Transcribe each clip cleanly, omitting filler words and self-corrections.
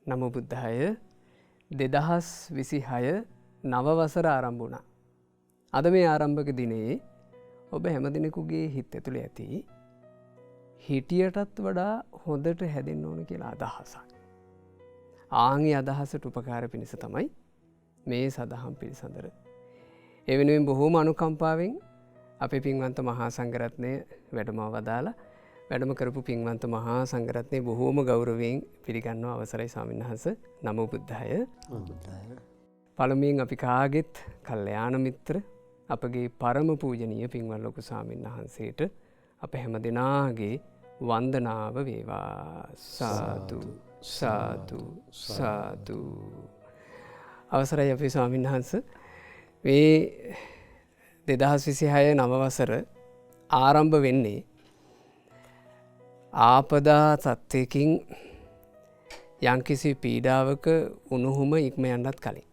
නමෝ බුද්ධාය 2026 නව වසර ආරම්භ වුණා. අද මේ ආරම්භක දිනේ ඔබ හැම දිනෙකුගේ හිත ඇතුලේ ඇති හිටියටත් වඩා හොඳට හැදෙන්න ඕන කියලා අදහසක්. ආන්ගේ අදහසට උපකාර පිණිස තමයි මේ සදහම් පිළිසඳර. ඒ වෙනුවෙන් බොහෝම අනුකම්පාවෙන් අපේ පින්වන්ත මහා සංඝරත්නය වැඩමව වදාලා වැඩම කරපු පින්වන්ත මහා සංඝරත්නය බොහෝම ගෞරවයෙන් පිළිගන්නවා. අවසරයි ස්වාමීන් වහන්සේ. නමෝ බුද්ධාය. පළමුවෙන් අපි කාගෙත් කල්යාණ මිත්‍ර අපගේ පරම පූජනීය පින්වත් ලොකු ස්වාමීන් වහන්සේට අප හැම දෙනාගේ වන්දනාව වේවා. සාදු සාදු සාදු. අවසරයි අපේ ස්වාමීන් වහන්සේ. මේ 2026 නව වසර ආරම්භ වෙන්නේ ආපදා තත්ත්වයකින් යම්කිසි පීඩාවක උණුහුම ඉක්ම යන්නත් කලින්.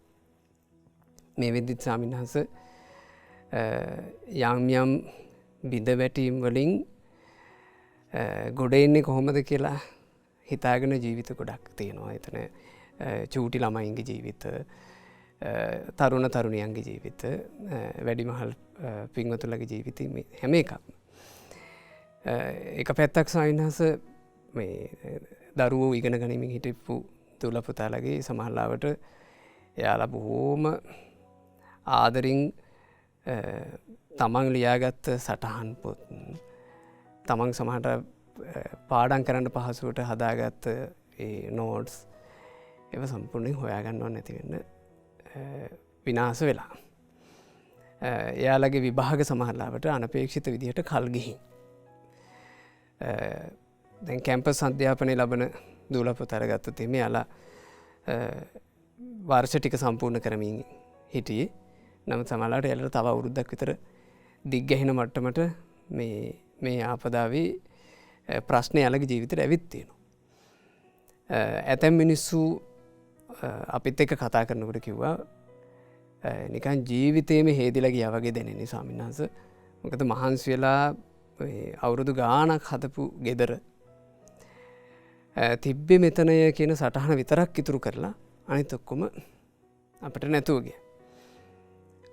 මේ වෙද්දිත් ස්වාමීන් වහන්සේ යම් බිඳ වැටීම් වලින් ගොඩ එන්නේ කොහොමද කියලා හිතාගෙන ජීවිත ගොඩක් තියෙනවා. එතන චූටි ළමයින්ගේ ජීවිත, තරුණ තරුණියන්ගේ ජීවිත, වැඩිමහල් පින්වතුන්ගේ ජීවිත, හැම එකක්ම. එක පැත්තක් ස්වාමීන් වහන්සේ මේ දරුවෝ ඉගෙන ගනිමින් හිටපු දුල පුතාලගේ සමහරවට එයාලා බොහෝම ආදරින් තමන් ලියාගත්ත සටහන් පොත්, තමන් සමහරට පාඩම් කරන්න පහසුවට හදාගත්ත නෝට්ස් ඒව සම්පූර්ණයෙන් හොයාගන්නව නැති වෙන්න විනාශ වෙලා. එයාලගේ විභාග සමහරලාවට අනපේක්ෂිත විදිහට කල් ගිහින්. දැන් කැම්පස් අධ්‍යාපනය ලබන දූල පුතාලා ගත්තොත් එimhe යාලා වර්ෂ ටික සම්පූර්ණ කරමින් හිටියේ. නමුත් සමහරවිට යාලට තව අවුරුද්දක් විතර දිග්ගැහෙන මට්ටමට මේ ආපදාවේ ප්‍රශ්න යාලගේ ජීවිතේට ඇවිත් තියෙනවා. ඇතැම් මිනිස්සු අපිත් එක්ක කතා කරනකොට කිව්වා නිකන් ජීවිතේම හේදිලා ගියා වගේ දැනෙන්නේ ස්වාමීන් වහන්සේ. මොකද මහන්සි වෙලා අවුරුදු ගානක් හදපු ගෙදර තිබ්බේ මෙතනය කියන සටහන විතරක් ඉතුරු කරලා අනිත් ඔක්කොම අපිට නැතුව ගියා.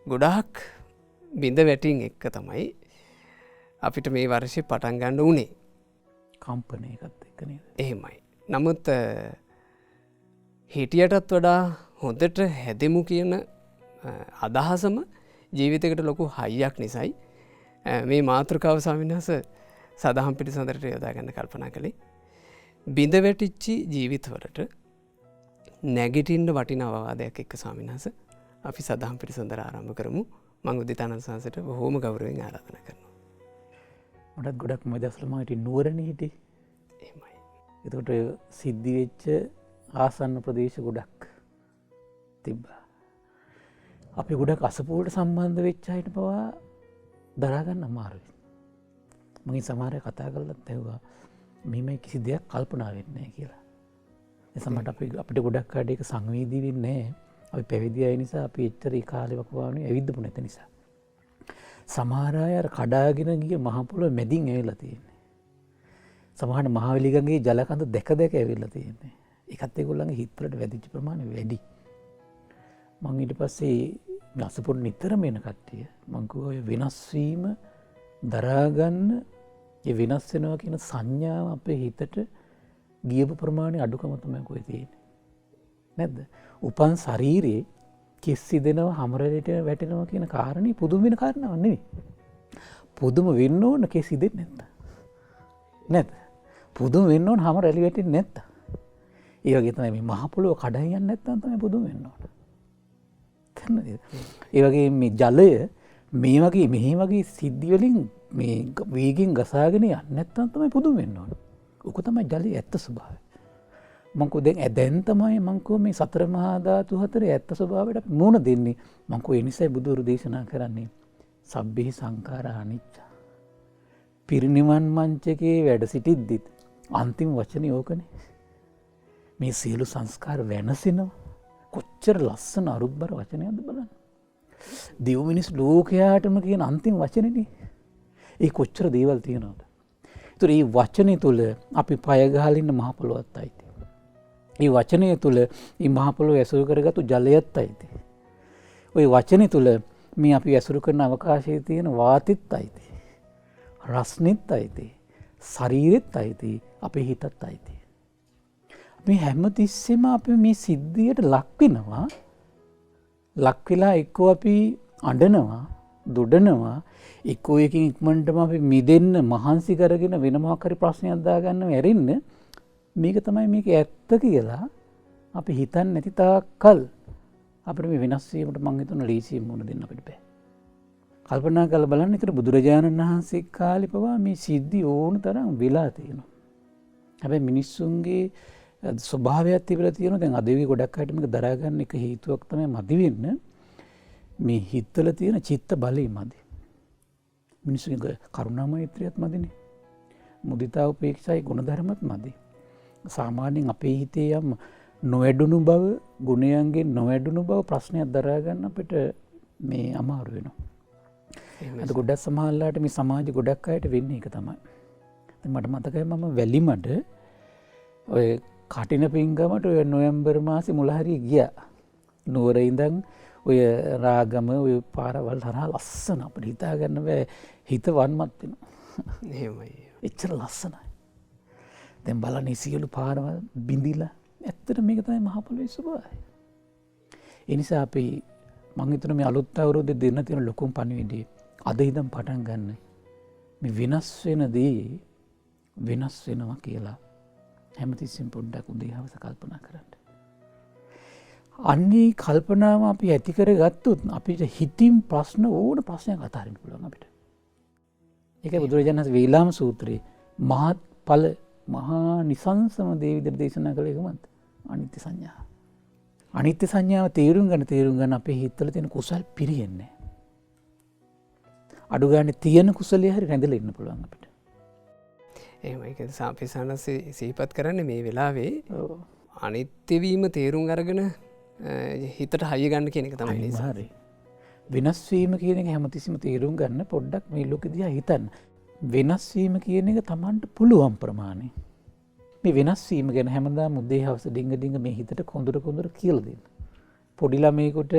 ගොඩාක් බිඳ වැටීම් එක්ක තමයි අපිට මේ වර්ෂේ පටන් ගන්න උනේ. කම්පනයකත් එක්ක නේද? එහෙමයි. නමුත් හිටියටත් වඩා හොඳට හැදෙමු කියන අදහසම ජීවිතයකට ලොකු හයියක් නිසායි මේ මාතෘකාව ස්වාමීන් වහන්සේ සදහම් පිළිසඳරට යොදා ගන්න කල්පනා කළේ. බිඳ වැටිච්චි ජීවිතවලට නැගිටින්න වටින අවවාදයක් එක්ක ස්වාමීන් වහන්සේ අපි සදහම් පිළිසඳර ආරම්භ කරමු. මම උදිතානන්ද සංසයට බොහෝම ගෞරවයෙන් ආරාධනා කරනවා. මටත් ගොඩක් මේ දවස්වල මම හිටියේ නුවරනේ හිටියේ. එහෙමයි. එතකොට සිද්ධි වෙච්ච ආසන්න ප්‍රදේශ ගොඩක් තිබ්බා. අපි ගොඩක් අසපුවට සම්බන්ධ වෙච්ච අයට පවා දරාගන්න අමාරුයි. මගේ සමහරය කතා කරලත් ඇහුවා මෙහෙම කිසි දෙයක් කල්පනා වෙන්නේ නැහැ කියලා. ඒ සමහරට අපිට ගොඩක් අයට ඒක සංවේදී වෙන්නේ නැහැ. අපි පැවිදි අය නිසා අපි එච්චර ඒ කාලේ වකවානුවේ ඇවිද්දපු නැති නිසා. සමහර අය අර කඩාගෙන ගිය මහ පොළොව මැදින් ඇවිල්ලා තියෙන්නේ. සමහරට මහවැලි ගඟේ ජලකඳ දැක ඇවිල්ලා තියෙන්නේ. ඒකත් ඒගොල්ලන්ගේ හිතවලට වැදිච්ච ප්‍රමාණය වැඩි. මං ඊට පස්සේ අසපුවට නිතරම එන කට්ටිය මං කිව්වා ඔය වෙනස් වීම දරාගන්න, ඒ වෙනස් වෙනවා කියන සංඥාව අපේ හිතට ගියපු ප්‍රමාණය අඩුකම තමයි කොහෙ තියෙන්නේ. නැද්ද? උපන් ශරීරයේ කෙස් සිදෙනවා, හැමරෙලට වැටෙනවා කියන කාරණේ පුදුම වෙන කාරණාවක් නෙවෙයි. පුදුම වෙන්න ඕන කෙස් සිදෙන්නේ නැත්නම්. නැද්ද? පුදුම වෙන්න ඕන හැමරෙලි වැටෙන්නේ නැත්නම්. ඒ වගේ තමයි මේ මහ පොළොව කඩන් යන්නේ නැත්නම් තමයි පුදුම වෙන්න ඕන. ඒ වගේ මේ ජලය මේ වගේ මෙහි වගේ සිද්ධි වලින් මේ වේගෙන් ගසාගෙන යන්නේ නැත්නම් තමයි පුදුම වෙන්න ඕන. ඔක තමයි ජලයේ ඇත්ත ස්වභාවය. මං කෝ දැන් තමයි මං කෝ මේ සතර මහා ධාතු හතරේ ඇත්ත ස්වභාවයට අපි මුණ දෙන්නේ. මං කෝ ඒ නිසයි බුදුරු දේශනා කරන්නේ සබ්බේ සංඛාරා අනිච්ච. පිරිනිවන් මංචකේ වැඩ සිටිද්දිත් අන්තිම වචනේ ඕකනේ. මේ සියලු සංස්කාර වෙනසිනවා. කොච්චර ලස්සන අරුත්බර වචනයක්ද බලන්න. දෙව් මිනිස් ලෝකයාටම කියන අන්තිම වචනේනේ. ඒ කොච්චර දේවල් තියෙනවද? ඒතර මේ වචනේ තුල අපි පය ගහලා ඉන්න මහ පොළොවත් අයිති. ඒ වචනය තුළ මේ මහ පොළොව ඇසුරු කරගත්තු ජලයත් අයිති. ওই වචනය තුළ මේ අපි ඇසුරු කරන අවකාශයේ තියෙන වාතෙත් අයිති. රස්නෙත් අයිති. ශරීරෙත් අයිති. අපේ හිතත් අයිති. මේ හැම තිස්සෙම අපි මේ සිද්ධියට ලක් වෙනවා. ලක් වෙලා එක්කෝ අපි අඬනවා, දොඩනවා, එක්කෝ එකකින් ඉක්මනටම අපි මිදෙන්න මහන්සි කරගෙන වෙන මොකක් හරි ප්‍රශ්නයක් දාගන්නව ඇරෙන්න. මේක තමයි මේක ඇත්ත කියලා අපි හිතන්නේ නැති තාක්කල් අපිට මේ වෙනස් වීමට මම හිතනවා ලීසියෙන් මුහුණ දෙන්න අපිට බෑ. කල්පනා කරලා බලන්න විතර බුදුරජාණන් වහන්සේ කාලේ පවා මේ සිද්ධි ඕන තරම් වෙලා තියෙනවා. හැබැයි මිනිස්සුන්ගේ ස්වභාවයක් තිබිලා තියෙනවා. දැන් අද වගේ ගොඩක් අයට මේක දරා ගන්න එක හේතුවක් තමයි මදි වෙන්න. මේ හිතවල තියෙන චිත්ත බලය මදි. මිනිස්සුන්ගේ කරුණා මෛත්‍රියත් මදිනේ. මුදිතා උපේක්ෂායි ගුණධර්මත් මදි. සාමාන්‍යයෙන් අපේ හිතේ යම් නොවැඩුණු බව, ගුණයන්ගෙන් නොවැඩුණු බව ප්‍රශ්නයක් දරා ගන්න අපිට මේ අමාරු වෙනවා. අද ගොඩක් සමහරලාට මේ සමාජ ගොඩක් අයට වෙන්නේ ඒක තමයි. දැන් මට මතකයි මම වැලිමඩ ඔය කටින පිංගමට ඔය නොවැම්බර් මාසේ මුල හරිය ගියා. නුවර ඉඳන් ඔය රාගම ඔය පාරවල් හරහා ලස්සන අපිට හිතා ගන්න බෑ හිත වන්මත් වෙනවා. එහෙමයි. එච්චර ලස්සනයි. දැන් බලන්න සියලු පාරවල් බිඳිලා ඇත්තට මේක තමයි මහ පොළොවේ ස්වභාවය. ඒ නිසා අපි මම හිතන මේ අලුත් අවුරුද්දේ දෙන්න තියෙන ලොකුම පණිවිඩය අද ඉඳන් පටන් ගන්න. මේ වෙනස් වෙන දේ වෙනස් වෙනවා කියලා හැමතිස්සෙම පොඩ්ඩක් උදේ හවස කල්පනා කරන්න. අන්නේ කල්පනාව අපි ඇති කරගත්තොත් අපිට හිතින් ප්‍රශ්න ඕන ප්‍රශ්නයක් අතාරින්න පුළුවන් අපිට. ඒකයි බුදුරජාණන් වහන්සේ වේලාම සූත්‍රයේ මහත් ඵල මහා නිසංසම දේ විදිහට දේශනා කළේ කොහොමද? අනිත්‍ය සංඥාව. අනිත්‍ය සංඥාව තේරුම් ගන්න අපේ හිතවල තියෙන කුසල් පිරෙන්නේ. අඩු ගන්න තියෙන කුසලයේ හරි රැඳලා ඉන්න පුළුවන් අපිට. එහෙමයි. ඒක සාපේසනස සිහිපත් කරන්නේ මේ වෙලාවේ අනිත්‍ය වීම තේරුම් අරගෙන හිතට හයිය ගන්න කියන එක තමයි නිසා. හරි. වෙනස් වීම කියන එක හැමතිස්සෙම තේරුම් ගන්න පොඩ්ඩක් මේ ලෝකෙ දිහා හිතන්න. වෙනස් වීම කියන එක Tamanට පුළුවන් ප්‍රමාණය. මේ වෙනස් වීම ගැන හැමදාම උදේ හවස ඩිංග මේ හිතට කොඳුර කියලා දෙන්න. පොඩි ළමයෙකුට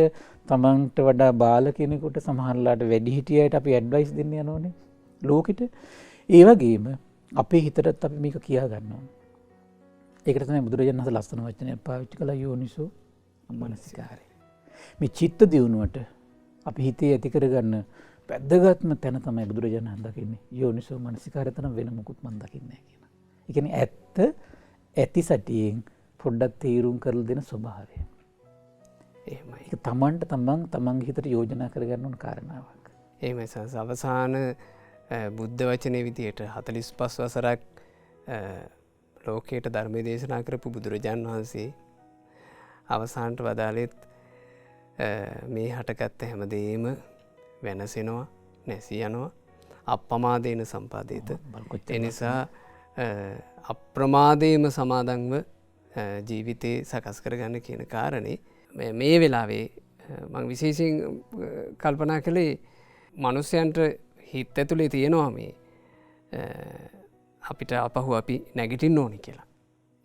Tamanට වඩා බාල කෙනෙකුට සමහරලාට වැඩි හිටියයට අපි ඇඩ්වයිස් දෙන්න යනෝනේ ලෝකෙට. ඒ වගේම අපේ හිතටත් අපි මේක කියා ගන්න ඕනේ. ඒකට තමයි බුදුරජාණන් වහන්සේ ලස්සන වචනයක් පාවිච්චි කළා යෝනිසෝ මනසිකාරය. මේ චිත්ත දියුණුවට අපි හිතේ ඇති කරගන්න වැදගත්ම තැන තමයි බුදුරජාණන් වහන්සේ දකින්නේ යෝනිසෝ මනසිකාරය තරම් වෙන මොකුත් මම දකින්නේ නැහැ කියන. ඒ කියන්නේ ඇත්ත ඇති සැටියෙන් පොඩ්ඩක් තීරුම් කරලා දෙන ස්වභාවය. එහෙමයි. ඒක තමන්ගේ හිතට යෝජනා කරගන්න ඕන කාරණාවක්. එහෙමයි සස් අවසාන බුද්ධ වචනේ විදියට 45 වසරක් ලෝකයට ධර්මයේ දේශනා කරපු බුදුරජාන් වහන්සේ අවසානට වදාළෙත් මේ හටගත්ත හැමදේම වෙනසෙනවා, නැසී යනවා, අප්‍රමාදේන සම්පාදේත. ඒ නිසා අප්‍රමාදේම සමාදන්ව ජීවිතේ සකස් කරගන්න කියන කාරණේ මේ වෙලාවේ මම විශේෂයෙන් කල්පනා කළේ මනුස්සයන්ට හිත ඇතුලේ තියෙනවා මේ අපිට අපහු අපි නැගිටින්න ඕනි කියලා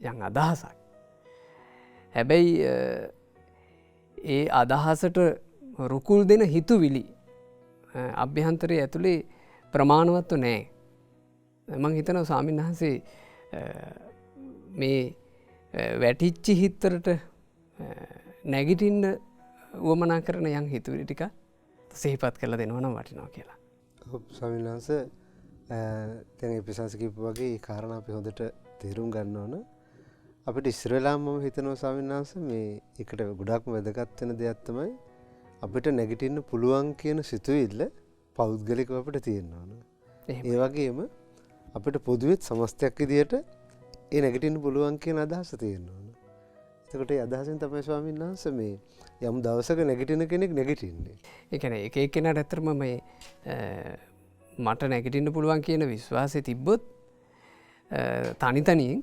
යම් අදහසක්. හැබැයි ඒ අදහසට රුකුල් දෙන හිතුවිලි අභ්‍යන්තරයේ ඇතුලේ ප්‍රමාණවත්ව නැහැ. මම හිතනවා ස්වාමීන් වහන්සේ මේ වැටිච්ච හිතවලට නැගිටින්න උවමනා කරන යම් හිතුවිලි ටික සිහිපත් කරලා දෙනවා නම් වටිනවා කියලා. ස්වාමීන් වහන්සේ දැන් එපිසාස කිව්ව වගේ ඒ කාරණා අපි හොඳට තේරුම් ගන්න ඕන. අපිට ඉස්සර වෙලාම මම හිතනවා ස්වාමීන් වහන්සේ මේ එකට ගොඩක්ම වැදගත් වෙන දෙයක් තමයි අපිට නැගිටින්න පුළුවන් කියන සිතුවිල්ල පෞද්ගලිකව අපිට තියෙන්න ඕන. ඒ වගේම අපිට පොදුවෙත් සමස්තයක් විදියට ඒ නැගිටින්න පුළුවන් කියන අදහස තියෙන්න ඕන. එතකොට ඒ අදහසෙන් තමයි ස්වාමීන් වහන්සේ මේ යම් දවසක නැගිටින කෙනෙක් නැගිටින්නේ. ඒ කියන්නේ එක එක්කෙනාට ඇත්තටම මේ මට නැගිටින්න පුළුවන් කියන විශ්වාසය තිබ්බොත් තනි තනියෙන්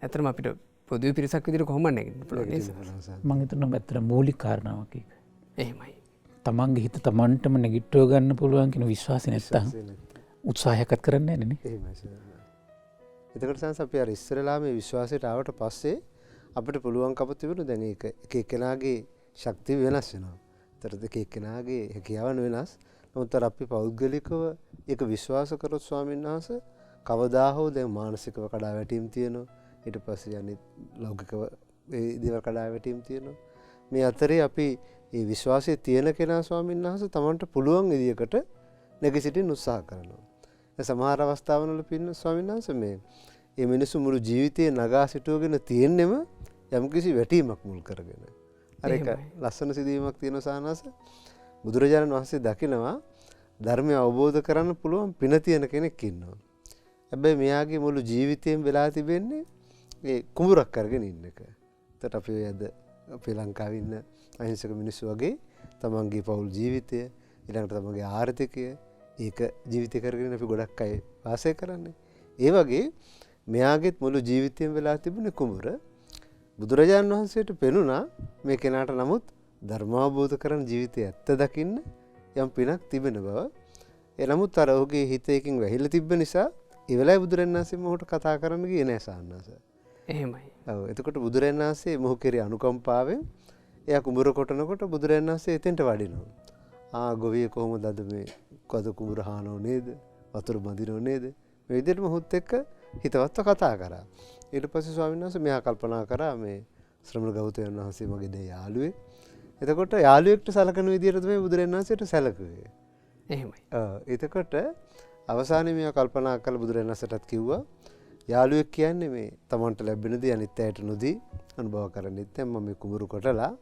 ඇත්තටම අපිට පොදු පිරිසක් විදිහට කොහොමද නැගිටින්න පුළුවන් නේද? මම හිතනවා ඇත්තට මූලික කාරණාවක් ඒක. එහෙමයි. තමන්ගේ හිත තමන්ටම නැගිටව ගන්න පුළුවන් කියන විශ්වාසය නැත්තම් උත්සාහයක්වත් කරන්නේ නැහැ නේ. එහෙමයි සර්. එතකොට සංස අපි අර ඉස්සරලා මේ විශ්වාසයට ආවට පස්සේ අපිට පුළුවන්කම තිබුණා දැන් ඒක එක එක්කෙනාගේ ශක්තිය වෙනස් වෙනවා. ඒතරද එක එක්කෙනාගේ හැකියාවන් වෙනස්. නමුත් අපි පෞද්ගලිකව ඒක විශ්වාස කරොත් ස්වාමීන් වහන්සේ කවදා හෝ දැන් මානසිකව කඩා වැටීම් තියෙනවා. ඊට පස්සේ අනිත් ලෞකිකව ඒ දේවල් කඩා වැටීම් තියෙනවා. මේ අතරේ අපි මේ විශ්වාසයේ තියෙන කෙනා ස්වාමීන් වහන්සේ Tamanට පුළුවන් විදියකට නැගී සිටින්න උත්සාහ කරනවා. ඒ සමහර අවස්ථාවල පින්න ස්වාමීන් වහන්සේ මේ මිනිස්සු මුළු ජීවිතේ නගා සිටුවගෙන තියෙන්නෙම යම්කිසි වැටීමක් මුල් කරගෙන. අර එක ලස්සන සිදුවීමක් තියෙන සානස බුදුරජාණන් වහන්සේ දකිනවා ධර්මය අවබෝධ කරන්න පුළුවන් පින තියෙන කෙනෙක් ඉන්නවා. හැබැයි මෙයාගේ මුළු ජීවිතේම වෙලා තිබෙන්නේ ඒ කුඹුරක් අරගෙන ඉන්න එක. එතකොට අපි අද අපේ ලංකාවේ ඉන්න අහිංසක මිනිස්සු වගේ තමන්ගේ පෞල් ජීවිතය ඊළඟට තමන්ගේ ආර්ථිකය ඒක ජීවිතය කරගෙන අපි ගොඩක් අය වාසය කරන්නේ. ඒ වගේ මෙයාගේත් මුළු ජීවිතේම වෙලා තිබුණේ කුඹුර. බුදුරජාණන් වහන්සේට පෙනුණා මේ කෙනාට නමුත් ධර්මාවබෝධ කරන ජීවිතය ඇත්ත දකින්න යම් පිනක් තිබෙන බව. ඒ නමුත් අර ඔහුගේ හිත එකකින් වැහිලා තිබ්බ නිසා ඒ වෙලාවේ බුදුරජාණන් වහන්සේ මොහොට කතා කරන්න ගියේ නෑ සාන්නස. එහෙමයි. ඔව් එතකොට බුදුරජාණන් වහන්සේ මොහු කෙරේ අනුකම්පාවෙන් එයා කුඹුර කොටනකොට බුදුරජාණන් වහන්සේ එතෙන්ට වඩිනවා. ගොවිය කොහොමද අද මේ කද කුඹුර හානෝ නේද? වතුර බඳිනෝ නේද? මේ විදිහට මොහොත් එක්ක හිතවත්ව කතා කරා. ඊට පස්සේ ස්වාමීන් වහන්සේ මෙයා කල්පනා කරා මේ ශ්‍රමණ ගෞතමයන් වහන්සේ මගේ දෙය යාළුවෙක්. එතකොට යාළුවෙක්ට සලකන විදිහට තමයි බුදුරජාණන් වහන්සේට සැලකුවේ. එහෙමයි. එතකොට අවසානයේ මෙයා කල්පනා කළ බුදුරජාණන් වහන්සේටත් කිව්වා යාළුවෙක් කියන්නේ මේ Tamanට ලැබෙන දේ අනිත් අයට නොදී අනුභව කරන්නේ. දැන් මම මේ කුඹුරු කොටලා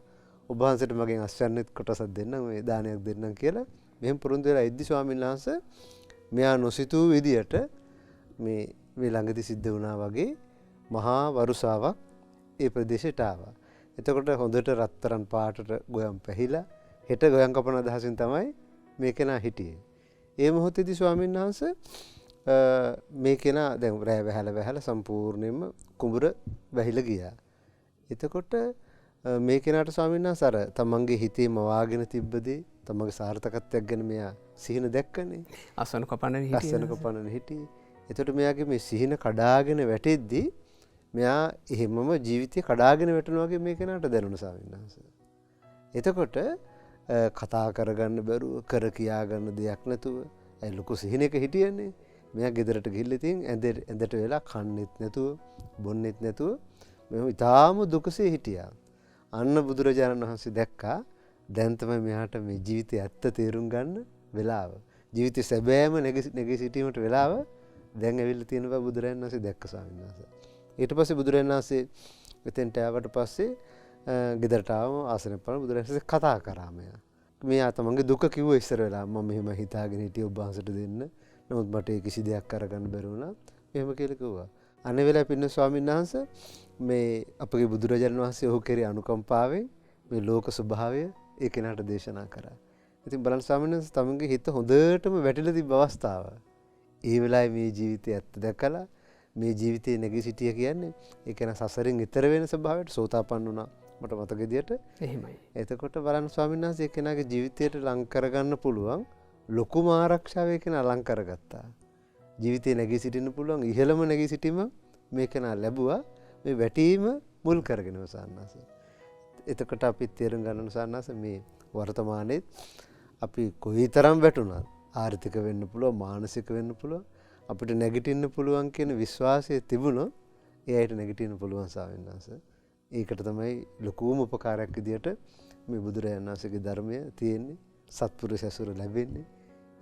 ඔබ වහන්සේට මගෙන් අස්වැන්නෙත් කොටසක් දෙන්නම් මේ දානයක් දෙන්නම් කියලා මෙහෙම පුරුදු වෙලා ඉද්දි ස්වාමීන් වහන්සේ මෙයා නොසිතූ විදියට මේ ළඟදි සිද්ධ වුණා වගේ මහා වරුසාවක් ඒ ප්‍රදේශයට ආවා. එතකොට හොඳට රත්තරන් පාටට ගොයම් පැහිලා හෙට ගොයම් කපන අදහසින් තමයි මේ කෙනා හිටියේ. ඒ මොහොතේදී ස්වාමීන් වහන්සේ මේ කෙනා දැන් රෑ වැහැලා සම්පූර්ණයෙන්ම කුඹුර වැහිලා ගියා. එතකොට මේ කෙනාට ස්වාමීන් වහන්සේ අර තමන්ගේ හිතේ මවාගෙන තිබ්බදී තමන්ගේ සාර්ථකත්වයක් ගැන මෙයා සිහින දැක්කනේ. අසන කපන්න හිටියේ. එතකොට මෙයාගේ මේ සිහින කඩාගෙන වැටෙද්දී මෙයා එහෙමම ජීවිතය කඩාගෙන වැටෙනවා වගේ මේ කෙනාට දැනුණා ස්වාමීන් වහන්සේ. එතකොට කතා කරගන්න බැරුව කර කියා ගන්න දෙයක් නැතුව ඒ ලොකු සිහිනයක හිටියන්නේ. මෙයා ගෙදරට ගිහිල්ලා ඉතින් ඇඳට වෙලා කන්නෙත් නැතුව බොන්නෙත් නැතුව මෙහෙම ඊටාම දුකසේ හිටියා. අන්න බුදුරජාණන් වහන්සේ දැක්කා දැන් තමයි මෙයාට මේ ජීවිතය ඇත්ත තේරුම් ගන්න වෙලාව. ජීවිතේ සැබෑම නැගී සිටීමට වෙලාව දැන් ඇවිල්ලා තියෙන බව බුදුරජාණන් වහන්සේ දැක්ක ස්වාමීන් වහන්සේ. ඊට පස්සේ බුදුරජාණන් වහන්සේ මෙතෙන්ට ආවට පස්සේ ගෙදරට ආවම ආසනෙ පන බුදුරජාණන් වහන්සේ කතා කරා මෙයා. මෙයා තමන්ගේ දුක කිව්ව ඉස්සර වෙලා මම මෙහෙම හිතාගෙන හිටියේ ඔබ වහන්සේට දෙන්න. නමුත් මට කිසි දෙයක් කරගන්න බැරි වුණා. එහෙම කියලා කිව්වා. අනේ වෙලාවේ පින්න ස්වාමීන් වහන්සේ මේ අපගේ බුදුරජාණන් වහන්සේ ඔහු කෙරේ අනුකම්පාවෙන් මේ ලෝක ස්වභාවය ඒ කෙනාට දේශනා කරා. ඉතින් බලන්න ස්වාමීන් වහන්සේ තමන්ගේ හිත හොඳටම වැටිලා තිබ්බ අවස්ථාව. ඒ වෙලාවේ මේ ජීවිතය ඇත්ත දැකලා මේ ජීවිතේ නැගී සිටිය කියන්නේ ඒ කෙනා සසරෙන් ඈතර වෙන ස්වභාවයට සෝතාපන්න වුණා. මට මතක විදියට එහෙමයි. එතකොට බලන්න ස්වාමීන් වහන්සේ ඒ කෙනාගේ ජීවිතයට ලං කරගන්න පුළුවන් ලොකුම ආරක්ෂාව ඒ කෙනා ලං කරගත්තා. ජීවිතේ නැගී සිටින්න පුළුවන් ඉහළම නැගී සිටීම මේ කෙනා ලැබුවා මේ වැටීම මුල් කරගෙන සාන්නස. එතකොට අපි තේරුම් ගන්න සාන්නස මේ වර්තමානයේ අපි කොයිතරම් වැටුණත් ආර්ථික වෙන්න පුළුවන් මානසික වෙන්න පුළුවන් අපිට නැගිටින්න පුළුවන් කියන විශ්වාසය තිබුණොත් ඒ අයට නැගිටින්න පුළුවන් ස්වාමීන් වහන්සේ. ඒකට තමයි ලොකුම උපකාරයක් විදියට මේ බුදුරජාණන් වහන්සේගේ ධර්මය තියෙන්නේ. සත්පුරුෂ ඇසුර ලැබෙන්නේ.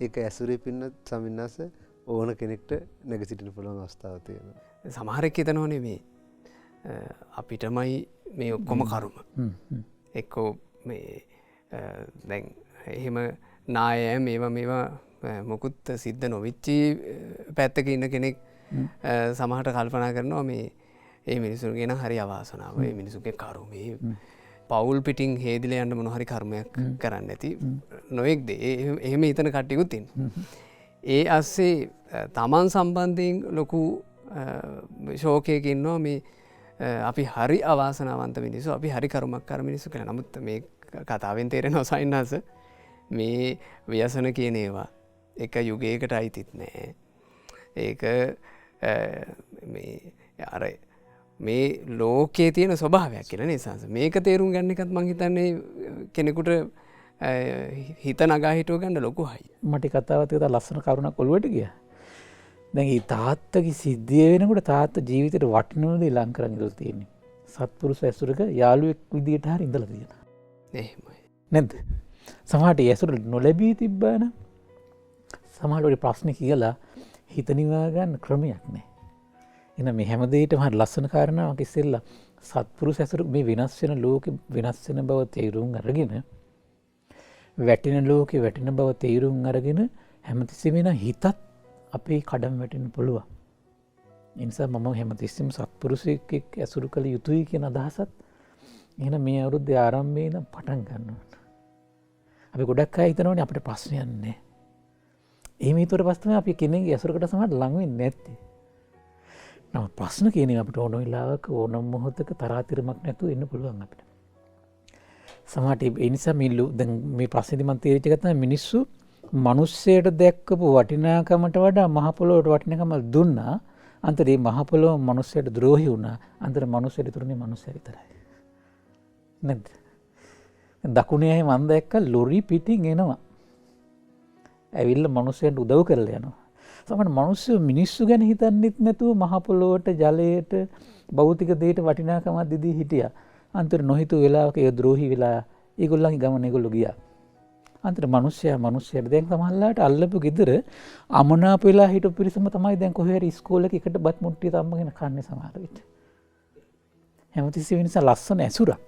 ඒක ඇසුරේ පින්න ස්වාමීන් වහන්සේ ඕන කෙනෙක්ට නැගී සිටින්න පුළුවන් අවස්ථාවක් තියෙනවා. සමහරෙක් හිතනෝනේ මේ අපිටමයි මේ ඔක්කොම කරුම. එක්කෝ මේ දැන් එහෙම නායෑ මේවා මොකුත් සිද්ධ නොවිච්චි පැත්තක ඉන්න කෙනෙක් සමහට කල්පනා කරනවා මේ ඒ මිනිසුන්ගෙන හරි අවාසනාව ඒ මිනිසුගේ කරුමේ පවුල් පිටිං හේදිල යන්න මොනහරි කර්මයක් කරන්න ඇති නොයෙක්ද එහෙම හිතන කට්ටිකුත්තින්. ඒ අස්සේ තමන් සම්බන්ධයෙන් ලොකු ශෝකයකින්නවා මේ අපි හරි අවාසනාවන්ත මිනිසු අපි හරි කරුමක් කර මිනිසු කළ නමුත් මේ කතාවෙන් තේරෙන සයින්හස මේ ව්‍යසන කියන ඒවා එක යුගයකට අයිතිත් නෑ. ඒක අර මේ ලෝකයේ තියෙන ස්වභාවයක් කියලා නේ සංස. මේක තේරුම් ගන්න එකත් මං හිතන්නේ කෙනෙකුට හිත නගා හිටව ගන්න ලොකු හයි. මට කතාවත් එක ලස්සන කරුණක් ඔළුවට ගියා. දැන් මේ තාත්තගේ සිද්ධිය වෙනකොට තාත්තා ජීවිතේට වටිනවද ලං කරන් ඉඳලා තියෙන්නේ. සත්පුරුෂ ඇසුරක යාළුවෙක් විදියට හරි ඉඳලා තියෙනවා. එහෙමයි. නැද්ද? සමහරට ඇසුර නොලැබී තිබ්බා නම් සමහරට ප්‍රශ්න කියලා හිත නිවා ගන්න ක්‍රමයක් නැහැ. එහෙනම් මේ හැම දෙයකටම හරි ලස්සන කාරණාවක් ඉස්සෙල්ලා සත්පුරුෂ ඇසුර මේ වෙනස් වෙන ලෝකෙ වෙනස් වෙන බව තේරුම් අරගෙන වැටෙන ලෝකෙ වැටෙන බව තේරුම් අරගෙන හැමතිස්සෙම වෙන හිතත් අපේ කඩම් වැටෙන්න පුළුවන්. ඒ නිසා මම හැමතිස්සෙම සත්පුරුෂයෙක් ඇසුරු කළ යුතුයි කියන අදහසත් එහෙනම් මේ අවුරුද්දේ ආරම්භයේ ඉඳන් පටන් ගන්නවා. අපි ගොඩක් අය හිතනවානේ අපිට ප්‍රශ්නයක් නැහැ. එහෙම හිතුවට පස්සේ තමයි අපි කෙනෙක්ගේ ඇසුරකට සමහර ලඟ වෙන්නේ නැත්තේ. නම ප්‍රශ්න කියන්නේ අපිට ඕන වෙලාවක ඕනම මොහොතක තරාතිරමක් නැතුව ඉන්න පුළුවන් අපිට. සමහරට ඒ නිසා දැන් මේ ප්‍රශ්නේදී මම තේරිච්ච එක තමයි මිනිස්සු මිනිස්සෙට දැක්කපු වටිනාකමට වඩා මහ පොළොවට වටිනාකම දුන්නා. අන්තරේ මහ පොළොව මිනිස්සෙට ද්‍රෝහි වුණා. අන්තර මිනිස්සෙට තුරුනේ මිනිස්සයා විතරයි. නැද්ද? දකුණේ මම දැක්ක ලොරි පිටින් එනවා. ඇවිල්ලා මිනිස්සුන්ට උදව් කරලා යනවා. සමහර මිනිස්සු මිනිස්සු ගැන හිතන්නෙත් නැතුව මහ පොළොවට ජලයට භෞතික දෙයට වටිනාකමක් දෙදී හිටියා. අන්තර නොහිතු වෙලාවක ඒ ද්‍රෝහි වෙලා ඒගොල්ලන්ගේ ගමන ඒගොල්ලෝ ගියා. අන්තර මිනිස්සයාට දැන් සමහරලාට අල්ලපු ගෙදර අමනාප වෙලා හිටපු පිරිසම තමයි දැන් කොහේ හරි ඉස්කෝලේක එකට බත් මුට්ටිය තම්බගෙන කන්නේ සමහර විට. හැමතිස්සෙම වෙනස ලස්සන ඇසුරක්.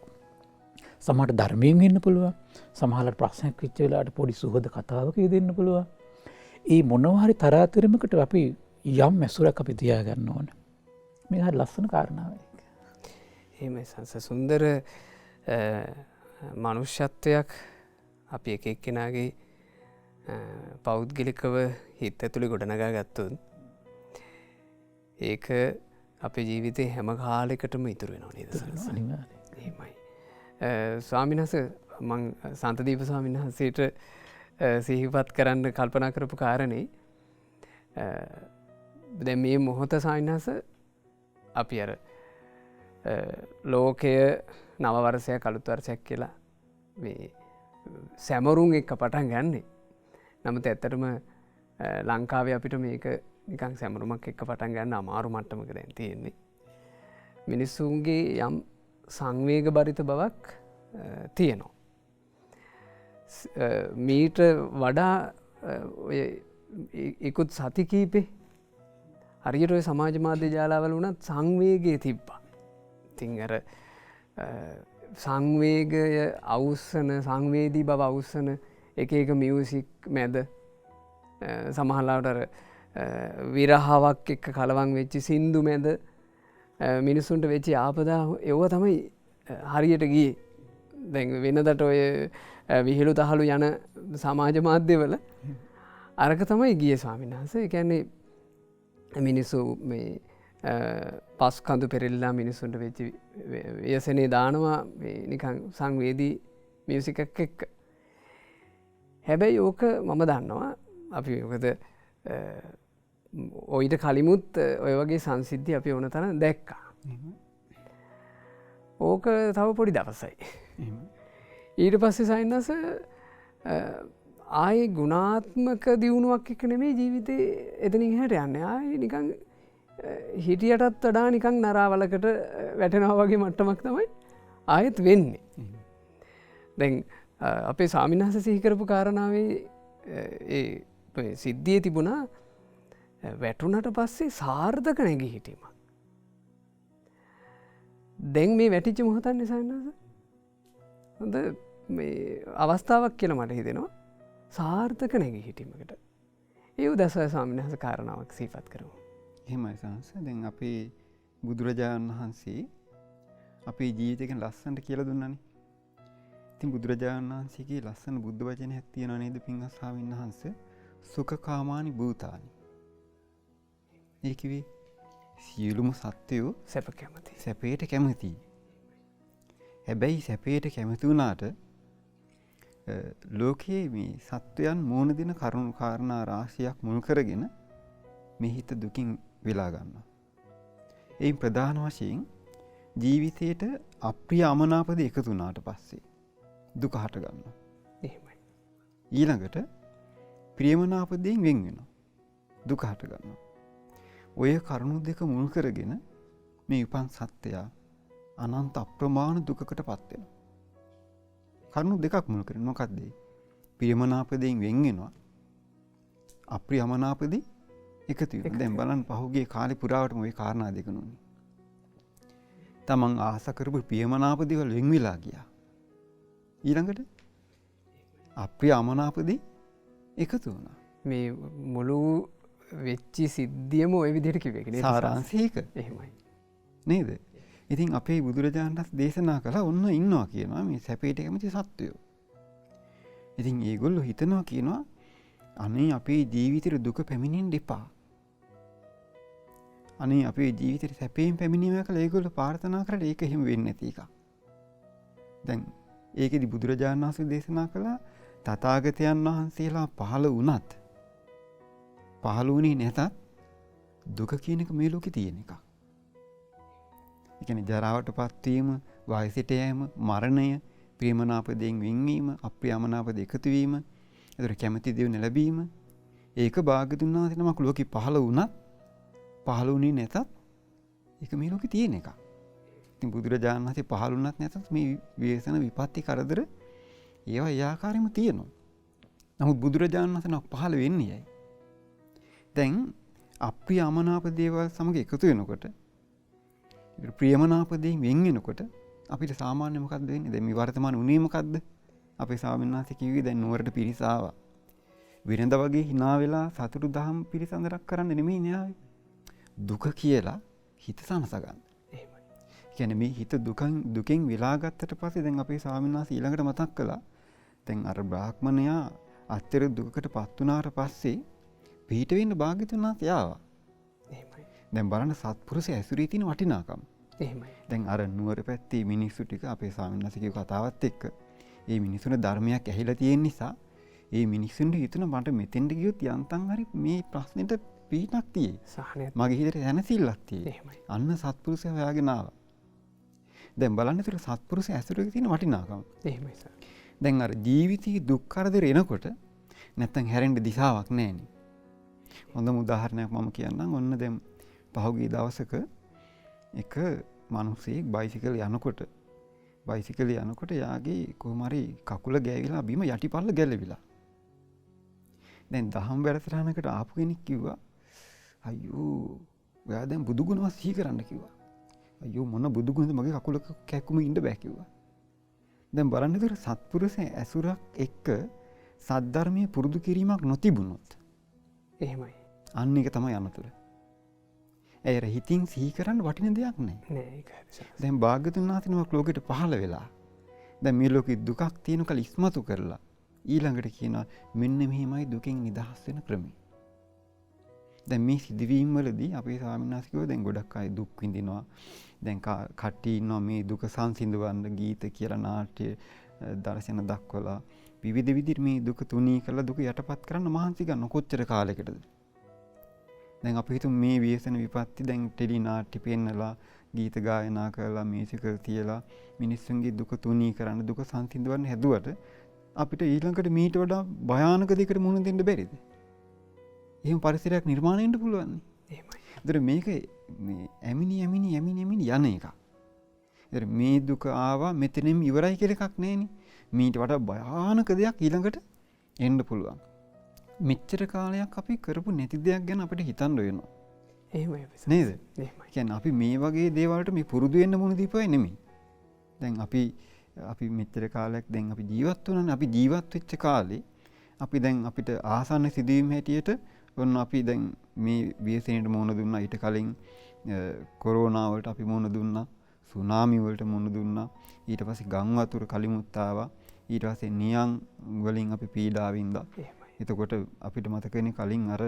සමහරට ධර්මයෙන් වෙන්න පුළුවන්. සමහරලාට ප්‍රශ්නයක් වෙච්ච වෙලාවට පොඩි සුහද කතාවක යෙදෙන්න පුළුවන්. ඒ මොනවා හරි තරාතිරමකට අපි යම් ඇසුරක් අපි තියාගන්න ඕන. මේක හරි ලස්සන කාරණාවක්. එහෙමයි සංස සුන්දර මනුෂ්‍යත්වයක් අපි එක එක්කෙනාගේ පෞද්ගලිකව හිත ඇතුළේ ගොඩනගා ගත්තොත් ඒක අපේ ජීවිතේ හැම කාලෙකටම ඉතුරු වෙනවා නේද සංස? එහෙමයි. ස්වාමීන් වහන්සේ මං සන්තදීප ස්වාමීන් වහන්සේට සිහිපත් කරන්න කල්පනා කරපු කාරණේ දැන් මේ මොහොත ස්වාමීන් වහන්සේ අපි අර ලෝකය නව වර්ෂයක් අලුත් වර්ෂයක් කියලා මේ සැමරුම් එක්ක පටන් ගන්නෙ. නමුත් ඇත්තටම ලංකාවේ අපිට මේක නිකන් සැමරුමක් එක්ක පටන් ගන්න අමාරු මට්ටමක දැන් තියෙන්නේ. මිනිස්සුන්ගේ යම් සංවේග බරිත බවක් තියෙනවා. මීට වඩා ඉකුත් සති කීපේ හරියට ඔය සමාජ මාධ්‍ය ජාලාවල වුණත් සංවේගය තිබ්බා. ඉතින් අර සංවේගය අවුස්සන සංවේදී බව අවුස්සන එක මියුසික් මැද සමහරවිට අර විරහාවක් එක්ක කලවම් වෙච්ච සින්දු මැද මිනිසුන්ට වෙච්ච ආපදා ඒව තමයි හරියට ගියේ. දැන් වෙනදට ඔය විහිළු තහළු යන සමාජ මාධ්‍යවල අරක තමයි ගියේ ස්වාමීන් වහන්සේ. ඒ කියන්නේ මිනිස්සු මේ පස් කඳු පෙරෙල්ලා මිනිස්සුන්ට වෙච්ච ව්‍යසනේ දානවා නිකන් සංවේදී මියුසික් එක්ක. හැබැයි ඕක මම දන්නවා අපි මොකද ඔයිට කලිමුත් ඔය වගේ සංසිද්ධි අපි ඕන තරම් දැක්කා. ඕක තව පොඩි දවසයි. ඊට පස්සේ සයින්නස ආයේ ගුණාත්මක දියුණුවක් එක්ක නෙමේ ජීවිතේ එතනින් එහාට යන්නේ. ආයේ නිකන් හිටියටත් වඩා නිකන් නරාවලකට වැටෙනවා වගේ මට්ටමක් තමයි ආයෙත් වෙන්නේ. දැන් අපේ ස්වාමීන් වහන්සේ සිහි කරපු කාරණාවේ ඒ සිද්ධියේ තිබුණා වැටුණට පස්සේ සාර්ථක නැගී හිටීමක්. දැන් මේ වැටිච්ච මොහොතන්නේ ස්වාමීන් වහන්සේ හොඳ මේ අවස්ථාවක් කියලා මට හිතෙනවා සාර්ථක නැගී හිටීමකට. ඒ උදැසයි ස්වාමීන් වහන්සේ කාරණාවක් සිහිපත් කරමු. එහෙමයි සංස. දැන් අපේ බුදුරජාණන් වහන්සේ අපේ ජීවිතය ගැන ලස්සනට කියලා දුන්නානේ. ඉතින් බුදුරජාණන් වහන්සේගේ ලස්සන බුද්ධ වචනයක් තියෙනවා නේද පින්වත් ස්වාමීන් වහන්සේ? සුඛකාමානි භූතානි. ඒ කිව්වේ සියලුම සත්වයෝ සැප කැමති. සැපයට කැමති. හැබැයි සැපයට කැමති වුණාට ලෝකයේ මේ සත්වයන් මෝන දින කරුණු කාරණා රාශියක් මුල් කරගෙන මේ හිත දුකින් වෙලා ගන්නවා. ඒ ප්‍රධාන වශයෙන් ජීවිතයට අප්‍රිය අමනාපද එකතු වුණාට පස්සේ දුක හට ගන්නවා. එහෙමයි. ඊළඟට ප්‍රියමනාපදයෙන් වෙන් වෙනවා. දුක හට ගන්නවා. ඔය කරුණු දෙක මුල් කරගෙන මේ උපන් සත්‍යයා අනන්ත අප්‍රමාණ දුකකට පත් වෙනවා. කරුණු දෙකක් මුල් කරගෙන මොකක්ද? ප්‍රියමනාපදයෙන් වෙන් වෙනවා. අප්‍රියමනාපදී එකතු වෙනවා. දැන් බලන්න පහුගිය කාලේ පුරාවටම ওই කාරණා දෙක නුනේ. තමන් ආස කරපු ප්‍රියමනාපදී වල වෙන් වෙලා ගියා. ඊළඟට අප්‍රිය අමනාපදී එකතු වුණා. මේ මුළු වෙච්චි සිද්ධියම ඔය විදිහට කිව්ව එක නේද? සාරාංශය ඒක. එහෙමයි. නේද? ඉතින් අපේ බුදුරජාණන් වහන්සේ දේශනා කළා ඔන්න ඉන්නවා කියනවා මේ සැපේට කැමති සත්වයෝ. ඉතින් ඒගොල්ලෝ හිතනවා කියනවා අනේ අපේ ජීවිතේ දුක පැමිණෙන්න එපා. අනේ අපේ ජීවිතේ සැපයෙන් පැමිණීම කියලා ඒගොල්ලෝ ප්‍රාර්ථනා කරලා ඒක එහෙම වෙන්නේ නැති එක. දැන් ඒකෙදි බුදුරජාණන් වහන්සේ දේශනා කළා තථාගතයන් වහන්සේලා පහළ වුණත් පහළ වුණේ නැතත් දුක කියන එක මේ ලෝකේ තියෙන එකක්. ඒ කියන්නේ ජරාවට පත්වීම, වයසට යෑම, මරණය, ප්‍රේමනාපදයෙන් වෙන්වීම, අප්‍රියමනාපද එකතු වීම, ඒතර කැමැති දේ ලැබීම, ඒක භාග්‍යතුන් වහන්සේ නමක් ලෝකේ පහළ වුණත් පහළ වුණේ නැතත් ඒක මේ ලෝකේ තියෙන එකක්. ඉතින් බුදුරජාණන් වහන්සේ පහළ වුණත් නැතත් මේ ව්‍යසන විපත්ති කරදර ඒවා ඒ ආකාරයෙන්ම තියෙනවා. නමුත් බුදුරජාණන් වහන්සේ නමක් පහළ වෙන්නේ ඇයි? දැන් අප්‍රිය අමනාප දේවල් සමග එකතු වෙනකොට ප්‍රියමනාපදයෙන් වෙන් වෙනකොට අපිට සාමාන්‍ය මොකක්ද වෙන්නේ? දැන් මේ වර්තමාන උනේ මොකද්ද? අපේ ස්වාමීන් වහන්සේ කිව්වේ දැන් නුවරට පිරිස ආවා. විරඳ වගේ hina වෙලා සතුටු දහම් පිරිසඳරක් කරන්න නෙමෙයි න්යාය. දුක කියලා හිත සනස ගන්න. එහෙමයි. කියන්නේ මේ හිත දුකෙන් වෙලා ගත්තට පස්සේ දැන් අපේ ස්වාමීන් වහන්සේ ඊළඟට මතක් කළා. දැන් අර බ්‍රාහ්මණයා අච්චර දුකකටපත් වුණාට පස්සේ පිට වෙන්න භාග්‍යතුන් වහන්සේ ආවා. එහෙමයි. දැන් බලන්න සත්පුරුෂ ඇසුරේ තියෙන වටිනාකම. එහෙමයි. දැන් අර නුවර පැත්තේ මිනිස්සු ටික අපේ ස්වාමීන් වහන්සේ කියව කතාවත් එක්ක ඒ මිනිස්සුන්ට ධර්මයක් ඇහිලා තියෙන නිසා ඒ මිනිස්සුන්ට හිතුණ මට මෙතෙන්ට ගියොත් යන්තම් හරි මේ ප්‍රශ්නෙට පිටක් තියෙයි. සහනයක්. මගේ හිතේ දැනසිල්ලක් තියෙයි. එහෙමයි. අන්න සත්පුරුෂය හොයාගෙන ආවා. දැන් බලන්න ඒතර සත්පුරුෂ ඇසුරේ තියෙන වටිනාකම. එහෙමයි සර්. දැන් අර ජීවිතයේ දුක් කරදර එනකොට නැත්තම් හැරෙන්න දිශාවක් නැහෙනේ. හොඳම උදාහරණයක් මම කියන්නම්. ඔන්න දැන් පහුගිය දවසක එක මිනිහෙක් බයිසිකල් යනකොට යාගේ කොහොම හරි කකුල ගෑවිලා බිම යටිපල්ල ගැලවිලා. දැන් දහම් වැඩසටහනකට ආපු කෙනෙක් කිව්වා අයියෝ ඔයා දැන් බුදුගුණවත් සිහි කරන්න කිව්වා. අයියෝ මොන බුදුගුණද මගේ කකුල කැක්කුම ඉන්න බෑ කිව්වා. දැන් බලන්න ඉතින් සත්පුරුෂ ඇසුරක් එක්ක සද්ධර්මයේ පුරුදු කිරීමක් නොතිබුණොත් එහෙමයි. අන්න එක තමයි අනතුර. ඒ හිතින් සිහි කරන්න වටින දෙයක් නැහැ. නෑ ඒක හරි සර්. දැන් භාග්‍යතුන් වහන්සේ නමක් ලෝකෙට පහළ වෙලා දැන් මේ ලෝකෙ දුකක් තියෙන කල ඉස්මතු කරලා ඊළඟට කියනවා මෙන්න මෙහිමයි දුකෙන් නිදහස් වෙන ක්‍රමය. දැන් මේ සිදුවීම් වලදී අපේ ස්වාමීන් වහන්සේ කිව්වා දැන් ගොඩක් අය දුක් විඳිනවා. දැන් කට්ටිය ඉන්නවා මේ දුක සංසිඳවන්න ගීත කියලා නාට්‍ය දර්ශන දක්වලා විවිධ විදිහට මේ දුක තුනී කරලා දුක යටපත් කරන්න මහන්සි ගන්න කොච්චර කාලයකටද? දැන් අපි හිතමු මේ ව්‍යසන විපත්ති දැන් ටෙලි නාට්‍ය පෙන්නලා ගීත ගායනා කරලා මියුසිකල් තියලා මිනිස්සුන්ගේ දුක තුනී කරන්න දුක සංසිඳවන්න හැදුවට අපිට ඊළඟට මීට වඩා භයානක දෙයකට මුහුණ දෙන්න බැරිද? එහෙම පරිසරයක් නිර්මාණය වෙන්න පුළුවන් නේ. එහෙමයි. ඒතර මේක මේ ඇමිනි යන එකක්. ඒතර මේ දුක ආවා මෙතනින් ඉවරයි කියලා එකක් නැහෙනේ. මීට වඩා භයානක දෙයක් ඊළඟට එන්න පුළුවන්. මෙච්චර කාලයක් අපි කරපු නැති දෙයක් ගැන අපිට හිතන්න වෙනවා. එහෙමයි සර්. නේද? එහෙමයි. කියන්නේ අපි මේ වගේ දේවල්ට මේ පුරුදු වෙන්න මුණ දීපුවයි නෙමෙයි. දැන් අපි මෙච්චර කාලයක් දැන් අපි ජීවත් වුණානේ. අපි ජීවත් වෙච්ච කාලේ අපි දැන් අපිට ආසන්න සිදුවීම් හැටියට ඔන්න අපි දැන් මේ ව්‍යසනයට මුහුණ දුන්නා. ඊට කලින් කොරෝනා වලට අපි මුහුණ දුන්නා. සුනාමි වලට මුහුණ දුන්නා. ඊට පස්සේ ගම් වතුර කලිමුත් ආවා. ඊට පස්සේ නියං වලින් අපි පීඩා වින්දා. එහෙමයි. එතකොට අපිට මතකනේ කලින් අර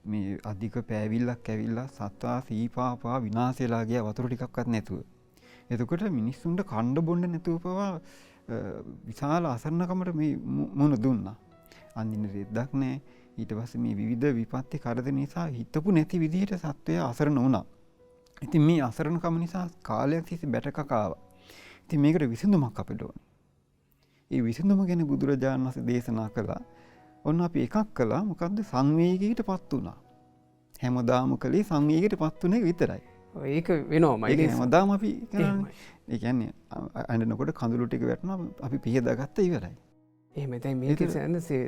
මේ අධික පෑවිල්ලක් ඇවිල්ලා සත්වා සීපාපා විනාශ වෙලා ගියා වතුර ටිකක්වත් නැතුව. එතකොට මිනිස්සුන්ට කණ්ඩ බොන්න නැතුව පවා විශාල අසරණකමට මේ මුණ දුන්නා. අන්දින රෙද්දක් නැහැ. ඊට පස්සේ මේ විවිධ විපත්ති කරදර නිසා හිතපු නැති විදිහට සත්වයා අසරණ වුණා. ඉතින් මේ අසරණකම නිසා කාලයක් තිස්සේ බැට කකාව. ඉතින් මේකට විසඳුමක් අපිට ඕනේ. ඒ විසඳුම ගැන බුදුරජාණන් වහන්සේ දේශනා කළා. ඔන්න අපි එකක් කළා. මොකද්ද? සංවේගීකටපත් වුණා. හැමදාම කලේ සංවේගීකටපත් වුණ එක විතරයි. ඒක වෙනවා ඒක හැමදාම අපි කරන්නේ. ඒ කියන්නේ අඬනකොට කඳුළු ටික වැටුණා අපි පිහදාගත්ත ඉවරයි. එහෙම තමයි මේක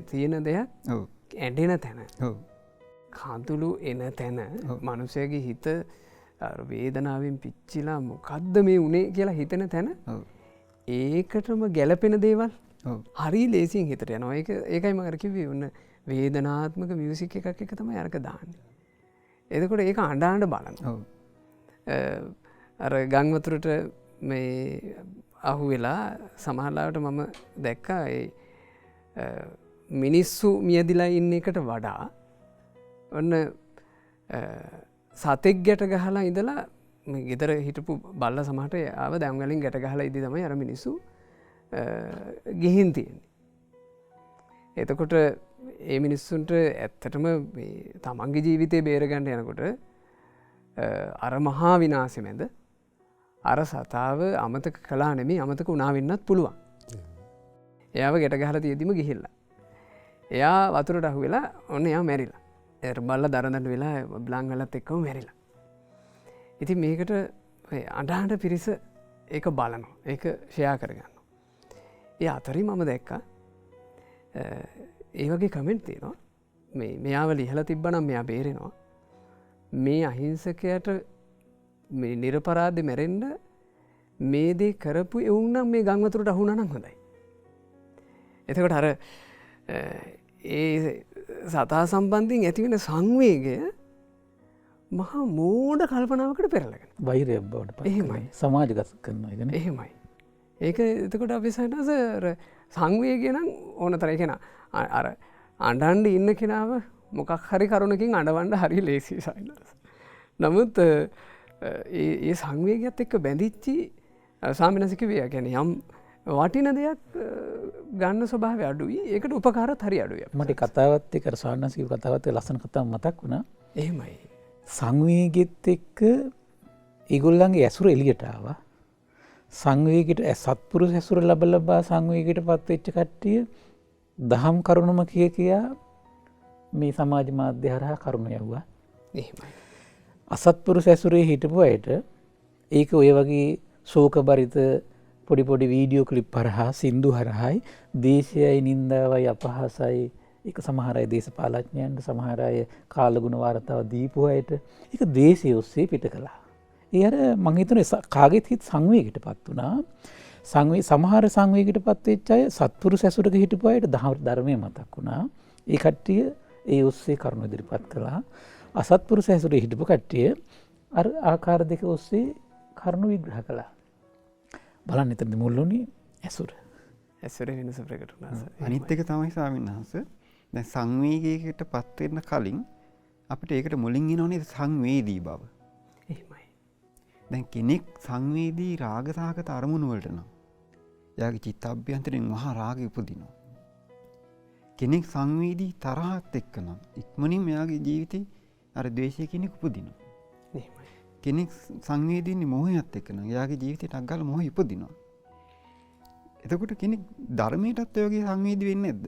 තියෙන දෙයක්. ඔව්. ඇඬෙන තැන. ඔව්. කඳුළු එන තැන මනුස්සයගේ හිත වේදනාවෙන් පිච්චිලා මොකද්ද මේ උනේ කියලා හිතෙන තැන ඔව්. ඒකටම ගැලපෙන දේවල් ඔව්. හරි ලේසියෙන් හිතට යනවා. ඒකයි මම අර කිව්වේ ඔන්න වේදනාත්මක මියුසික් එකක් එක තමයි අරක දාන්නේ. එතකොට ඒක අඬ බලනවා. ඔව්. අර ගම් වතුරට මේ අහු වෙලා සමහරවිට මම දැක්කා මිනිස්සු මියදිලා ඉන්න එකට වඩා ඔන්න සතෙක් ගැට ගහලා ඉඳලා ගෙදර හිටපු බල්ල සමහට ආව දැන් වලින් ගැට ගහලා ඉදි තමයි අර මිනිස්සු ගිහින් තියෙන්නේ. එතකොට ඒ මිනිස්සුන්ට ඇත්තටම තමන්ගේ ජීවිතේ බේරගන්න යනකොට අර මහා විනාශෙ මැද අර සතාව අමතක කළා නෙමෙයි අමතක වුණා වෙන්නත් පුළුවන්. එයාව ගැට ගහලා තියෙදිම ගිහිල්ලා. එයා වතුරට අහු වෙලා ඔන්න එයා මැරිලා. බල්ල දරදන්න වෙලා බ්ලංගලත් එක්කම මැරිලා. ඉතින් මේකට අඩාට පිරිස ඒක බලනවා. ඒක ෂෙයා කරගන්න. ඒ අතරි මම දැක්කා ඒ වගේ කමෙන්ට් තියෙනවා. මෙයාව ලිහලා තිබ්බනම් මෙයා බේරෙනවා. මේ අහිංසකයට මේ නිරපරාධ මැරෙන්න මේ දේ කරපු එවුන්නම් මේ ගම් වතුරට අහු වුණා නම් හොඳයි. එතකොට අර ඒ සතා සම්බන්ධයෙන් ඇතිවෙන සංවේගය මහා මෝඩ කල්පනාවකට පෙරලගෙන වෛරයක් බවට පත් එහෙමයි. සමාජගත කරනවා ගැන එහෙමයි. ඒක එතකොට අපි සනස සංවේගය නම් ඕන තර කෙන අර අඩන්ඩ ඉන්න කෙනාව මොකක් හරි කරුණකින් අඩවන්ඩ හරි ලේසි සයින්නස. නමුත් ඒ සංවේගත් එක්ක බැඳිච්චි සාමිනසික වය ගැන යම් වටින දෙයක් ගන්න ස්වභාව අඩුයි ඒකට උපකාරත් හරි අඩුව මට කතාවත් කර සාන්නසික කතාවත් ලස්සන කතා මතක් වුණා. එහෙමයි. සංවේගෙත් එක්ක ඒගොල්ලන්ගේ ඇසුර එලියටාව සංවේගට සත්පුරු ඇසුර ලබා සංවේගට පත්වෙච්ච කට්ටිය දහම් කරුණම කියා මේ සමාජ මාධ්‍ය හරහා කරුණ යව්වා. එහෙමයි. අසත්පුරු සැසුරේ හිටපු අයට ඒක ඔය වගේ ශෝක බරිත පොඩිපොඩි වීඩියෝ කලිප් හරහා සින්දු හරහායි දේශයයි නින්දාවයි අපහසයි එක සමහරයි දේශපාලඥයන්ට සමහරය කාලගුණ වාර්තාව දීපු අයට එක දේශය ඔස්සේ පිට කළා. ඒ අර මං හිතන කාගෙත් හිත් සංවේගයට පත් වුණා. සමහර සංවේගයට පත් වෙච්ච අය සත්පුරු සැසුරක හිටපු අයට ධර්මය මතක් වුණා. ඒ කට්ටිය ඒ ඔස්සේ කරුණු ඉදිරිපත් කළා. අසත්පුරු සැසුරේ හිටපු කට්ටිය අර ආකාර දෙක ඔස්සේ කරුණු විග්‍රහ කළා. බලන්න එතනදි මුල්ුණේ ඇසුර. ඇසුර වෙනස ප්‍රකට වුණා. අනිත් එක තමයි ස්වාමීන් වහන්සේ දැන් සංවේගයකට පත් වෙන්න කලින් අපිට ඒකට මුලින් එනෝනේ සංවේදී බව. එහෙමයි. දැන් කෙනෙක් සංවේදී රාග සහගත අරමුණු වලට නම් එයාගේ චිත්තාභ්‍යන්තරයෙන් මහා රාගය උපදිනවා. කෙනෙක් සංවේදී තරහත් එක්ක නම් ඉක්මනින් එයාගේ ජීවිතේ අර ද්වේෂය කියන එක උපදිනවා. එහෙමයි. කෙනෙක් සංවේදීන්නේ මොහයත් එක්ක නම් එයාගේ ජීවිතේට අග්ගල මොහය උපදිනවා. එතකොට කෙනෙක් ධර්මයටත් ඒ වගේ සංවේදී වෙන්නේ නැද්ද?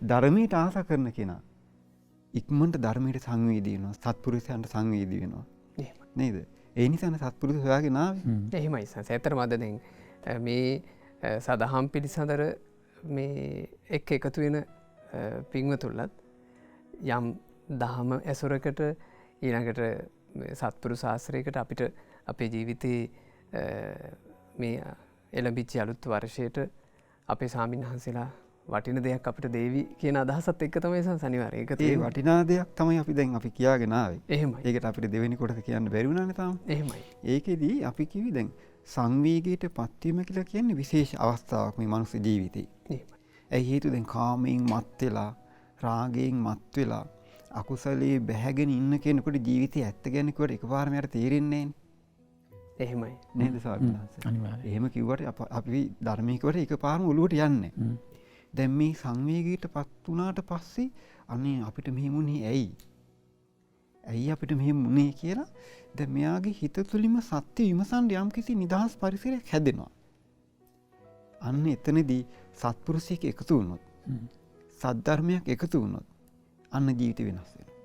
ධර්මයට ආස කරන කෙනා ඉක්මනට ධර්මයට සංවේදී වෙනවා. සත්පුරුෂයන්ට සංවේදී වෙනවා. නේද? ඒ නිසානේ සත්පුරුෂ හොයාගෙන ආවේ. එහෙමයි. සැතරම අද දැන් මේ සදහම් පිළිසඳර මේ එක් එකතු වෙන පින්වතුන්ලත් යම් දහම ඇසුරකට ඊළඟට සත්පුරු ශාස්ත්‍රයකට අපිට අපේ ජීවිතයේ මේ එළඹිච්ච අලුත් වර්ෂයට අපේ ස්වාමීන් වහන්සේලා වටින දෙයක් අපිට දේවි කියන අදහසත් එක්ක තමයි අනිවාර්යයෙන් ඒක ඒ වටිනා දෙයක් තමයි අපි දැන් අපි කියාගෙන ආවේ. එහෙමයි. ඒකට අපිට දෙවෙනි කොටස කියන්න බැරි වුණානේ තාම. එහෙමයි. ඒකෙදී අපි කිව්වේ දැන් සංවේගයට පත්වීම කියලා කියන්නේ විශේෂ අවස්ථාවක් මේ මනුස්ස ජීවිතේ. එහෙමයි. ඒ හේතුව දැන් කාමයෙන් මත් වෙලා රාගයෙන් මත් වෙලා අකුසලයේ බැහැගෙන ඉන්න කෙනෙකුට ජීවිතය ඇත්ත ගැන කිව්වට එකපාරම යට තේරෙන්නේ නැහැ. එහෙමයි. නේද ස්වාමීන් වහන්සේ? අනිවාර්යයෙන්. එහෙම කිව්වට අපි ධර්මයේ කිව්වට එකපාරම ඔලුවට යන්නේ. දැන් මේ සංවේගීටපත් වුණාට පස්සේ අනේ අපිට මෙහෙමුනේ ඇයි? ඇයි අපිට මෙහෙම වුණේ කියලා දැන් මෙයාගේ හිත තුළින්ම සත්‍ය විමසන්න යම්කිසි නිදහස් පරිසරයක් හැදෙනවා. අන්න එතනදී සත්පුරුෂයෙක් එකතු වුණොත් සද්ධර්මයක් එකතු වුණොත් අන්න ජීවිතය වෙනස් වෙනවා.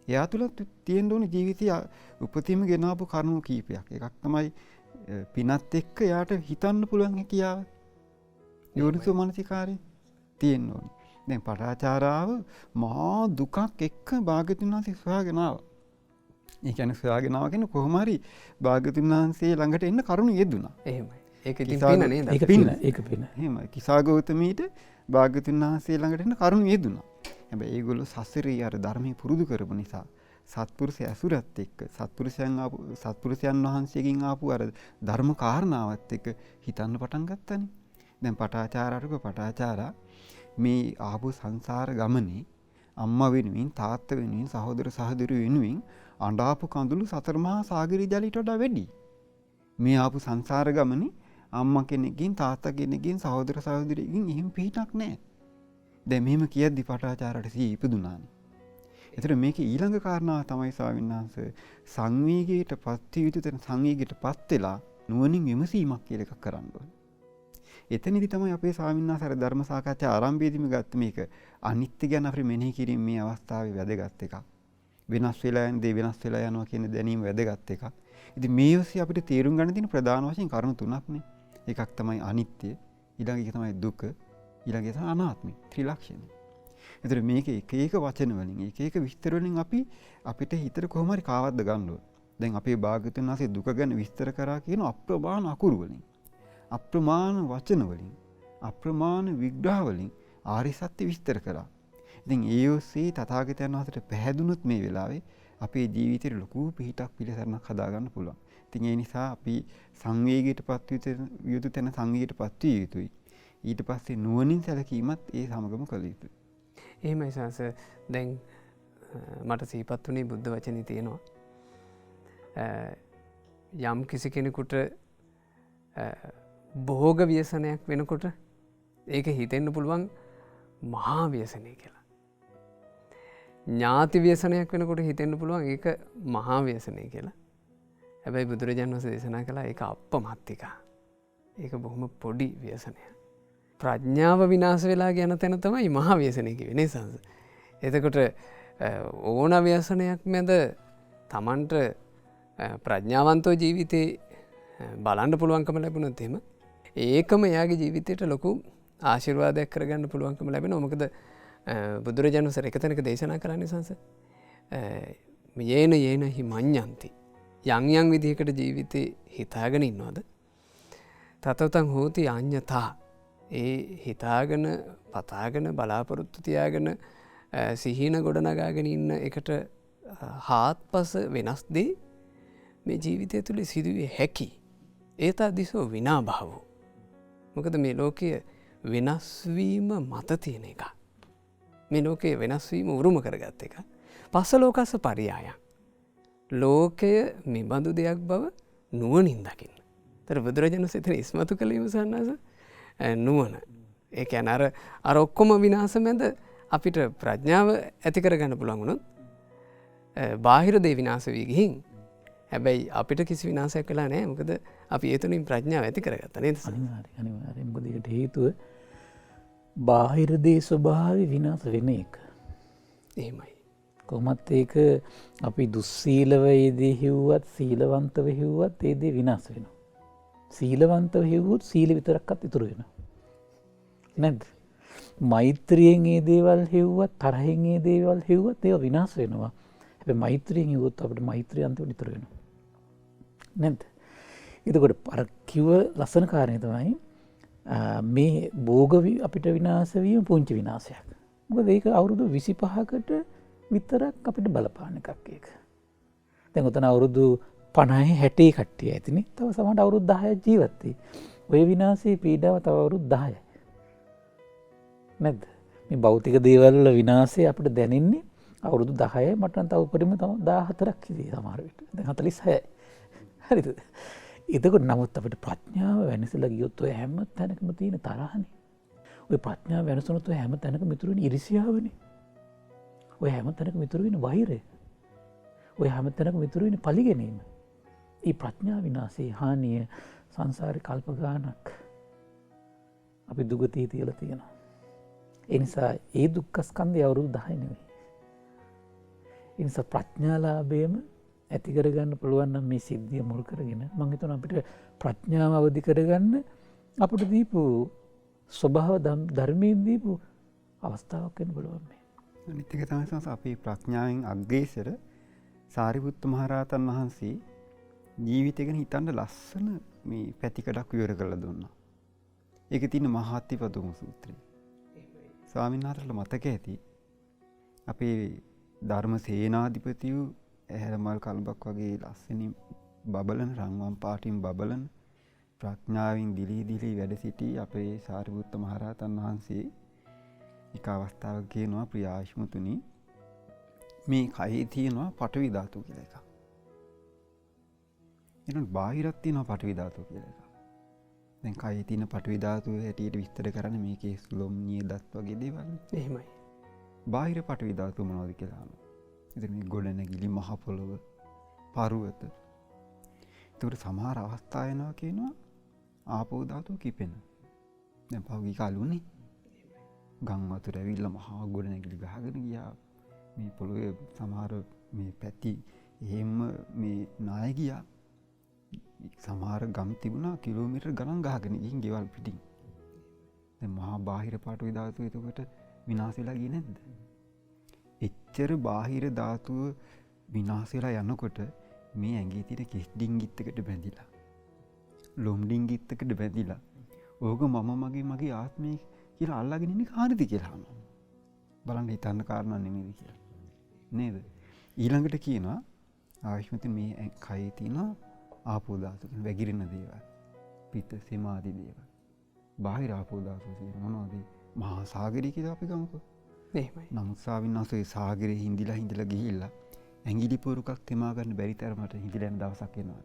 එයා තුළ තියෙන්න ඕනේ ජීවිතය උපතින්ම ගෙනාවු කරුණු කීපයක්. එකක් තමයි පිනත් එක්ක එයාට හිතන්න පුළුවන් හැකියාව. යෝනිසෝ මනසිකාරය තියෙන්න ඕනේ. දැන් පටාචාරාව මහා දුකක් එක්ක භාග්‍යවතුන් වහන්සේ සොයාගෙන ආවා. ඒ කියන්නේ සොයාගෙන ආවා කියන්නේ කොහොම හරි භාග්‍යවතුන් වහන්සේ ළඟට එන්න කරුණු යෙදුණා. එහෙමයි. ඒක ඉතින් පින නේද? ඒක පින. ඒක පින. එහෙමයි. කිසాగෞතමීට භාග්‍යවතුන් වහන්සේ ළඟට එන්න කරුණු යෙදුණා. හැබැයි ඒගොල්ලෝ සසරේ අර ධර්මයේ පුරුදු කරපු නිසා සත්පුරුෂය ඇසුරත් එක්ක සත්පුරුෂයන් වහන්සේගෙන් ආපු අර ධර්ම කාරණාවත් එක්ක හිතන්න පටන් ගත්තනේ. දැන් පටාචාරා මේ ආපු සංසාර ගමනේ අම්මා වෙනුවෙන් තාත්තා වෙනුවෙන් සහෝදර සහෝදරියෝ වෙනුවෙන් අඬාපු කඳුළු සතර මහා සාගරී ජලයට වඩා වැඩි. මේ ආපු සංසාර ගමනේ අම්මා කෙනෙක්ගෙන් තාත්තා කෙනෙක්ගෙන් සහෝදර සහෝදරියකින් එහෙම පිටක් නැහැ. දැන් මෙහෙම කියද්දි පටාචාරට සිහි ඉපදුනානේ. ඒතර මේකේ ඊළඟ කාරණාව තමයි ස්වාමීන් වහන්සේ සංවේගයට පත් යුතු තැන සංවේගයට පත් වෙලා නුවණින් විමසීමක් කියලා එකක් කරන්න ඕනේ. එතනදි තමයි අපේ ස්වාමීන් වහන්සේ අර ධර්ම සාකච්ඡා ආරම්භයේදීම ගත්ත මේක අනිත්‍ය ගැන අපිට මෙනෙහි කිරීම මේ අවස්ථාවේ වැදගත් එකක්. වෙනස් වෙලා යන දේ වෙනස් වෙලා යනවා කියන දැනීම වැදගත් එකක්. ඉතින් මේ ඔස්සේ අපිට තේරුම් ගන්න තියෙන ප්‍රධාන වශයෙන් කරුණු තුනක්නේ. එකක් තමයි අනිත්‍ය, ඊළඟ එක තමයි දුක, ඊළඟ එක තමයි අනාත්මය. ත්‍රිලක්ෂණය. ඒතර මේක එක එක වචන වලින් එක එක විස්තර වලින් අපිට හිතට කොහොම හරි කාවද්ද ගන්න ඕන. දැන් අපේ භාග්‍යවතුන් වහන්සේ දුක ගැන විස්තර කරා කියන අප්‍රමාණ අකුරු වලින්, අප්‍රමාණ වචන වලින්, අප්‍රමාණ විග්‍රහ වලින් ආර්ය සත්‍ය විස්තර කරා. ඉතින් ඒ ඔස්සේ තථාගතයන් වහන්සේට පැහැදුනොත් මේ වෙලාවේ අපේ ජීවිතේ ලොකු පිහිටක් පිළිසරණක් හදාගන්න පුළුවන්. ඉතින් ඒ නිසා අපි සංවේගයටපත් යුතු තැන සංවේගයටපත් විය යුතුයි. ඊට පස්සේ නුවණින් සැලකීමත් ඒ සමගම කළ යුතුයි. එහෙමයි සංස. දැන් මට සිහිපත් වුණේ බුද්ධ වචනේ තියෙනවා. යම් කිසි කෙනෙකුට භෝග ව්‍යසනයක් වෙනකොට ඒක හිතෙන්න පුළුවන් මහා ව්‍යසනය කියලා. ඥාති ව්‍යසනයක් වෙනකොට හිතෙන්න පුළුවන් ඒක මහා ව්‍යසනය කියලා. හැබැයි බුදුරජාණන් වහන්සේ දේශනා කළා ඒක අප්පමත්තිකා. ඒක බොහොම පොඩි ව්‍යසනයක්. ප්‍රඥාව විනාශ වෙලා යන තැන තමයි මහා ව්‍යසනය කිව්වේ නේ සංස. එතකොට ඕන ව්‍යසනයක් මැද Tamanට ප්‍රඥාවන්තෝ ජීවිතේ බලන්න පුළුවන්කම ලැබුණොත් එහෙම ඒකම එයාගේ ජීවිතයට ලොකු ආශිර්වාදයක් කරගන්න පුළුවන්කම ලැබෙනවා. මොකද බුදුරජාණන් වහන්සේ එක තැනක දේශනා කරන්නේ සංස යේන හි මඤ්ඤන්ති යම් විදිහකට ජීවිතේ හිතාගෙන ඉන්නවද තතවතං හෝති අඤ්ඤතා ඒ හිතාගෙන පතාගෙන බලාපොරොත්තු තියාගෙන සිහින ගොඩනගාගෙන ඉන්න එකට හාත්පස වෙනස් දේ මේ ජීවිතය තුළ සිදුවිය හැකි. ඒතා දිසෝ විනා භවෝ. මොකද මේ ලෝකය වෙනස්වීම මත තියෙන එක. මේ ලෝකයේ වෙනස්වීම උරුම කරගත්ත එක. පස්ස ලෝකස්ස පරියායන්. ලෝකය මෙබඳු දෙයක් බව නුවණින් දකින්න. තර බුදුරජාණන් වහන්සේ එතන ඉස්මතු කළ විමසන්නස නුවණ. ඒ කියන්නේ අර ඔක්කොම විනාශ මැද අපිට ප්‍රඥාව ඇති කරගන්න පුළුවන් වුණොත් බාහිර දේ විනාශ වී ගිහින් හැබැයි අපිට කිසි විනාශයක් වෙලා නැහැ. මොකද අපි ඒ තුලින් ප්‍රඥාව ඇති කරගත්තා නේද? අනිවාර්යයෙන්. මොකද ඒකට හේතුව බාහිර දේ ස්වභාවය විනාශ වෙන එක. එහෙමයි. කොහොමත් ඒක අපි දුස්සීලව යෙදී හිව්වත් සීලවන්තව හිව්වත් ඒ දේ විනාශ වෙනවා. සීලවන්තව හිව්වොත් සීල විතරක්වත් ඉතුරු වෙනවා. නැද්ද? මෛත්‍රියෙන් ඒ දේවල් හිව්වත් තරහෙන් ඒ දේවල් හිව්වත් ඒවා විනාශ වෙනවා. හැබැයි මෛත්‍රියෙන් හිව්වොත් අපිට මෛත්‍රිය අන්තිමට ඉතුරු වෙනවා. නැද්ද? එතකොට අර කිව්ව ලස්සන කාරණේ තමයි මේ භෝග අපිට විනාශ වීම පුංචි විනාශයක්. මොකද ඒක අවුරුදු 25කට විතරක් අපිට බලපාන එකක් ඒක. දැන් උතන අවුරුදු 50 60 කට්ටිය ඇතිනේ. තව සමහරට අවුරුදු 10ක් ජීවත් වෙයි. ඔය විනාශයේ පීඩාව තව අවුරුදු 10යි. නැද්ද? මේ භෞතික දේවල් වල විනාශය අපිට දැනෙන්නේ අවුරුදු 10යි. මට නම් තව උපරිම තව 14ක් ඉතියි සමහර විට. දැන් 46යි. හරිද? එතකොට නමුත් අපිට ප්‍රඥාව වෙනසලා ගියොත් ඔය හැම තැනකම තියෙන තරහනේ. ඔය ප්‍රඥාව වෙනසුනොත් ඔය හැම තැනකම ඉතුරු වෙන ඉරිසියාවනේ. ඔය හැම තැනකම ඉතුරු වෙන වෛරය. ඔය හැමතැනක විතුරුවෙන පලිගැනීම. ඒ ප්‍රඥා විනාසේ හානිය සංසාරි කල්ප ගානක් අපි දුගතී තියල තියෙනවා. එනිසා ඒ දුක්කස්කන්දය අවුරුදු 10 නෙවෙයි. එනිසා ප්‍රඥාලාභයම ඇතිකරගන්න පුළුවන්නම් මේ සිද්ධිය මුල් කරගෙන මං හිතනවා අපිට ප්‍රඥාව අවදි කරගන්න අපට දීපු ස්වභාව ධර්මයෙන් දීපු අවස්ථාවක් වෙන්න පුළුවන් මේ. අනිත් එක තමයි සංස අපේ ප්‍රඥාවෙන් අග්‍රේසර සාරිපුත්ත මහරහතන් වහන්සේ ජීවිතය ගැන හිතන්න ලස්සන මේ පැතිකඩක් විවර කරලා දුන්නා. ඒක තියෙන මහාත්තිපදම සූත්‍රය. ස්වාමීන් වහන්සේලා මතක ඇති අපේ ධර්ම සේනාධිපති වූ ඇහැරමල් කල්බක් වගේ ලස්සනින් බබලන රන්වන් පාටින් බබලන ප්‍රඥාවෙන් දිලී වැඩ සිටි අපේ සාරිපුත්ත මහරහතන් වහන්සේ එක අවස්ථාවක කියනවා ප්‍රිය ආශ්මතුනි මේ කයේ තියෙනවා පඨවි ධාතුව කියලා එකක්. එනනම් බාහිරත් තියෙනවා පඨවි ධාතුව කියලා එකක්. දැන් කයේ තියෙන පඨවි ධාතුව හැටියට විස්තර කරන්නේ මේකේ සුලොම් නියදත් වගේ දේවල්. එහෙමයි. බාහිර පඨවි ධාතුව මොනවද කියලා අහනවා. ඉතින් මේ ගොඩනැගිලි මහ පොළොව පර්වත. ඒකට සමහර අවස්ථා එනවා කියනවා ආපෝ ධාතුව කිපෙන. දැන් පහුගිය කාලුනේ ගම් වතුර ඇවිල්ලා මහා ගොඩනැගිලි ගහගෙන ගියා. මේ පොළොවේ සමහර මේ පැති එහෙම මේ නාය ගියා. සමහර ගම් තිබුණා කිලෝමීටර් ගණන් ගහගෙන ගිහින් ගෙවල් පිටින්. දැන් මහා බාහිර පඨවි ධාතුව එතකොට විනාශ වෙලා ගියේ නැද්ද? එච්චර බාහිර ධාතුව විනාශ වෙලා යනකොට මේ ඇඟේ තියෙන කෙස් ඩිංගිත් එකට බැඳිලා ලොම් ඩිංගිත් එකට බැඳිලා ඕක මගේ ආත්මය කියලා අල්ලාගෙන ඉන්නේ කාටද කියලා අහනවා. බලන්න හිතන්න කාරණා නෙමෙයි කියලා. නේද? ඊළඟට කියනවා ආයුෂ්මති මේ කයේ තියෙන ආපෝ ධාතු කියන වැగిරෙන දේවල්. පිත සීමාදී දේවල්. බාහිර ආපෝ ධාතු කියන මොනවද? මහා සාගරය කියලා අපි ගමුකෝ. එහෙමයි. නමුත් ස්වාමීන් සාගරේ හිඳිලා ගිහිල්ලා ඇඟිලි පොරුකක් තෙමා ගන්න බැරි තරමට හිඳිලා යන දවසක් එනවා.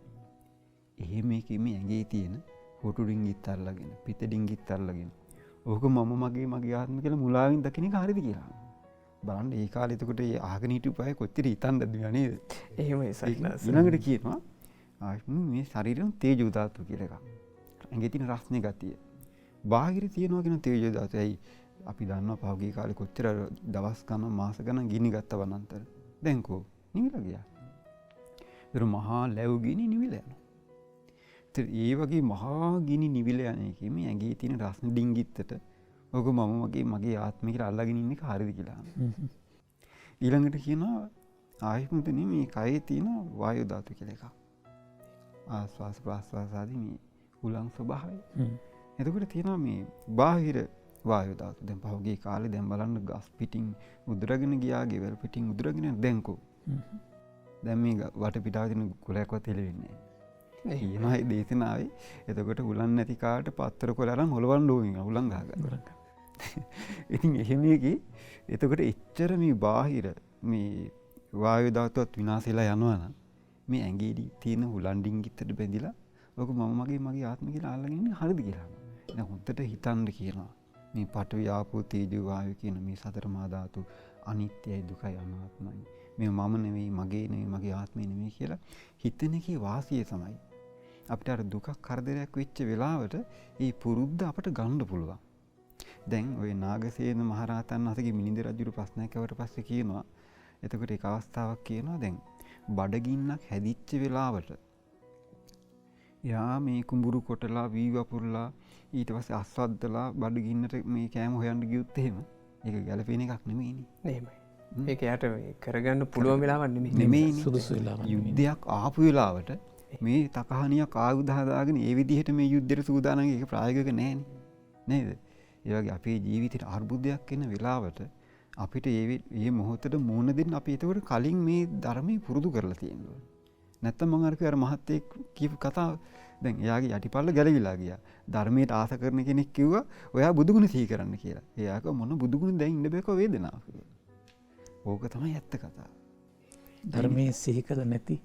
එහෙම මේකේ මේ ඇඟේ තියෙන හොටු ඩිංගිත් අල්ලගෙන පිත ඩිංගිත් අල්ලගෙන ඕක මගේ ආත්ම කියලා මුලාවෙන් දකින්න එක හරිද කියලා. බලන්න ඒ කාලේ එතකොට ඒ ආගෙන හිටපු අය කොච්චර හිතන්නද නේද? එහෙමයි සයිනස්. ඊළඟට කියනවා මේ ශරීරයෙන් තේජෝ ධාතුව කියලා එකක්. ඇඟේ තියෙන රස්නේ ගතිය. බාහිර තියෙනවා කියන තේජෝ ධාතුව. ඇයි අපි දන්නවා පහුගිය කාලේ කොච්චර දවස් ගණන් මාස ගණන් ගිනි ගත්ත වනන්තර. දැන් කො නිවිලා ගියා. ඒතර මහා ලැබු ගිනි නිවිලා යනවා. ඒ වගේ මහා ගිනි නිවිලා යන එකේ මේ ඇඟේ තියෙන රස්නේ ඩිංගිත්තට ඔක මගේ ආත්මය කියලා අල්ලගෙන ඉන්නේ කාරිද කියලා. ඊළඟට කියනවා ආයුෂ්මතුනි මේ කයේ තියෙන වායු ධාතු කියලා එකක්. ආස්වාස් ප්‍රාස්වාස් ආදී මේ උලං ස්වභාවය. එතකොට තියෙනවා මේ බාහිර වායු ධාතු. දැන් පහුගිය කාලේ දැන් බලන්න ගස් පිටින් උදුරගෙන ගියා, ගෙවල් පිටින් උදුරගෙන දැන් කො. දැන් මේ වටපිටාව තියෙන කුලයක්වත් එළවෙන්නේ නැහැ. කියනවා ඒ දේශනාවේ එතකොට උලන් නැති කාට පත්තර කොළ අරන් හොලවන්න ඕනේ උලන් ගහගන්න. ඉතින් එහෙම එකේ එතකොට එච්චර මේ බාහිර මේ වායු ධාතුවත් විනාශ වෙලා යනවා නම් මේ ඇඟේදී තියෙන උලන් ඩිංගිත්තට බැඳිලා ඔක මගේ ආත්මය කියලා අල්ලගෙන ඉන්නේ හරිද කියලා. දැන් හොඳට හිතන්න කියනවා. මේ පඨවි ආපෝ තේජෝ වායු කියන මේ සතර මහා ධාතු අනිත්‍යයි දුකයි අනාත්මයි. මේ මම නෙවෙයි මගේ නෙවෙයි මගේ ආත්මය නෙවෙයි කියලා හිතන එකේ වාසිය තමයි. අපිට අර දුකක් කරදරයක් වෙච්ච වෙලාවට ඒ පුරුද්ද අපට ගන්න පුළුවන්. දැන් ওই නාගසේන මහරහතන් වහන්සේගේ මිනිඳ රජුට ප්‍රශ්නයක් ඇවට පස්සේ කියනවා එතකොට ඒක අවස්ථාවක් කියනවා දැන් බඩගින්නක් හැදිච්ච වෙලාවට යා මේ කුඹුරු කොටලා වී වපුරලා ඊට පස්සේ අස්වද්දලා බඩගින්නට මේ කෑම හොයන්න ගියොත් එහෙම ඒක ගැළපෙන එකක් නෙමෙයිනේ. එහෙමයි. ඒක යට කරගන්න පුළුවන් වෙලාවක් නෙමෙයි. සුදුසු වෙලාවක්. යුද්ධයක් ආපු වෙලාවට මේ තකහනියක් ආයුධ හදාගෙන ඒ විදිහට මේ යුද්ධයට සූදානම් ඒක ප්‍රායෝගික නෑනේ. නේද? ඒ වගේ අපේ ජීවිතේට අර්බුදයක් එන වෙලාවට අපිට මේ මොහොතට මූණ දෙන්න අපි ඒකට කලින් මේ ධර්මයේ පුරුදු කරලා තියෙනවා. නැත්තම් මම අර මහත්තයෙක් කියපු කතාව දැන් එයාගේ යටිපල්ල ගැලවිලා ගියා. ධර්මයට ආස කරන කෙනෙක් කිව්වා ඔයා බුදුගුණ සිහි කරන්න කියලා. එයා කිව්වා මොන බුදුගුණ දැන් ඉන්න බෑකෝ වේදනාව කියලා. ඕක තමයි ඇත්ත කතාව. ධර්මයේ සිහි කළ නැති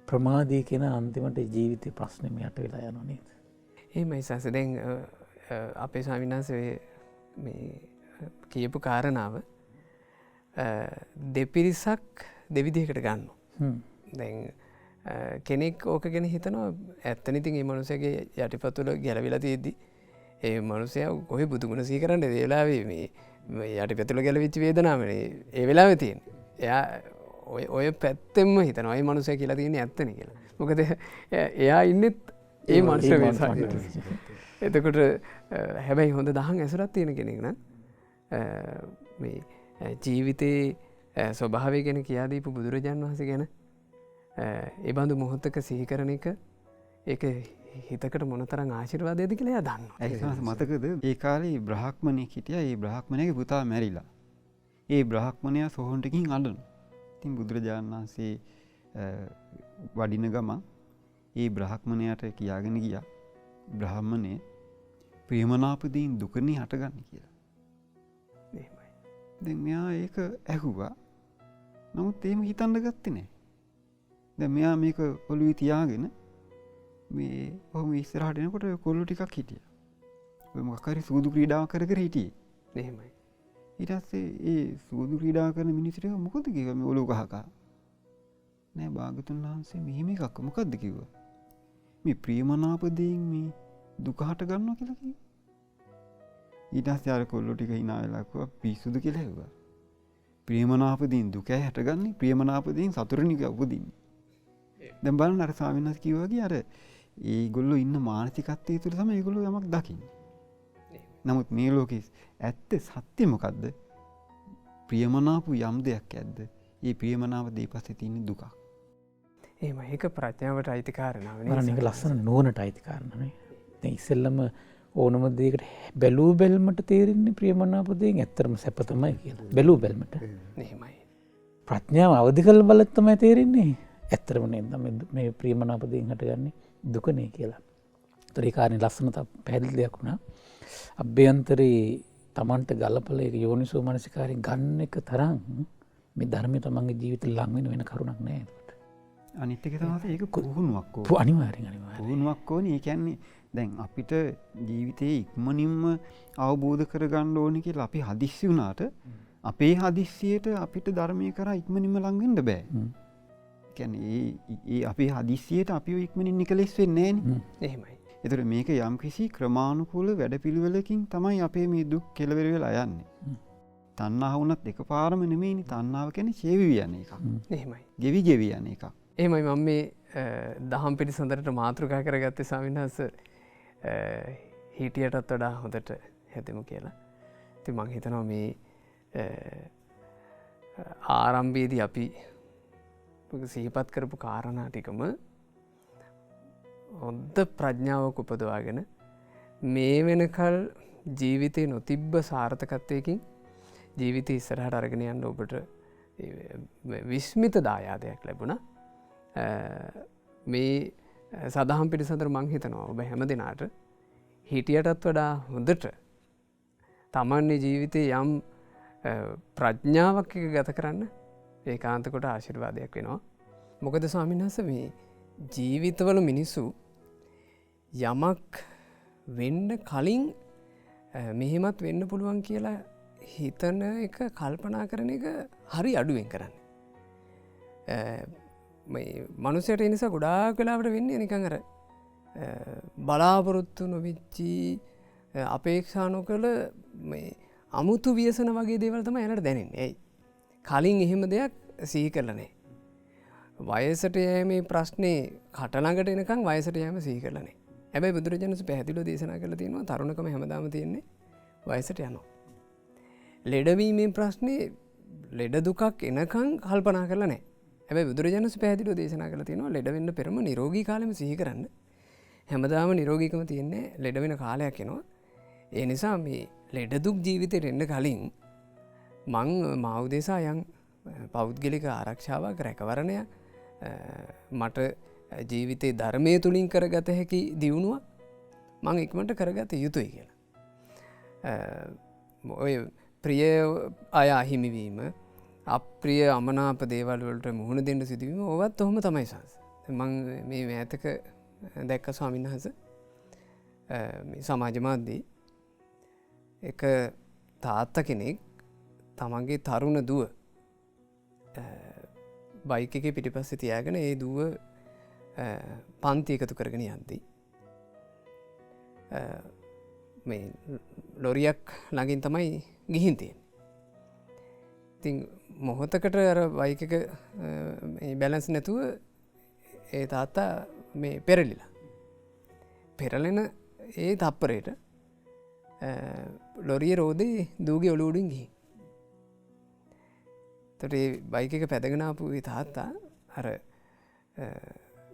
ප්‍රමාදී කියන අන්තිමට ජීවිතේ ප්‍රශ්නේ මෙයට වෙලා යනවා නේද? එහෙමයි සස. දැන් අපේ ස්වාමීන් වහන්සේ මේ කියපු කාරණාව දෙපිරිසක් දෙවිදිහකට ගන්නවා. දැන් කෙනෙක් ඕක ගැන හිතනවා ඇත්තනිතින් ඒ මනුසයගේ යටිපතුල ගැලවිලා තියෙද්දි ඒ මනුසය කොහෙ බුදුගුණ සී කරන්න වෙලාවේ මේ යටි පැතුල ගැලවිච්චි වේදනාවන ඒ වෙලාව තියෙන එයා ඔය පැත්තෙම හිතන ඔය මනුසය කියලා තියෙන ඇත්තන කියලා මොකද එයා ඉන්නෙත් ඒ මනුෂ එතකොට හැබැයි හොඳ දහන් ඇසුරත් තියෙන කෙනෙක්න මේ ජීවිතයේ ස්වභාවය ගැන කියාදීපු බුදුරජාණන් වහස ගැන ඒබඳු මොහොත්තක සිහිකරන එක ඒ හිතකට මොනතරං ආශිර්වාදයද කියලා දන්න ඇ මතකද ඒ කාලේ බ්‍රහක්මණය හිටිය ඒ බ්‍රහක්මණයගේ පුතා මැරිලා ඒ බ්‍රහක්මණයා සොහොන්ටකින් අඩන තින් බුදුරජාණන් වහන්සේ වඩින ගම ඒ බ්‍රහක්මණයට කියාගෙන ගිය බ්‍රහ්මණය ප්‍රියමනාපදීන් දුකනී හටගන්න කියලා දෙ මෙයා ඒක ඇහුවා නමුත් ඒම හිතන්න ගත්ත නෑ ද මෙයා මේක ඔලුවි තියාගෙන මේ ඔහම ඉස්සරහටනකොට කොල්ලු ටිකක් හිටිය මොකරි සූදු ක්‍රීඩාව කර හිටියේ එහෙමයි ඉටස්සේ ඒ සූදු ක්‍රීඩා කරන මිනිසිටක මොකද කිවම ඔලු කහකා නෑ භාගතුන් වහන්සේ මෙහෙම එකක් මොකක්ද කිව්ව මේ ප්‍රියමනාපදයෙන් මේ දුකහට ගන්න කියලකි ඊටස් යාර කොල්ලු ටික හිනාවෙලාකුව පිස්සුදු කියලා හෙවා ප්‍රියමනාපදීන් දුකෑ හැටගන්නේ ප්‍රියමනාපදයෙන් සතුරනික උපදින්නේ දැම් බලන්න අර ස්වාමින්වහන්සේ කිව්වාගේ අර ඒ ගොල්ලෝ ඉන්න මානසිකත්වයේ තුළ තමයි ඒගොල්ලෝ යමක් දකින්නේ. නමුත් මේ ලෝකේ ඇත්ත සත්‍ය මොකද්ද? ප්‍රියමනාප යම් දෙයක් ඇද්ද? ඒ ප්‍රියමනාප දෙපස්සේ තියෙන දුකක්. එහෙම ඒක ප්‍රඥාවට අයිති කාරණාවනේ. මරණ එක ලස්සන නුවණට අයිති කාරණානේ. දැන් ඉස්සෙල්ලම ඕනම දෙයකට බැලූ බැල්මට තේරෙන්නේ ප්‍රියමනාප දෙයෙන් ඇත්තටම සැප තමයි කියලා. බැලූ බැල්මට. එහෙමයි. ප්‍රඥාව අවදි කළ බලත් තමයි තේරෙන්නේ. ඇත්තරම නේද මේ ප්‍රියමනාපදයෙන් හටගන්නේ දුකනේ කියලා. ඒතර ඒ කාරණේ ලස්සන පැහැදිලි දෙයක් වුණා. අභ්‍යන්තරේ Tamanට ගලපල ඒක යෝනිසෝ මනසිකාරයෙන් ගන්න එක තරම් මේ ධර්මය තමන්ගේ ජීවිතේ ලං වෙන කරුණක් නෑ ඒකට. අනිත් එක තමයි ඒක පුහුණුවක් ඕන. අනිවාර්යෙන්. පුහුණුවක් ඕනේ. ඒ කියන්නේ දැන් අපිට ජීවිතේ ඉක්මනින්ම අවබෝධ කරගන්න ඕනේ කියලා අපි හදිස්සි වුණාට අපේ හදිස්සියට අපිට ධර්මයේ කරා ඉක්මනින්ම ලං වෙන්න බෑ. ඒ අපේ හදිසියට අපි ඉක්මනින් නිකලෙස් වෙන්නේ නෑනේ. එහෙමයි. ඒතර මේක යම්කිසි ක්‍රමානුකූල වැඩපිළිවෙලකින් තමයි අපේ මේ දුක් කෙලවර වෙලා යන්නේ. තණ්හාව වුණත් එකපාරම නෙමෙයිනේ. තණ්හාව කියන්නේ ඡේවි යන එකක්. එහෙමයි. ගෙවි යන එකක්. එහෙමයි මම මේ දහම් පිළිසඳරට මාතෘකා කරගත්තේ ස්වාමීන් වහන්සේ හිටියටත් වඩා හොඳට හැදෙමු කියලා. ඉතින් මම හිතනවා මේ ආරම්භයේදී අපි සිහිපත් කරපු කාරණා ටිකම හොඳ ප්‍රඥාවක් උපදවාගෙන මේ වෙනකල් ජීවිතේ නොතිබ්බ සාර්ථකත්වයකින් ජීවිතය ඉස්සරහට අරගෙන යන්න ඔබට විස්මිත දායාදයක් ලැබුණා. මේ සදහම් පිළිසඳර මං හිතනවා ඔබ හැම දෙනාට හිටියටත් වඩා හොඳට තමන්ගේ ජීවිතේ යම් ප්‍රඥාවක් එක ගත කරන්න ඒකාන්ත කොට ආශිර්වාදයක් වෙනවා. මොකද ස්වාමීන් වහන්සේ මේ ජීවිතවල මිනිස්සු යමක් වෙන්න කලින් මෙහෙමත් වෙන්න පුළුවන් කියලා හිතන එක කල්පනා කරන එක හරි අඩුවෙන් කරන්න. මනුස්සයට ඒ නිසා ගොඩාක් වෙලාවට වෙන්නේ නිකන් අර බලාපොරොත්තු නොවිච්චි අපේක්ෂා නොකළ මේ අමුතු ව්‍යසන වගේ දේවල් තමයි එයාලට දැනෙන්නේ. ඇයි? කලින් එහෙම දෙයක් සිහි කරලා නැහැ. වයසට යෑමේ ප්‍රශ්නේ කටළඟට එනකන් වයසට යෑම සිහි කරලා නැහැ. හැබැයි බුදුරජාණන් වහන්සේ පැහැදිලිව දේශනා කරලා තියෙනවා තරුණකම හැමදාම තියෙන්නේ වයසට යනවා. ලෙඩවීමේ ප්‍රශ්නේ ලෙඩ දුකක් එනකන් කල්පනා කරලා නැහැ. හැබැයි බුදුරජාණන් වහන්සේ පැහැදිලිව දේශනා කරලා තියෙනවා ලෙඩ වෙන්න පෙරම නිරෝගී කාලෙම සිහි කරන්න. හැමදාම නිරෝගීකම තියෙන්නේ ලෙඩ වෙන කාලයක් එනවා. ඒ නිසා මේ ලෙඩ දුක් ජීවිතේට එන්න කලින් මං මා උදෙසා යම් පෞද්ගලික ආරක්ෂාවක් රැකවරණය මට ජීවිතේ ධර්මය තුලින් කරගත හැකි දියුණුවක් මං ඉක්මනට කරගත යුතුයි කියලා. ඔය ප්‍රිය අය අහිමිවීම අප්‍රිය අමනාප දේවල් වලට මුහුණ දෙන්න සිදුවීම ඕවත් ඔහොම තමයි සංස. මං මේ මෑතක දැක්ක ස්වාමීන් වහන්සේ මේ සමාජ මාධ්‍යයේ එක තාත්තා කෙනෙක් තමන්ගේ තරුණ දුව බයික් එකේ පිටිපස්සේ තියාගෙන ඒ දුව පන්ති එකතු කරගෙන යද්දී මේ ලොරියක් ළඟින් තමයි ගිහින් තියෙන්නේ. ඉතින් මොහොතකට අර බයික් එක බැලන්ස් නැතුව ඒ තාත්තා මේ පෙරලිලා. පෙරලෙන ඒ තප්පරයට ලොරිය රෝදේ දූගේ ඔලුව උඩින් ගිහින්. එතකොට ඒ බයික් එක පැදගෙන ආපු ඒ තාත්තා අර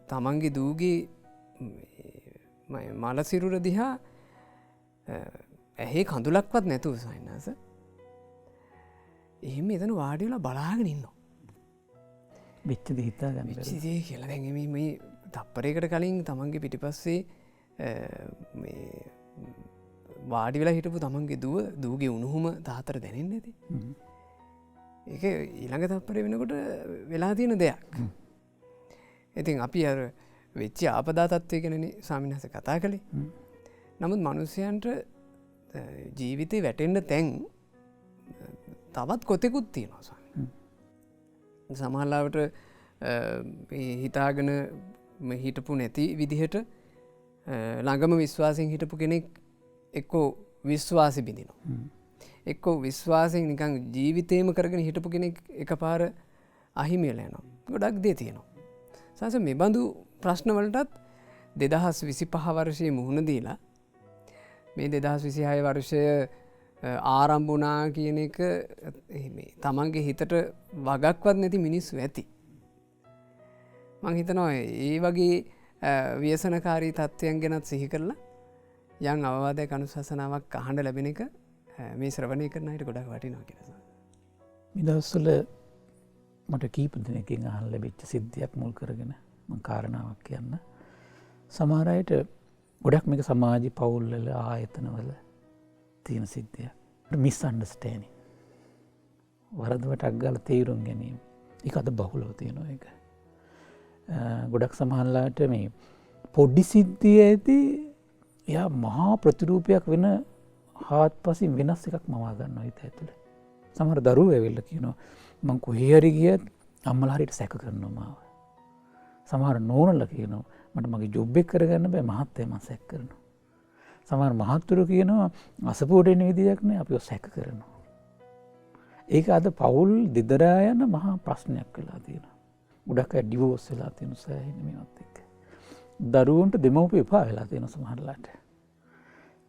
තමන්ගේ දූගේ මල සිරුර දිහා ඇහි කඳුලක්වත් නැතුව සයින්නස එහෙම එතන වාඩි වෙලා බලාගෙන ඉන්නවා. වෙච්ච දේ හිතා ගන්න බැහැ. වෙච්ච දේ කියලා දැන් මේ තප්පරයකට කලින් තමන්ගේ පිටිපස්සේ මේ වාඩි වෙලා හිටපු තමන්ගේ දූගේ උණුහුම තාත්තට දැනෙන්නේ නැති. ඒක ඊළඟ තප්පරේ වෙනකොට වෙලා තියෙන දෙයක්. ඉතින් අපි අර වෙච්ච ආපදා තත්ත්වය ගැනනේ ස්වාමීන් වහන්සේ කතා කළේ. නමුත් මිනිසයන්ට ජීවිතේ වැටෙන්න තැන් තවත් කොතෙකුත් තියෙනවා ස්වාමීන්. සමහරවිට හිතාගෙන හිටපු නැති විදිහට ළඟම විශ්වාසයෙන් හිටපු කෙනෙක් එක්කෝ විශ්වාසෙ බිඳිනවා. එක්කෝ විශ්වාසයෙන් නිකන් ජීවිතේම කරගෙන හිටපු කෙනෙක් එකපාර අහිමි වෙලා යනවා. ගොඩක් දේ තියෙනවා. සාස මේ බඳු ප්‍රශ්න වලටත් 2025 වර්ෂයේ මුහුණ දීලා මේ 2026 වර්ෂය ආරම්භ වුණා කියන එක තමන්ගේ හිතට වගක්වත් නැති මිනිස්සු ඇති. මං හිතනවා ඒ වගේ ව්‍යසනකාරී තත්ත්වයන් ගැනත් සිහි කරලා යම් අවවාදයක අනුශාසනාවක් අහන්න ලැබෙන එක මේ ශ්‍රවණය කරන අයට ගොඩක් වටිනවා කියලා. මේ දවස්වල මට කීප දෙනෙක්ගෙන් අහන්න ලැබිච්ච සිද්ධියක් මුල් කරගෙන මම කාරණාවක් කියන්න. සමහර අයට ගොඩක් මේක සමාජ පවුල් වල ආයතනවල තියෙන සිද්ධියක්. මිස්අන්ඩර්ස්ටෑන්ඩින්. වරදවට අග්ගාලා තේරුම් ගැනීම. ඒක අද බහුලව තියෙනවා ඒක. ගොඩක් සමහරලාට මේ පොඩි සිද්ධිය ඇති එයා මහා ප්‍රතිරූපයක් වෙන හාත්පසින් වෙනස් එකක් මවා ගන්නවා හිත ඇතුලේ. සමහර දරුවෝ ඇවිල්ලා කියනවා මං කොහේ හරි ගියත් අම්මලා හරියට සැක කරනවා මාව. සමහර නෝනලා කියනවා මට මගේ ජොබ් එක කරගන්න බෑ මහත්තයා මං සැක කරනවා. සමහර මහත්තුරු කියනවා අසපුවට එන විදියක් නෑ අපිව සැක කරනවා. ඒක අද පවුල් දෙදරා යන මහා ප්‍රශ්නයක් වෙලා තියෙනවා. ගොඩක් අය ඩිවෝස් වෙලා තියෙන සෑහෙන මේවත් එක්ක. දරුවන්ට දෙමව්පිය එපා වෙලා තියෙන සමහරලාට.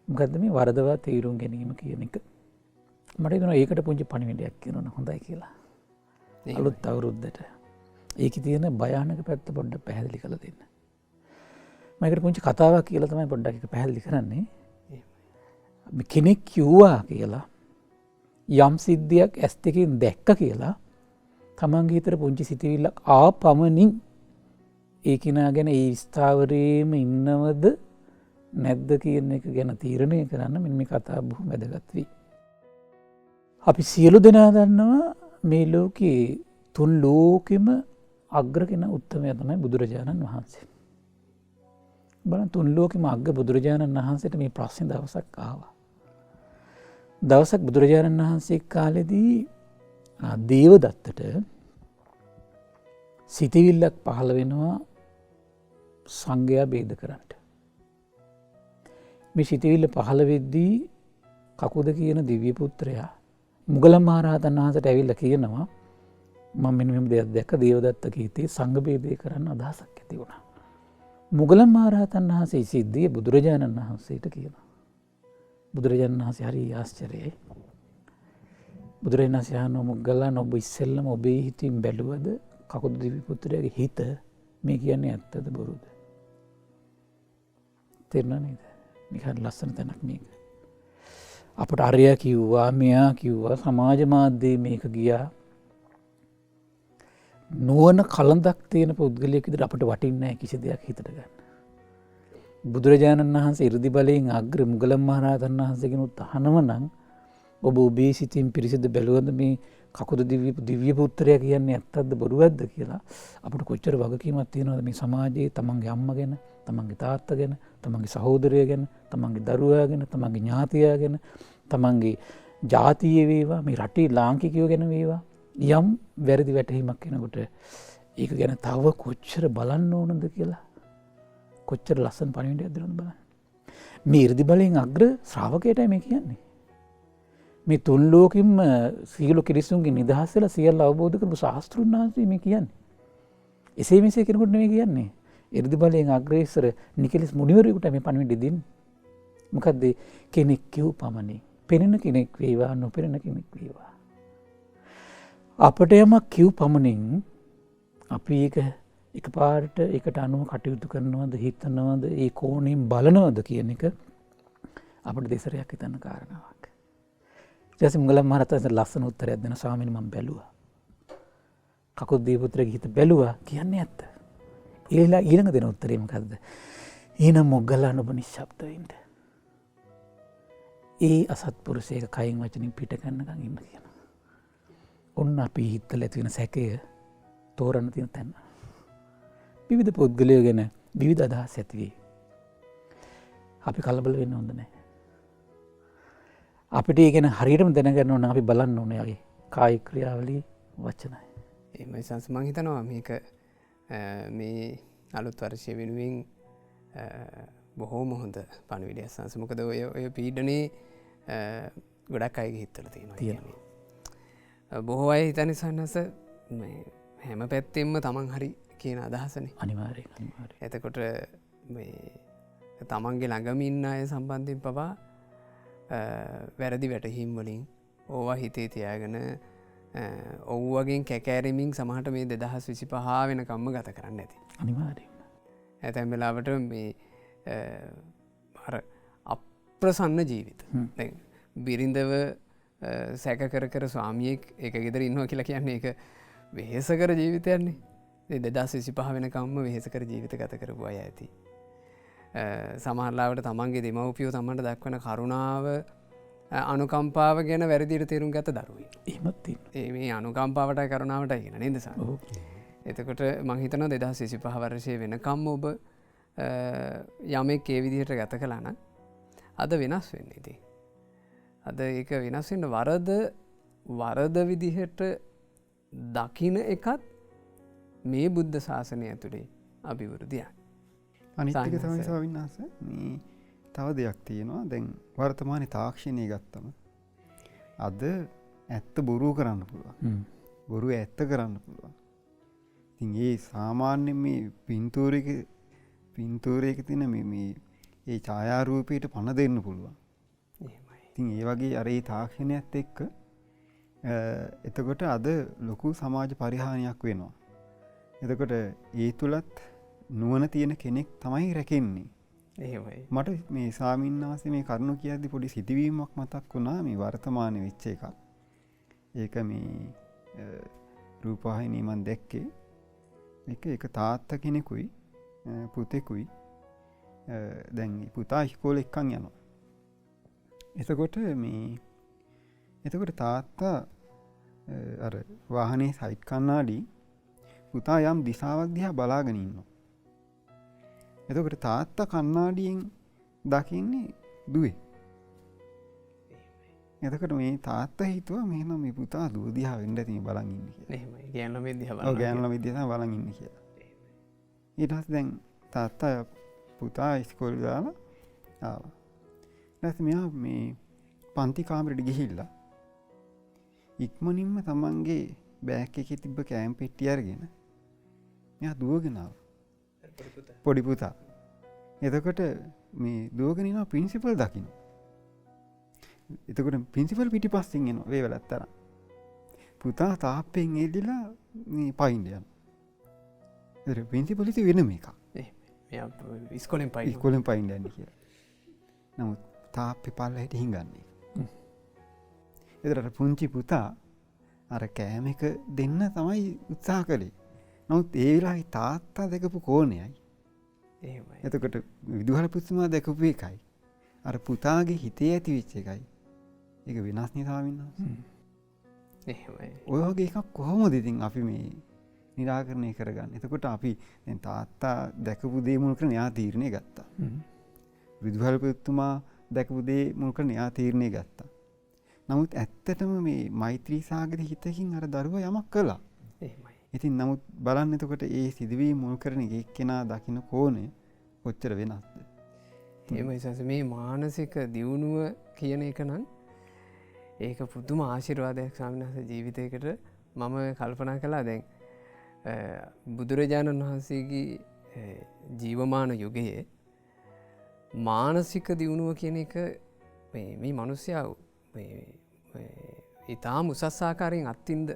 මොකද්ද මේ වරදවා තීරුම් ගැනීම කියන එක. මට හිතෙනවා ඒකට පුංචි පණිවිඩයක් කියනවා හොඳයි කියලා. අලුත් අවුරුද්දට. ඒකේ තියෙන භයානක පැත්ත පොඩ්ඩක් පැහැදිලි කරලා දෙන්න. මම ඒකට පුංචි කතාවක් කියලා තමයි පොඩ්ඩක් ඒක පැහැදිලි කරන්නේ. කෙනෙක් කිව්වා කියලා යම් සිද්ධියක් ඇස් දෙකෙන් දැක්ක කියලා තමන්ගේ හිතට පුංචි සිතුවිල්ලක් ආපමණින් ඒ කෙනා ගැන ඒ ස්ථාවරයේම ඉන්නවද නැද්ද කියන එක ගැන තීරණය කරන්න මෙන්න මේ කතාව බොහොම වැදගත් වෙයි. අපි සියලු දෙනා දන්නවා මේ ලෝකේ තුන් ලෝකෙම අග්‍ර කෙනා උත්තමයා තමයි බුදුරජාණන් වහන්සේ. බලන්න තුන් ලෝකෙම අග්‍ර බුදුරජාණන් වහන්සේට මේ ප්‍රශ්නේ දවසක් ආවා. දවසක් බුදුරජාණන් වහන්සේ කාලෙදී දේවදත්තට සිතවිල්ලක් පහළ වෙනවා සංඝයා බේද කරන්නට. මේ සිතවිල්ල පහළ වෙද්දී කකුද කියන දිව්‍ය පුත්‍රයා මුගලන් මහරහතන් වහන්සේට ඇවිල්ලා කියනවා මම මෙන්න මෙහෙම දෙයක් දැක්ක දේවදත්තගේ හිතේ සංඝ බේදය කරන්න අදහසක් ඇති වුණා. මුගලන් මහරහතන් වහන්සේ සිද්ධිය බුදුරජාණන් වහන්සේට කියනවා. බුදුරජාණන් වහන්සේ හරි ආශ්චර්යයි. බුදුරජාණන් වහන්සේ අහනවා මුගලන් ඔබ ඉස්සෙල්ලම ඔබේ හිතින් බැලුවද කකුද දිව්‍ය පුත්‍රයාගේ හිත මේ කියන්නේ ඇත්තද බොරුද? තේරුණා නේද? නිකන් ලස්සන තැනක් මේක. අපට අරයා කිව්වා මෙයා කිව්වා සමාජ මාධ්‍යයේ මේක ගියා. නුවණ කලඳක් තියෙන පුද්ගලයෙක් විදිහට අපට වටින්නේ නැහැ කිසි දෙයක් හිතට ගන්න. බුදුරජාණන් වහන්සේ 이르දි බලයෙන් අග්‍ර මුගලන් මහරහතන් වහන්සේගෙනුත් අහනව නම් ඔබ ඔබේ සිතින් පිරිසිදු බැලුවද මේ කකුද දිව්‍ය පුත්‍රයා කියන්නේ ඇත්තද බොරුවක්ද කියලා අපිට කොච්චර වගකීමක් තියෙනවද මේ සමාජයේ තමන්ගේ අම්මා ගැන, තමන්ගේ තාත්තා ගැන, තමන්ගේ සහෝදරයා ගැන, තමන්ගේ දරුවා ගැන, තමන්ගේ ඥාතියා ගැන, තමන්ගේ ජාතිය වේවා, මේ රටේ ලාංකිකයෝ ගැන වේවා යම් වැරදි වැටහීමක් වෙනකොට ඒක ගැන තව කොච්චර බලන්න ඕනද කියලා කොච්චර ලස්සන පණිවිඩයක් දෙනවද බලන්න. මේ 이르දි බලයෙන් අග්‍ර ශ්‍රාවකයටයි මේ කියන්නේ. මේ තුන් ලෝකෙම සියලු කිරිසුන්ගේ නිදහස් වෙලා සියල්ල අවබෝධ කරපු ශාස්ත්‍රුන් වහන්සේ මේ කියන්නේ. එසේ මෙසේ කෙනෙකුට නෙමෙයි කියන්නේ. 이르දි බලයෙන් අග්‍රේසර නිකලස් මුනිවරයෙකුට මේ පණිවිඩය දෙන්නේ. මොකද කෙනෙක් කිව් පමණින් පෙනෙන කෙනෙක් වේවා නොපෙනෙන කෙනෙක් වේවා. අපට යමක් කිව් පමණින් අපි ඒක එකපාරට ඒකට අනුව කටයුතු කරනවද හිතනවද ඒ කෝණයෙන් බලනවද කියන එක අපිට දෙසරයක් හිතන්න කාරණාවක්. ඊට පස්සේ මුගලන් මහරහතන් ලස්සන උත්තරයක් දෙන ස්වාමීනි මම බැලුවා. කකුද්දී පුත්‍රගේ හිත බැලුවා කියන්නේ ඇත්ත. ඊළඟ දෙන උත්තරේ මොකද්ද? එහෙනම් මොග්ගලන් ඔබ නිශ්ශබ්ද වෙන්න. ඒ අසත්පුරුෂයෙක් කයින් වචනින් පිට කරනකම් ඉන්න කියනවා. ඔන්න අපි හිතල ඇති වෙන සැකය තෝරන්න තියෙන තැන. විවිධ පුද්ගලයෝ ගැන විවිධ අදහස් ඇති වේ. අපි කලබල වෙන්න හොඳ නැහැ. අපිට ඒ ගැන හරියටම දැනගන්න ඕන අපි බලන්න ඕනේ යගේ කායික ක්‍රියාවලිය වචනයි. එහෙමයි සංස මං හිතනවා මේක මේ අලුත් වර්ෂය වෙනුවෙන් බොහෝම හොඳ පණිවිඩයක් සංස. මොකද ඔය පීඩනේ ගොඩක් අයගේ හිතවල තියෙනවා. බොහෝ අය හිතන්නේ සන්නස හැම පැත්තෙන්ම තමන් හරි කියන අදහසනේ. අනිවාර්යයෙන්. එතකොට තමන්ගේ ළඟම ඉන්න අය සම්බන්ධයෙන් පවා වැරදි වැටහීම් වලින් ඕවා හිතේ තියාගෙන ඔව්වගෙන් කැකෑරමින් සමහට මේ 2025 වෙනකම්ම ගත කරන්න ඇති. අනිවාර්යයෙන්. ඇතැම් වෙලාවට මේ අර අප්‍රසන්න ජීවිත. බිරිඳව සැක කර ස්වාමියෙක් ඒක ගෙදර ඉන්නවා කියලා කියන්නේ ඒක වෙහෙස කර ජීවිතයන්නේ. 2025 වෙනකම්ම වෙහෙස කර ජීවිත ගත කරපු අය ඇති. සමහරලාවට තමන්ගේ දෙමව්පියෝ තමන්ට දක්වන කරුණාව අනුකම්පාව ගැන වැරදිට තේරුම් ගත දරුවයි. එහෙමත් මේ අනුකම්පාවටයි කරුණාවටයි කියන නේද සර්? එතකොට මං හිතනවා 2025 වර්ෂයේ වෙනකම් ඔබ යමෙක් ඒ විදිහට ගත කළා නම් අද වෙනස් වෙන්නේ ඉතින්. අද ඒක වෙනස් වෙන්න වරද විදිහට දකින එකත් මේ බුද්ධ ශාසනය ඇතුලේ අභිවෘද්ධියක්. අනිත් එක තමයි ස්වාමීන් වහන්සේ මේ තව දෙයක් තියෙනවා. දැන් වර්තමානයේ තාක්ෂණය ගත්තම අද ඇත්ත බොරු කරන්න පුළුවන්. බොරු ඇත්ත කරන්න පුළුවන්. ඉතින් ඒ සාමාන්‍ය මේ පින්තූරයක තියෙන මේ ඒ ඡායාරූපයට පණ දෙන්න පුළුවන්. ඉතින් ඒ වගේ අර ඒ තාක්ෂණයත් එක්ක එතකොට අද ලොකු සමාජ පරිහානියක් වෙනවා. එතකොට ඒ තුලත් නුවණ තියෙන කෙනෙක් තමයි රැකෙන්නේ. එහෙමයි. මට මේ ස්වාමීන් වහන්සේ මේ කරුණු කියද්දි පොඩි සිතුවීමක් මතක් වුණා මේ වර්තමානයේ වෙච්ච එකක්. ඒක මේ රූපවාහිනිය මම දැක්කේ. එක තාත්තා කෙනෙකුයි පුතෙකුයි දැන් පුතා ඉස්කෝලේ එක්කන් යනවා. එතකොට තාත්තා අර වාහනේ සයිඩ් කණ්ණාඩි පුතා යම් දිශාවක් දිහා බලාගෙන ඉන්නවා. එතකොට තාත්තා කණ්ණාඩියෙන් දකින්නේ දුවේ. එතකොට මේ තාත්තා හිතුවා මෙහෙනම් මේ පුතා දුව දිහා වෙන්න ඇති බලන් ඉන්නේ කියලා. එහෙමයි. ගෑනු ළමයි දිහා බලන්. ඔව් ගෑනු ළමයි දිහා බලන් ඉන්නේ කියලා. ඊට පස්සේ දැන් තාත්තා පුතා ඉස්කෝලේ දාලා ආවා. ඊට මෙයා මේ පන්ති කාමරෙට ගිහිල්ලා ඉක්මනින්ම තමන්ගේ බෑග් එකේ තිබ්බ කෑම පෙට්ටිය අරගෙන මෙයා දුවගෙන ආවා. පොඩි පුතා. එතකොට මේ දුවගෙන යනවා ප්‍රින්සිපල් දකින්න. එතකොට ප්‍රින්සිපල් පිටිපස්සෙන් එනවා වේවලත් තරම්. පුතා තාප්පෙන් එල්ලලා මේ පයින් යනවා. ඒතර ප්‍රින්සිපල් ඉතින් වෙන මේක. මෙයා ඉස්කෝලෙන් පයින් යන්නේ කියලා. නමුත් තාප්පේ පල්ලෙහිට හිඟන්නේ. එතකොට පුංචි පුතා අර කෑම එක දෙන්න තමයි උත්සාහ කළේ. නමුත් ඒ වෙලාවේ තාත්තා දැකපු කෝණයයි. එහෙමයි. එතකොට විදුහල පුතුමා දැකපු එකයි. අර පුතාගේ හිතේ ඇති වෙච්ච එකයි. ඒක වෙනස් නේ ස්වාමීන් වහන්සේ. එහෙමයි. ඔය වගේ එකක් කොහොමද ඉතින් අපි මේ निराකරණය කරගන්නේ? එතකොට අපි දැන් තාත්තා දැකපු දේ මුල් කරගෙන එයා තීරණය ගත්තා. විදුහල පුතුමා දැකපු දේ මුල් කරගෙන එයා තීරණය ගත්තා. නමුත් ඇත්තටම මේ මෛත්‍රී සාගර හිතකින් අර දරුවා යමක් කළා. එහෙමයි. ඉතින් නමුත් බලන්න එතකොට ඒ සිදුවී මුල් කරන එක කෙනා දකින්න කෝනේ කොච්චර වෙනස්ද. එම ඉසස මේ මානසික දියුණුව කියන එක නම් ඒක පුදුම ආශිර්වාදයක් ස්වාමිනාස ජීවිතයකට මම කල්පනා කළා දැන් බුදුරජාණන් වහන්සේගේ ජීවමාන යුගයේ මානසික දියුණුව කියන එක මේ මනුස්්‍යාව ඉතාම උසස්සාකාරයෙන් අත්තින්ද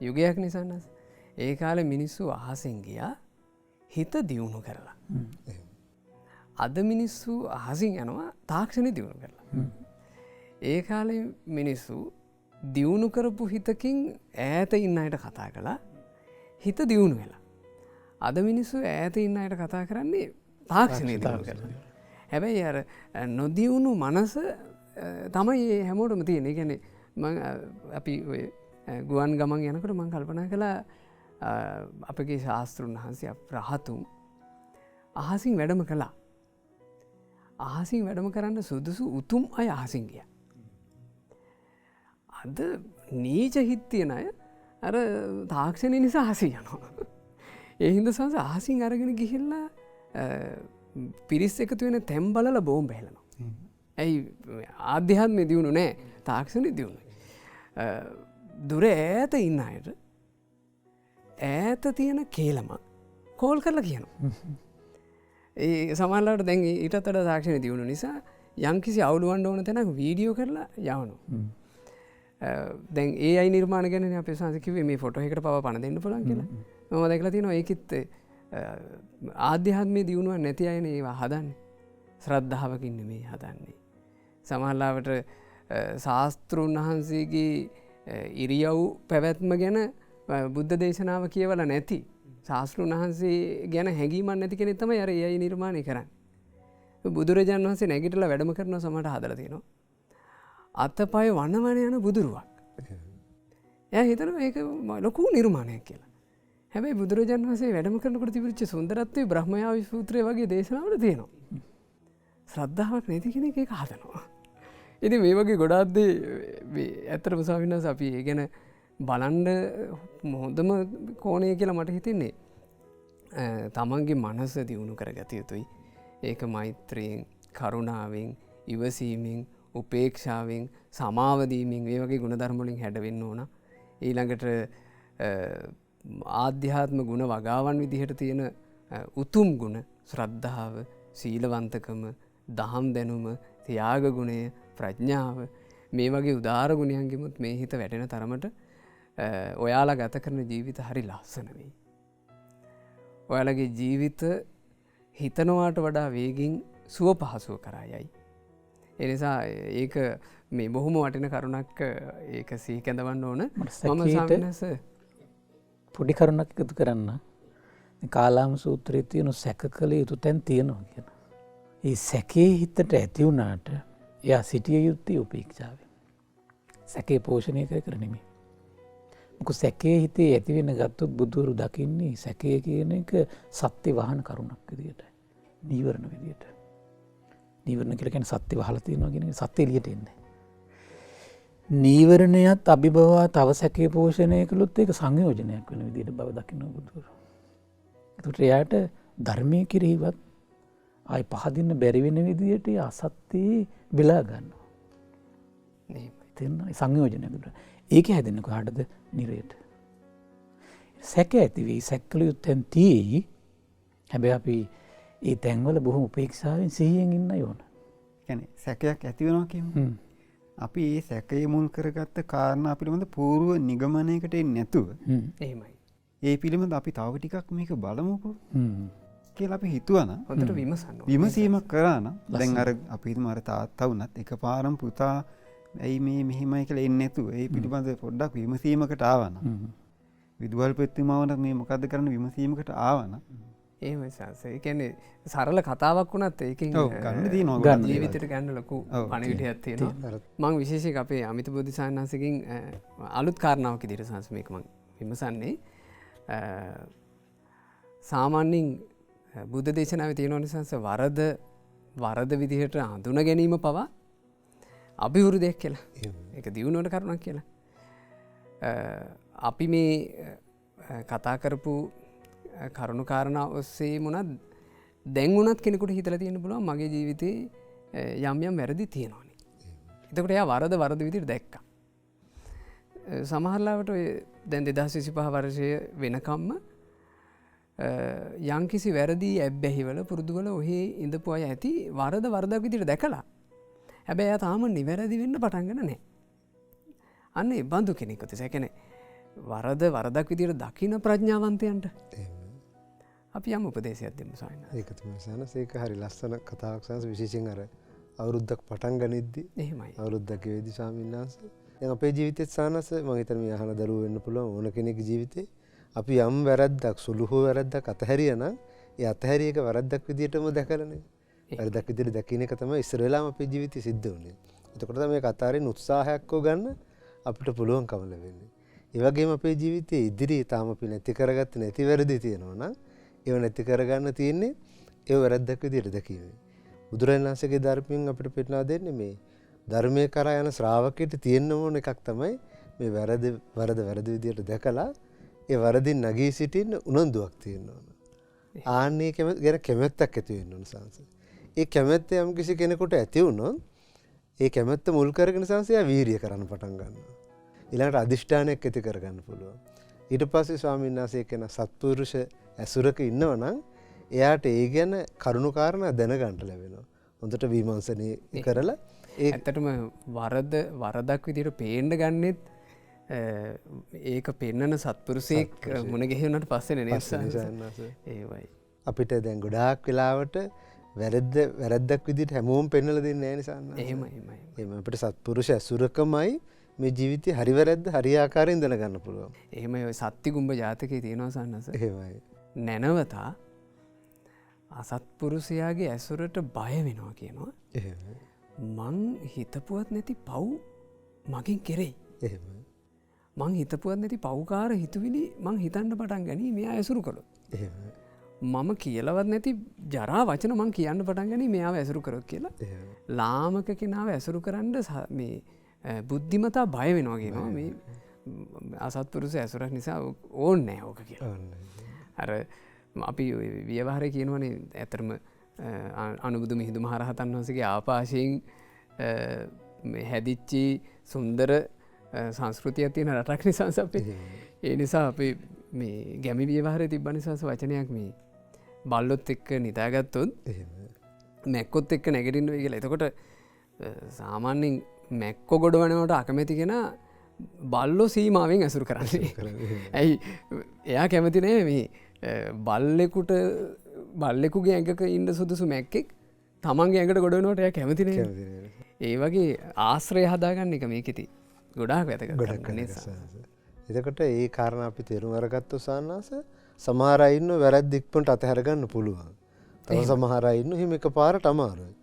යුගයක් නිසන්නස් ඒ කාල මිනිස්සු අහසෙන් ගියා හිත දියුණු කරලා. අද මිනිස්සු අහසින් යනවා තාක්ෂණ දියුණු කරලා. ඒ කාල මිනිස්සු දියුණු කරපු හිතකින් ඈත ඉන්න අයට කතා කළා හිත දියුණු වෙලා. අද මිනිස්සු ඈත ඉන්න අයට කතා කරන්නේ තාක්ෂණය දියුණු කරලා. හැබැයි අර නොදියුණු මනස තමයි හැමෝටම තියෙන. ඒ කියන්නේ අපි ගුවන් ගමන් යනකොට මං කල්පනා කළා අපගේ ශාස්තෘන් වහන්සේ රහතුන් අහසින් වැඩම කළා. අහසින් වැඩම කරන්න සුදුසු උතුම් අය අහසින් ගියා. අද නීච හිත් තියෙන අය අර තාක්ෂණය නිසා අහසි යනවා. ඒ හින්දා සංස අහසින් අරගෙන ගිහිල්ලා පිරිස් එකතු වෙන තැන් බලලා බෝම්බ හෙලනවා. ඇයි ආධ්‍යාත්මය දියුණු නෑ තාක්ෂණය දියුණු. දුර ඈත ඉන්න අයට ඈත තියෙන කේලම කෝල් කරලා කියනවා. ඒ සමහරවිට දැන් ඊටත් වඩා තාක්ෂණය දියුණු නිසා යම්කිසි අවුලුවන්න ඕන තැනක වීඩියෝ කරලා යවනවා. දැන් ඒ අයි නිර්මාණ ගැන අපේ සංස කිව්වේ මේ ෆොටෝ එකකට පවා පණ දෙන්න පුළුවන් කියලා. මම දැකලා තියෙනවා ඒකෙත් ආධ්‍යාත්මය දියුණුවක් නැති අයනේ ඒවා හදන්නේ. ශ්‍රද්ධාවකින් නෙමෙයි හදන්නේ. සමහරවිට ශාස්ත්‍රූන් වහන්සේගේ ඉරියව් පැවැත්ම ගැන බුද්ධ දේශනාව කියවලා නැති ශාස්ත්‍රූන් වහන්සේ ගැන හැඟීමක් නැති කෙනෙක් තමයි අර ඒ අය නිර්මාණය කරන්නේ. බුදුරජාණන් වහන්සේ නැගිටලා වැඩම කරනවා සමහරට හදලා තියෙනවා. අතපය වනවන යන බුදුරුවක්. එයා හිතනවා ඒක ලොකු නිර්මාණයක් කියලා. හැබැයි බුදුරජාණන් වහන්සේ වැඩම කරනකොට තිබිච්ච සුන්දරත්වයේ බ්‍රහ්මයාවි සූත්‍රය වගේ දේශනාවල තියෙනවා. ශ්‍රද්ධාවක් නැති කෙනෙක් ඒක හදනවා. ඉතින් මේ වගේ ගොඩාක් දේ ඇත්තටම ස්වාමීන් වහන්සේ අපි ඒ ගැන බලන්න හොඳම කෝණය කියලා මට හිතෙන්නේ තමන්ගේ මනස දියුණු කරගත යුතුයි. ඒක මෛත්‍රියෙන්, කරුණාවෙන්, ඉවසීමෙන්, උපේක්ෂාවෙන්, සමාවදීමෙන් මේ වගේ ගුණධර්ම වලින් හැඩවෙන්න ඕන. ඊළඟට ආධ්‍යාත්ම ගුණ වගාවන් විදිහට තියෙන උතුම් ගුණ ශ්‍රද්ධාව, සීලවන්තකම, දහම් දැනුම, ත්‍යාග ගුණය, ප්‍රඥාව මේ වගේ උදාර ගුණයන්ගෙමුත් මේ හිත වැටෙන තරමට ඔයාලා ගත කරන ජීවිත හරි ලස්සන වෙයි. ඔයාලගේ ජීවිත හිතනවාට වඩා වේගින් සුව පහසුව කරා යයි. එනිසා ඒක මේ බොහොම වටින කරුණක් ඒක සිහි කැඳවන්න ඕන. මම සාමනස පොඩි කරුණක් එකතු කරන්න. කාලාම සූත්‍රයේ තියෙන සැක කළ යුතු තැන් තියෙනවා කියන. ඒ සැකේ හිතට ඇති වුණාට එයා සිටිය යුත්තේ උපේක්ෂාවෙන්. සැකේ පෝෂණය කර නෙමෙයි. මොකද සැකේ හිතේ ඇති වෙන ගත්තොත් බුදුරු දකින්නේ සැකේ කියන එක සත්‍ය වහන කරුණක් විදියට. නීවරණ විදියට. නීවරණ කියලා කියන්නේ සත්‍ය වහලා තියෙනවා කියන එක සත්‍ය එළියට එන්නේ. නීවරණයත් අභිභවා තව සැකේ පෝෂණය කළොත් ඒක සංයෝජනයක් වෙන විදියට බව දකින්න බුදුරු. ඒකට එයාට ධර්මයේ කිරීවත් ආයි පහදින්න බැරි වෙන විදියට අසත්‍යයේ බෙලා ගන්නවා. තේරෙනවද? සංයෝජනයකට. ඒක හැදෙන්නේ කොහටද? නිරයට. සැක ඇති වෙයි, සැකල යුත්තෙන් තියෙයි. හැබැයි අපි ඒ තැන්වල බොහොම උපේක්ෂාවෙන් සිහියෙන් ඉන්න ඕන. කියන්නේ සැකයක් ඇති වෙනවා කියමු. අපි ඒ සැකයේ මුල් කරගත්ත කාරණා පිළිබඳ పూర్ව නිගමනයකට එන්නේ නැතුව එහෙමයි. ඒ පිළිබඳ අපි තව ටිකක් මේක බලමුකෝ. කියලා අපි හිතුවනම් හොඳට විමසන්න. විමසීමක් කරා නම් දැන් අර අපි හිතමු අර තාත්තා වුණත් එකපාරම පුතා ඇයි මේ මෙහෙමයි කියලා එන්නේ නැතුව ඒ පිළිබඳ පොඩ්ඩක් විමසීමකට ආවනම් විදුහල් පෙත්තුමාවනත් මේ මොකද්ද කරන්න විමසීමකට ආවනම් එහෙමයි සංස. ඒ කියන්නේ සරල කතාවක් වුණත් ඒකෙන් ගන්න තියෙනවා ජීවිතේට ගන්න ලොකු පණිවිඩයක් තියෙනවා. මම විශේෂයෙන් අපේ අමිත බෝධිසානන්සේගෙන් අලුත් කාරණාවක් විදිහට සංස මේක මම විමසන්නේ සාමාන්‍යයෙන් බුද්ධ දේශනාවේ තියෙන නිසාස වරද විදිහට හඳුන ගැනීම පවා අභිවෘද්ධියක් කියලා. ඒක දියුණුවට කරුණක් කියලා. අපි මේ කතා කරපු කරුණු කාරණා ඔස්සේ මොනත් දැන්වුනත් කෙනෙකුට හිතල තියෙන පුළුවන් මගේ ජීවිතේ යම් වැරදි තියෙනවානි. එතකට එයා වරද විදිර දැක්ක. සමහරලාවට දැන් 2025 වර්ෂය වෙනකම්ම යංකිසි වැරදි ඇබ්බැහිවල පුරුදුවල ඔහේ ඉඳපු අය ඇති වරදක් විදිට දැකලා හැබැ එය තාම නිවැරදි වෙන්න පටන්ගෙන නෑ. අන්න බඳු කෙනෙකුති සැකැන වරදක් විදිට දකින ප්‍රඥාවන්තයන්ට අපි යම් උපදේශයක් දෙමු සායන. ඒකතුම සනස ඒක හරි ලස්සන කතාවක් සනස විශේෂෙන් අර අවුරුද්දක් පටන් ගනිද්දි එහෙමයි. අවුරුද්දක වේදි ස්වාමීන් වහන්සේ අපේ ජීවිතෙත් සානස මම හිතන මේ අහන දරුවෝ වෙන්න පුළුවන් ඕන කෙනෙකුගේ ජීවිතේ අපි යම් වැරද්දක් සුළු හෝ වැරද්දක් අතහැරියා නම් ඒ අතහැරිය එක වැරද්දක් විදියටම දැකලානේ. වැරද්දක් විදියට දැකින එක තමයි ඉස්සර වෙලාම අපේ ජීවිතේ සිද්ධ වුනේ. එතකොට තමයි මේක අතාරින්න උත්සාහයක් ගන්න අපිට පුළුවන්කම ලැබෙන්නේ. ඒ වගේම අපේ ජීවිතයේ ඉදිරියේ තාම අපි නැති කරගත්තේ නැති වැරදි තියෙනවා නම් ඒව නැති කරගන්න තියෙන්නේ ඒ වැරද්දක් විදියට දැකීම. බුදුරජාණන් වහන්සේගේ ධර්මයෙන් අපිට පෙන්නලා දෙන්නේ මේ ධර්මයේ කරා යන ශ්‍රාවකෙට තියෙන්න ඕන එකක් තමයි මේ වැරදි විදියට දැකලා ඒ වරදින් නැගී සිටින්න උනන්දුවක් තියෙන්න ඕන. ආන්නේ ගැන කැමැත්තක් ඇති වෙන්න ඕන සංස. ඒ කැමැත්ත යම් කිසි කෙනෙකුට ඇති වුණොත් ඒ කැමැත්ත මුල් කරගෙන සංසය වීරිය කරන්න පටන් ගන්නවා. ඊළඟට අදිෂ්ඨානයක් ඇති කරගන්න පුළුවන්. ඊට පස්සේ ස්වාමීන් වහන්සේ කියන සත්පුරුෂ ඇසුරක ඉන්නවනම් එයාට ඒ ගැන කරුණු කාරණා දැනගන්න ලැබෙනවා. හොඳට විමර්ශනය කරලා ඇත්තටම වරදක් විදිහට පේන්න ගන්නෙත් ඒක පෙන්නන සත්පුරුෂයෙක් මුණ ගැහුණාට පස්සේ නේ ඒවයි. අපිට දැන් ගොඩාක් වෙලාවට වැරද්දක් විදිහට හැමෝම පෙන්නලා දෙන්නේ නැහැ නේ සාන්න. එහෙමයි. එහෙම අපිට සත්පුරුෂ ඇසුරකමයි මේ ජීවිතේ හරි වැරද්ද හරි ආකාරයෙන් දැනගන්න පුළුවන්. එහෙම ඔය සත්තිගුම්බ ජාතකයේ තියෙනවා සන්නස. එහෙමයි. නැනවතා අසත්පුරුෂයාගේ ඇසුරට බය වෙනවා කියනවා. එහෙමයි. මං හිතපුවත් නැති පව් මගෙන් කෙරෙයි. එහෙමයි. මං හිතපුවත් නැති පව්කාර හිතුවිලි මං හිතන්න පටන් ගනී මෙයා ඇසුරු කළොත්. එහෙමයි. මම කියලවත් නැති ජරා වචන මං කියන්න පටන් ගනී මෙයාව ඇසුරු කරොත් කියලා. ලාමක කෙනාව ඇසුරු කරන්න මේ බුද්ධිමතා බය වෙනවා කියනවා මේ අසත්පුරුෂ ඇසුරක් නිසා ඕන්න නෑ ඕක කියලා. අර අපි ව්‍යවහාරය කියනවනේ ඇතරම අනුබුදු මිහිඳු මහරහතන් වහන්සේගේ ආපාශයෙන් හැදිච්චි සුන්දර සංස්කෘතියක් තියෙන රටක් නිසා අපේ. ඒ නිසා අපි මේ ගැමි ව්‍යවහාරයේ තිබ්බ නිසාස වචනයක් මේ බල්ලොත් එක්ක නිදාගත්තොත් මැක්කොත් එක්ක නැගිටින්න වෙයි කියලා. එතකොට සාමාන්‍යයෙන් මැක්කො ගොඩවනවට අකමැති කෙනා බල්ලෝ සීමාවෙන් ඇසුරු කරන්නේ. ඇයි එයා කැමති නෑ මේ බල්ලෙකුගේ ඇඟක ඉන්න සුදුසු මැක්කෙක් තමන්ගේ ඇඟට ගොඩවනවට එයා කැමති නෑ. ඒ වගේ ආශ්‍රය හදාගන්න එක මේකෙති ගොඩාක් වැදගත් නිසා. එතකොට ඒ කාරණා අපි තේරුම් අරගත්තොත් සාන්නාස සමහර අය ඉන්න වැරද්ද ඉක්මනට අතහැරගන්න පුළුවන්. තව සමහර අය ඉන්න හිම එකපාරට අමාරුයි.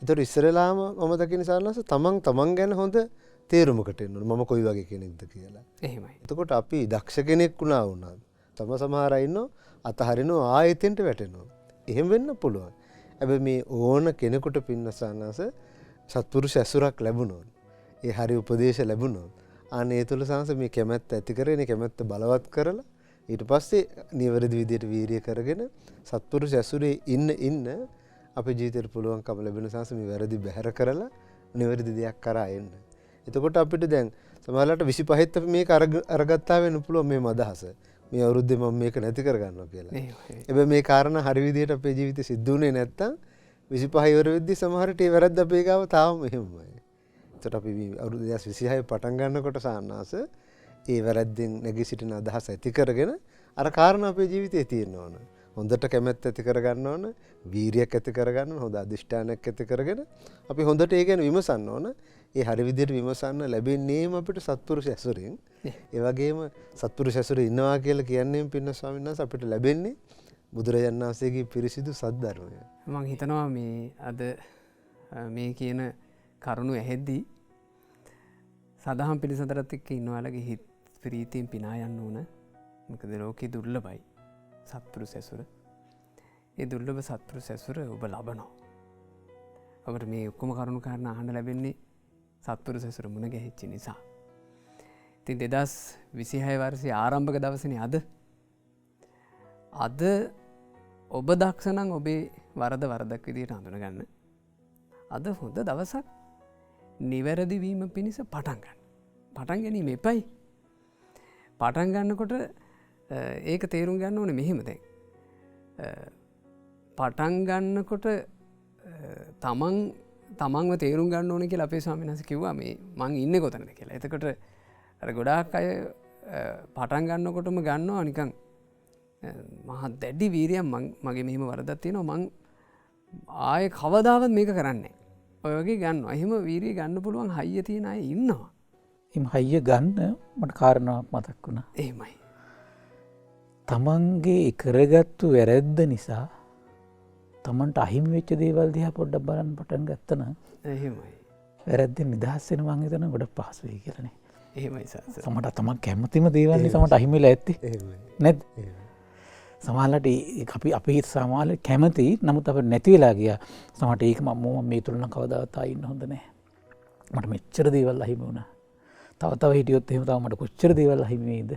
ඒතර ඉස්සරලාම මම දකින සාන්නාස තමන් ගැන හොඳ තේරුමකට එන්න ඕන. මම කොයි වගේ කෙනෙක්ද කියලා. එහෙමයි. එතකොට අපි දක්ෂ කෙනෙක් වුණා වුණා. සමහර අය ඉන්න අතහරිනවා ආයෙතෙන්ට වැටෙනවා. එහෙම වෙන්න පුළුවන්. හැබැයි මේ ඕන කෙනෙකුට පින්න සාන්නාස සත්පුරුෂ ඇසුරක් ලැබුණොත් ඒ හරි උපදේශ ලැබුණොත් අනේ ඒ තුල සංස මේ කැමැත්ත ඇති කරගෙන කැමැත්ත බලවත් කරලා ඊට පස්සේ නිවැරදි විදියට වීරිය කරගෙන සත්පුරුෂ ඇසුරේ ඉන්න අපේ ජීවිතේට පුළුවන්කම ලැබෙන සංස මේ වැරදි බැහැර කරලා නිවැරදි දෙයක් කරා එන්න. එතකොට අපිට දැන් සමහරවිට 25ත් අපි මේක අරගත්තා වෙන්න පුළුවන් මේ අදහස. මේ අවුරුද්දේ මම මේක නැති කරගන්නවා කියලා. හැබැයි මේ කාරණා හරි විදියට අපේ ජීවිතේ සිද්ධ වුණේ නැත්තම් 25 ඉවර වෙද්දි සමහරට ඒ වැරද්ද අපේ ගාව තාම එහෙමයි. එතකොට අපි අවුරුදු 2026 පටන් ගන්නකොට සාන්නාස ඒ වැරද්දෙන් නැගී සිටින අදහස ඇති කරගෙන අර කාරණා අපේ ජීවිතේ තියෙන්න ඕන. හොඳට කැමැත්ත ඇති කරගන්න ඕන, වීරියක් ඇති කරගන්න ඕන, හොඳ අධිෂ්ඨානයක් ඇති කරගෙන අපි හොඳට ඒ ගැන විමසන්න ඕන. ඒ හරි විදිහට විමසන්න ලැබෙන්නේම අපිට සත්පුරුෂ ඇසුරෙන්. ඒ වගේම සත්පුරුෂ ඇසුරේ ඉන්නවා කියලා කියන්නේ පින්න ස්වාමීන් වහන්සේ අපිට ලැබෙන්නේ බුදුරජාණන් වහන්සේගේ පිරිසිදු සද්ධර්මය. මම හිතනවා මේ අද මේ කියන කරුණු ඇහෙද්දී සදහම් පිළිසඳරත් එක්ක ඉන්නවාලගේ හිත් ප්‍රීතියෙන් පිනා යන්න ඕන. මොකද ලෝකේ දුර්ලභයි සත්පුරුෂ ඇසුර. ඒ දුර්ලභ සත්පුරුෂ ඇසුර ඔබ ලබනවා. ඔබට මේ ඔක්කොම කරුණු කාරණා අහන්න ලැබෙන්නේ සත්පුරුෂ ඇසුර මුණ ගැහිච්ච නිසා. ඉතින් 2026 වර්ෂයේ ආරම්භක දවසනේ අද අද ඔබ දක්ෂණං ඔබේ වරද වරදක් විදිට හඳුන ගන්න. අද හොඳ දවසක් නිවැරදිවීම පිණිස පටන්ගන්න. පටන් ගැනීම එපයි. පටන් ගන්නකොට ඒක තේරුම් ගන්න ඕන මෙහෙම දැන්. පටන් ගන්නකොට තමන්ව තේරුම් ගන්න ඕන කියලා අපේ ස්වාමීන් වහන්සේ කිව්වා මේ මං ඉන්නේ කොතනද කියලා. එතකොට අර ගොඩාක් අය පටන් ගන්නකොටම ගන්නවා නිකන් මහා දැඩි වීරියක් මගේ මෙහෙම වරදක් තියෙනවා මං ආයේ කවදාවත් මේක කරන්නේ. ඔය වගේ ගන්නවා. එහෙම වීරිය ගන්න පුළුවන් හයිය තියෙන අය ඉන්නවා. එම් හයිය ගන්න මට කාරණාවක් මතක් වුණා. එහෙමයි. තමන්ගේ කරගත්තු වැරැද්ද නිසා තමන්ට අහිමි වෙච්ච දේවල් දිහා පොඩ්ඩක් බලන්න පටන් ගත්තනම් එහෙමයි. වැරැද්දෙන් නිදහස් වෙන මං හිතනවා ගොඩක් පහසු වෙයි කියලානේ. එහෙමයි සස්. සමහරට තමන් කැමතිම දේවල් නිසා තමන්ට අහිමි වෙලා ඇත්තේ. එහෙමයි. නැද්ද? සමහරවිට අපි සමහරවිට කැමති නමුත් අපිට නැති වෙලා ගියා. සමහරට ඒක මම මේ තුල නම් කවදාවත් ආ ඉන්න හොඳ නැහැ. මට මෙච්චර දේවල් අහිමි වුණා. තව හිටියොත් එහෙම තව මට කොච්චර දේවල් අහිමි වෙයිද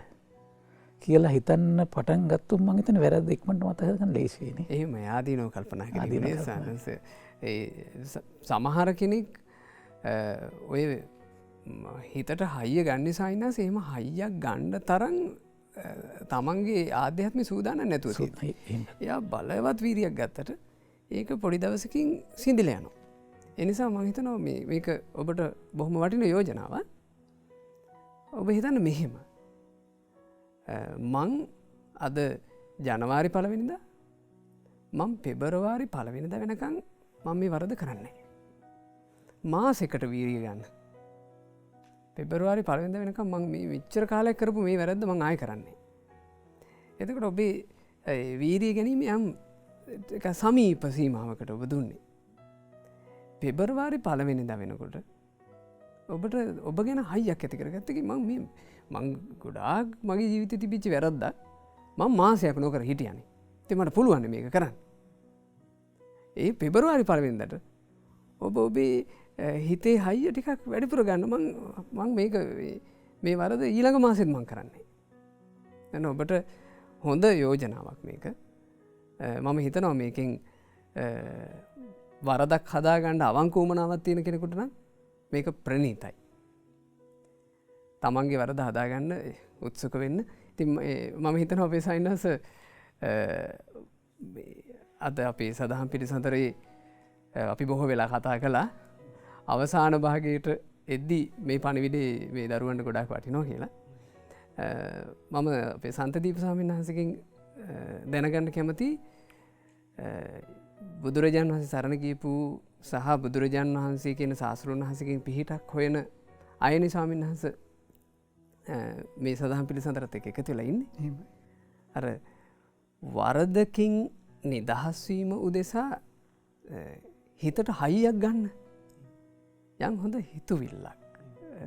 කියලා හිතන්න පටන් ගත්තොත් මම හිතන්නේ වැරද්ද ඉක්මනට මතක ගන්න ලේසි වෙන්නේ. එහෙම ආදීනව කල්පනා කිරීමේ සානස සමහර කෙනෙක් ඔය හිතට හයිය ගන්න සයින්නස් එහෙම හයියක් ගන්න තරම් තමන්ගේ ආධ්‍යාත්මය සූදානම් නැතුව තියෙනවා. එයා බලවත් වීරියක් ගත්තට ඒක පොඩි දවසකින් සිඳිලා යනවා. ඒ නිසා මම හිතනවා මේක ඔබට බොහොම වටින යෝජනාවක්. ඔබ හිතන්න මෙහෙම. මං අද ජනවාරි 1 වෙනිදා මම පෙබරවාරි 1 වෙනිදා වෙනකන් මම මේ වරද කරන්නේ. මාසෙකට වීරිය ගන්න. පෙබරවාරි 1 වෙනිදා වෙනකන් මම මේ මෙච්චර කාලයක් කරපු මේ වැරද්ද මං ආයෙ කරන්නේ. එතකොට ඔබේ වීරිය ගැනීම යම් සමීප සීමාවකට ඔබ දුන්නේ. පෙබරවාරි 1 වෙනිදා වෙනකොට ඔබට ඔබ ගැන හයියක් ඇති කරගත්තකි මං ගොඩාක් මගේ ජීවිත තිබිච්චි වැරද්දක් මං මාසයක් නොකර හිටියනේ. ඉතින් මට පුළුවන් මේක කරන්න. ඒ පෙබරවාරි 1 වෙනිදාට ඔබ ඔබේ හිතේ හයිය ටිකක් වැඩිපුර ගන්න මං මේක මේ වරද ඊළඟ මාසෙත් මං කරන්නේ. දැන් ඔබට හොඳ යෝජනාවක් මේක. මම හිතනවා මේකෙන් වරදක් හදාගන්න අවංක උවමනාවක් තියෙන කෙනෙකුට නම් මේක ප්‍රණීතයි. තමන්ගේ වරද හදාගන්න උත්සුක වෙන්න. ඉතින් මම හිතනවා අපේ සයින්නස් අද අපේ සදහම් පිළිසඳරේ අපි බොහෝ වෙලා කතා කළා අවසාන භාගයට එද්දි මේ පණිවිඩේ මේ දරුවන්ට ගොඩාක් වටිනවා කියලා. මම අපේ සන්තදීප ස්වාමීන් වහන්සේගෙන් දැනගන්න කැමති බුදුරජාණන් වහන්සේ සරණ ගියපු සහ බුදුරජාණන් වහන්සේ කියන ශාස්ත්‍රඥ වහන්සේගෙන් පිහිටක් හොයන අයනි ස්වාමීන් වහන්සේ මේ සදහම් පිළිසඳරත් එක්ක එකතු වෙලා ඉන්නේ. අර වරදකින් නිදහස් වීම උදෙසා හිතට හයියක් ගන්න යම් හොඳ හිතුවිල්ලක්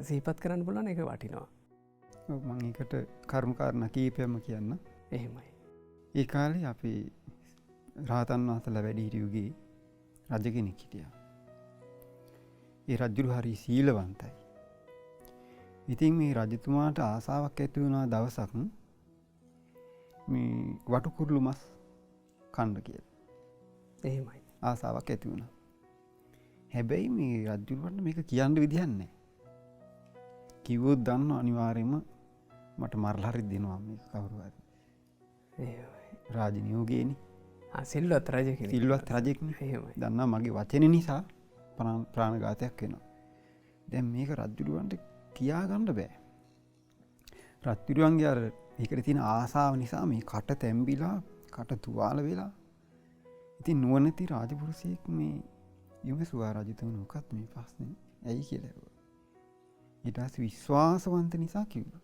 සිහිපත් කරන්න පුළුවන් එක වටිනවා. මම ඒකට කරුණු කාරණා කීපයක්ම කියන්න. එහෙමයි. ඒ කාලේ අපි රහතන් වහන්සේලා වැඩි හිටියුගේ රජ කෙනෙක් හිටියා. ඒ රජුරු හරි සීලවන්තයි. ඉතින් මේ රජතුමාට ආසාවක් ඇති වුණා දවසක් මේ වටු කුරුළු මස් කන්න කියලා. එහෙමයි. ආසාවක් ඇති වුණා. හැබැයි මේ රජුරුවන්ට මේක කියන්න විදිහක් නැහැ. කිව්වොත් දන්න අනිවාර්යයෙන්ම මට මරලා හරි දෙනවා මේක කවුරු හරි. එහෙමයි. රාජනියෝගේනි. සිල්වත් රජ කෙනෙක්. සිල්වත් රජෙක්නේ. එහෙමයි. දන්නා මගේ වචන නිසා ප්‍රාණඝාතයක් වෙනවා. දැන් මේක රජුරුවන්ට කියා ගන්න බෑ. රජුරුවන්ගේ අර ඒකට තියෙන ආසාව නිසා මේ කට තැම්බිලා කට තුවාල වෙලා. ඉතින් නුවණැති රාජපුරුෂයෙක් මේ යුමසුවා රජතුමනි මොකක්ද මේ ප්‍රශ්නේ? ඇයි කියලා ඇහුවා. ඊට පස්සේ විශ්වාසවන්ත නිසා කිව්වා.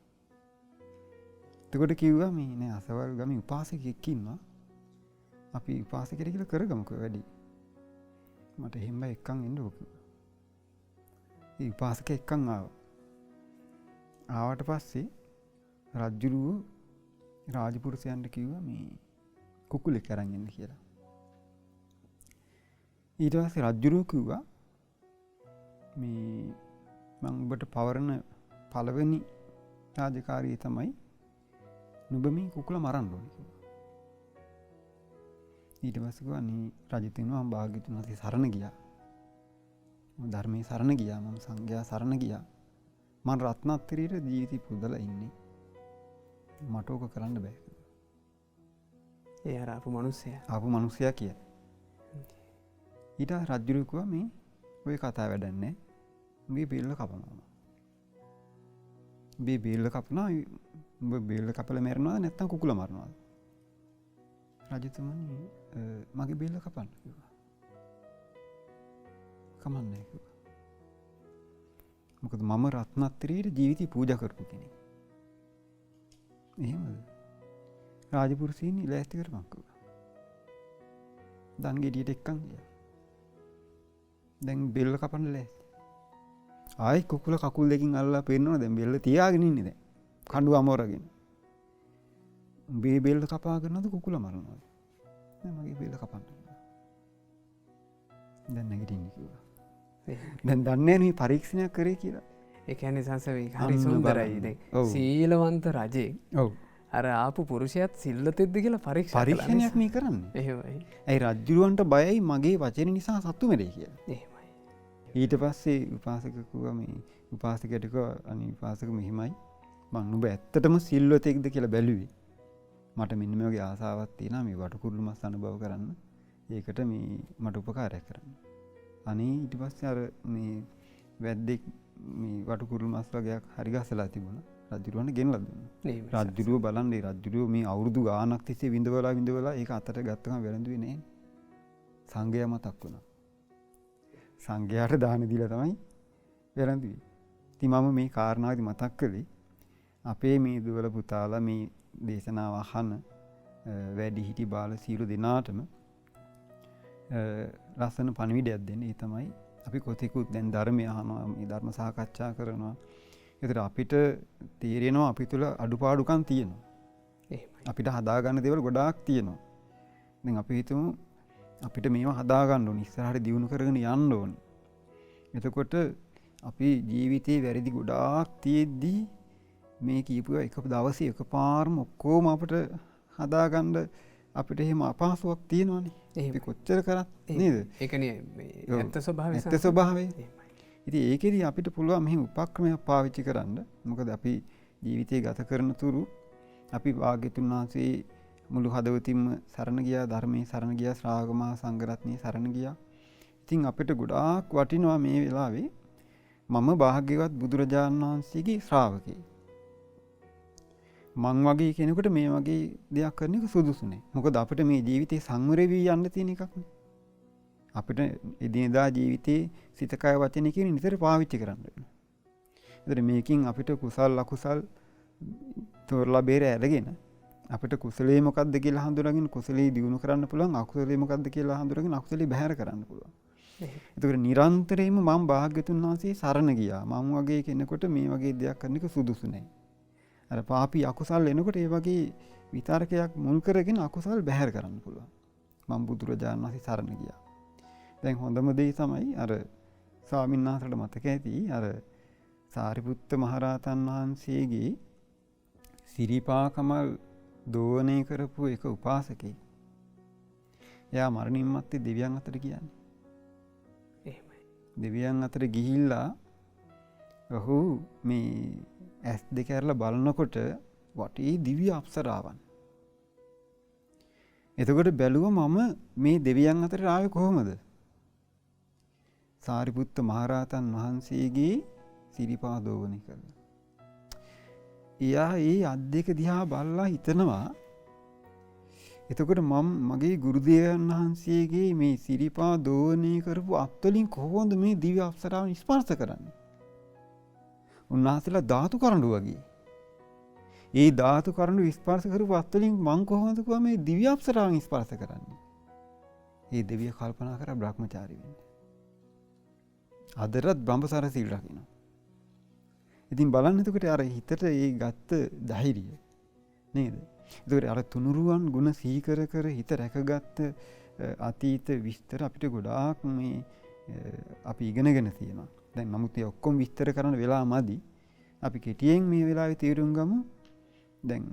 එතකොට කිව්වා මේ නෑ අසවල් ගමේ උපාසකෙක් ඉන්නවා. අපි උපාසකෙට කියලා කරගමුකෝ වැඩි. මට එහෙම එක්කන් එන්න ඕක. ඒ උපාසක එක්කන් ආවා. ආවට පස්සේ රජුරුව රාජපුරුෂයන්ට කිව්වා මේ කුකුලෙක් අරන් එන්න කියලා. ඊට පස්සේ රජුරුව කිව්වා මේ මම ඔබට පවරන පළවෙනි රාජකාරිය තමයි නුඹ මේ කුකුල මරන්න ඕනේ කිව්වා. ඊට පස්සක අනි රජතුමා භාග්‍යතුන් වහන්සේ සරණ ගියා. ධර්මයේ සරණ ගියා. මම සංඝයා සරණ ගියා. මම රත්නත්‍රියේ ජීවිතය පුදලා ඉන්නේ. මට ඕක කරන්න බෑ. ඒ අර ආපු මිනිස්සයා. ආපු මිනිස්සයා කිය. ඊට රජුරු කිව්වා මේ ඔය කතාව වැඩක් නෑ. මේ බෙල්ල කපනවා. මේ බෙල්ල කපනවා. උඹ බෙල්ල කපලා මැරෙනවද නැත්නම් කුකුල මරනවද? රජතුමනි මගේ බෙල්ල කපන්න කිව්වා. කමන්නේ කිව්වා. මොකද මම රත්නත්‍රියේ ජීවිතය පූජා කරපු කෙනෙක්. එහෙමද? රාජපුරුෂයන් ඉලෑස්ති කරපන් කිව්වා. දංගෙඩියට එක්කන් ගියා. දැන් බෙල්ල කපන්න ලෑස්ති. ආයි කුකුල කකුල් දෙකින් අල්ලලා පෙන්නනවා. දැන් බෙල්ල තියාගෙන ඉන්නේ දැන්. කණ්ඩුව අමෝරගෙන. උඹේ බෙල්ල කපා ගන්නවද කුකුල මරනවද? නෑ මගේ බෙල්ල කපන්න. දැන් නැගිටින්න කිව්වා. දැන් දන්නේ මේ පරීක්ෂණයක් කරේ කියලා. ඒ කියන්නේ සංසවේ හරි සුන්දරයි. දැන් සීලවන්ත රජෙක්. ඔව්. අර ආපු පුරුෂයාත් සිල්ලතෙද්ද කියලා පරීක්ෂණයක් මේ කරන්නේ. එහෙමයි. ඇයි රජුරවන්ට බයයි මගේ වචන නිසා සතු මෙරේ කියලා. එහෙමයි. ඊට පස්සේ උපාසක කිව්වා මේ උපාසකයට කිව්වා අනි උපාසක මෙහිමයි. මං නුඹ ඇත්තටම සිල්වතෙක්ද කියලා බැලුවේ. මට මෙන්න මේ වගේ ආසාවක් තියෙනවා මේ වටකුරුළු මස් අනුභව කරන්න. ඒකට මේ මට උපකාරයක් කරන්න. අනේ ඊට පස්සේ අර මේ වැද්දෙක් මේ වටකුරුළු මස් වගේක් හරි ගස්සලා තිබුණා. රජුරවන්ට ගෙනලා දුන්නා. රජුරුව බලන්නේ රජුරුව මේ අවුරුදු ගාණක් තිස්සේ විඳවලා ඒක අතට ගත්තම වැළඳුවේ නැහැ. සංඝයා මතක් වුණා. සංඝයාට දාන දීලා තමයි වැළඳුවේ. ඉතින් මම මේ කාරණාවදි මතක් කළේ අපේ මේ දුවල පුතාලා මේ දේශනාව අහන වැඩි හිටි බාල සියලු දෙනාටම ලස්සන පණිවිඩයක් දෙන්නේ. ඒ තමයි අපි කොතෙකුත් දැන් ධර්මය අහනවා මේ ධර්ම සාකච්ඡා කරනවා. ඒතර අපිට තේරෙනවා අපි තුල අඩුපාඩුකම් තියෙනවා. අපිට හදාගන්න දේවල් ගොඩාක් තියෙනවා. දැන් අපි හිතමු අපිට මේවා හදාගන්න ඕනේ. ඉස්සරහට දියුණු කරගෙන යන්න ඕනේ. එතකොට අපි ජීවිතේ වැරදි ගොඩාක් තියෙද්දි මේ කියපුවා එක දවසේ එකපාරම ඔක්කොම අපිට හදාගන්න අපිට එහෙම අපහසුයක් තියෙනවානේ. අපි කොච්චර කරත් නේද? ඒකනේ මේ ඇත්ත ස්වභාවය. ඇත්ත ස්වභාවය. ඉතින් ඒකෙදි අපිට පුළුවන් මෙහි උපක්‍රමයක් පාවිච්චි කරන්න. මොකද අපි ජීවිතය ගත කරන තුරු අපි භාග්‍යතුන් වහන්සේ මුළු හදවතින්ම සරණ ගියා, ධර්මයේ සරණ ගියා, ශ්‍රාවක මහා සංඝරත්නයේ සරණ ගියා. ඉතින් අපිට ගොඩාක් වටිනවා මේ වෙලාවේ මම භාග්‍යවත් බුදුරජාණන් වහන්සේගේ ශ්‍රාවකයෙක්. මං වගේ කෙනෙකුට මේ වගේ දෙයක් කරන එක සුදුසු නෑ. මොකද අපිට මේ ජීවිතේ සංවර වී යන්න තියෙන එකක් නේ. අපිට එදිනෙදා ජීවිතේ සිත කය වචන කියන නිතර පාවිච්චි කරන්න වෙනවා. ඒතර මේකෙන් අපිට කුසල් අකුසල් තෝරලා බේර ඇරගෙන අපිට කුසලයේ මොකක්ද කියලා හඳුනාගෙන කුසලයේ දියුණු කරන්න පුළුවන්, අකුසලයේ මොකක්ද කියලා හඳුනාගෙන අකුසලයේ බැහැර කරන්න පුළුවන්. ඒතකොට නිරන්තරයෙන්ම මම භාග්‍යතුන් වහන්සේ සරණ ගියා. මම වගේ කෙනෙකුට මේ වගේ දෙයක් කරන්න එක සුදුසු නෑ. අර පාපී අකුසල් එනකොට ඒ වගේ විතරකයක් මුල් කරගෙන අකුසල් බැහැර කරන්න පුළුවන්. මම බුදුරජාණන් වහන්සේ සරණ ගියා. දැන් හොඳම දේ තමයි අර ස්වාමීන් වහන්සේට මතක ඇති අර සාරිපුත්ත මහරහතන් වහන්සේගේ සිරිපා කමල් දෝවණය කරපු එක උපාසකෙක්. එයා මරණින් මත්තේ දෙවියන් අතර කියන්නේ. එහෙමයි. දෙවියන් අතර ගිහිල්ලා ඔහු මේ ඇස් දෙක ඇරලා බලනකොට වටේ දිව්‍ය අප්සරාවන්. එතකොට බැලුවා මම මේ දෙවියන් අතර ආවේ කොහොමද? සාරිපුත්ත මහරහතන් වහන්සේගේ සිරිපා දෝවණය කළා. එයා ඒ අත් දෙක දිහා බලලා හිතනවා එතකොට මම මගේ ගුරුදේවයන් වහන්සේගේ මේ සිරිපා දෝවණය කරපු අත් වලින් කොහොමද මේ දිව්‍ය අප්සරාවන් ස්පර්ශ කරන්නේ? උන්වහන්සේලා ධාතු කරඬු වගේ. ඒ ධාතු කරඬු ස්පර්ශ කරපු අත් වලින් මං කොහොමද මේ දිව්‍ය අප්සරාවන් ස්පර්ශ කරන්නේ? ඒ දෙවිය කල්පනා කරා බ්‍රහ්මචාරී වෙන්න. අදටත් බඹසර සීල් රකින්න. ඉතින් බලන්න එතකොට අර හිතට ඒ ගත්ත ධෛර්යය නේද? එතකොට අර තුනුරුවන් ගුණ සීකර කර හිත රැකගත්ත අතීත විස්තර අපිට ගොඩාක් මේ අපි ඉගෙනගෙන තියෙනවා. දැන් නමුත් ඒ ඔක්කොම විස්තර කරන්න වෙලා මදි. අපි කෙටියෙන් මේ වෙලාවේ තීරුම් ගමු. දැන්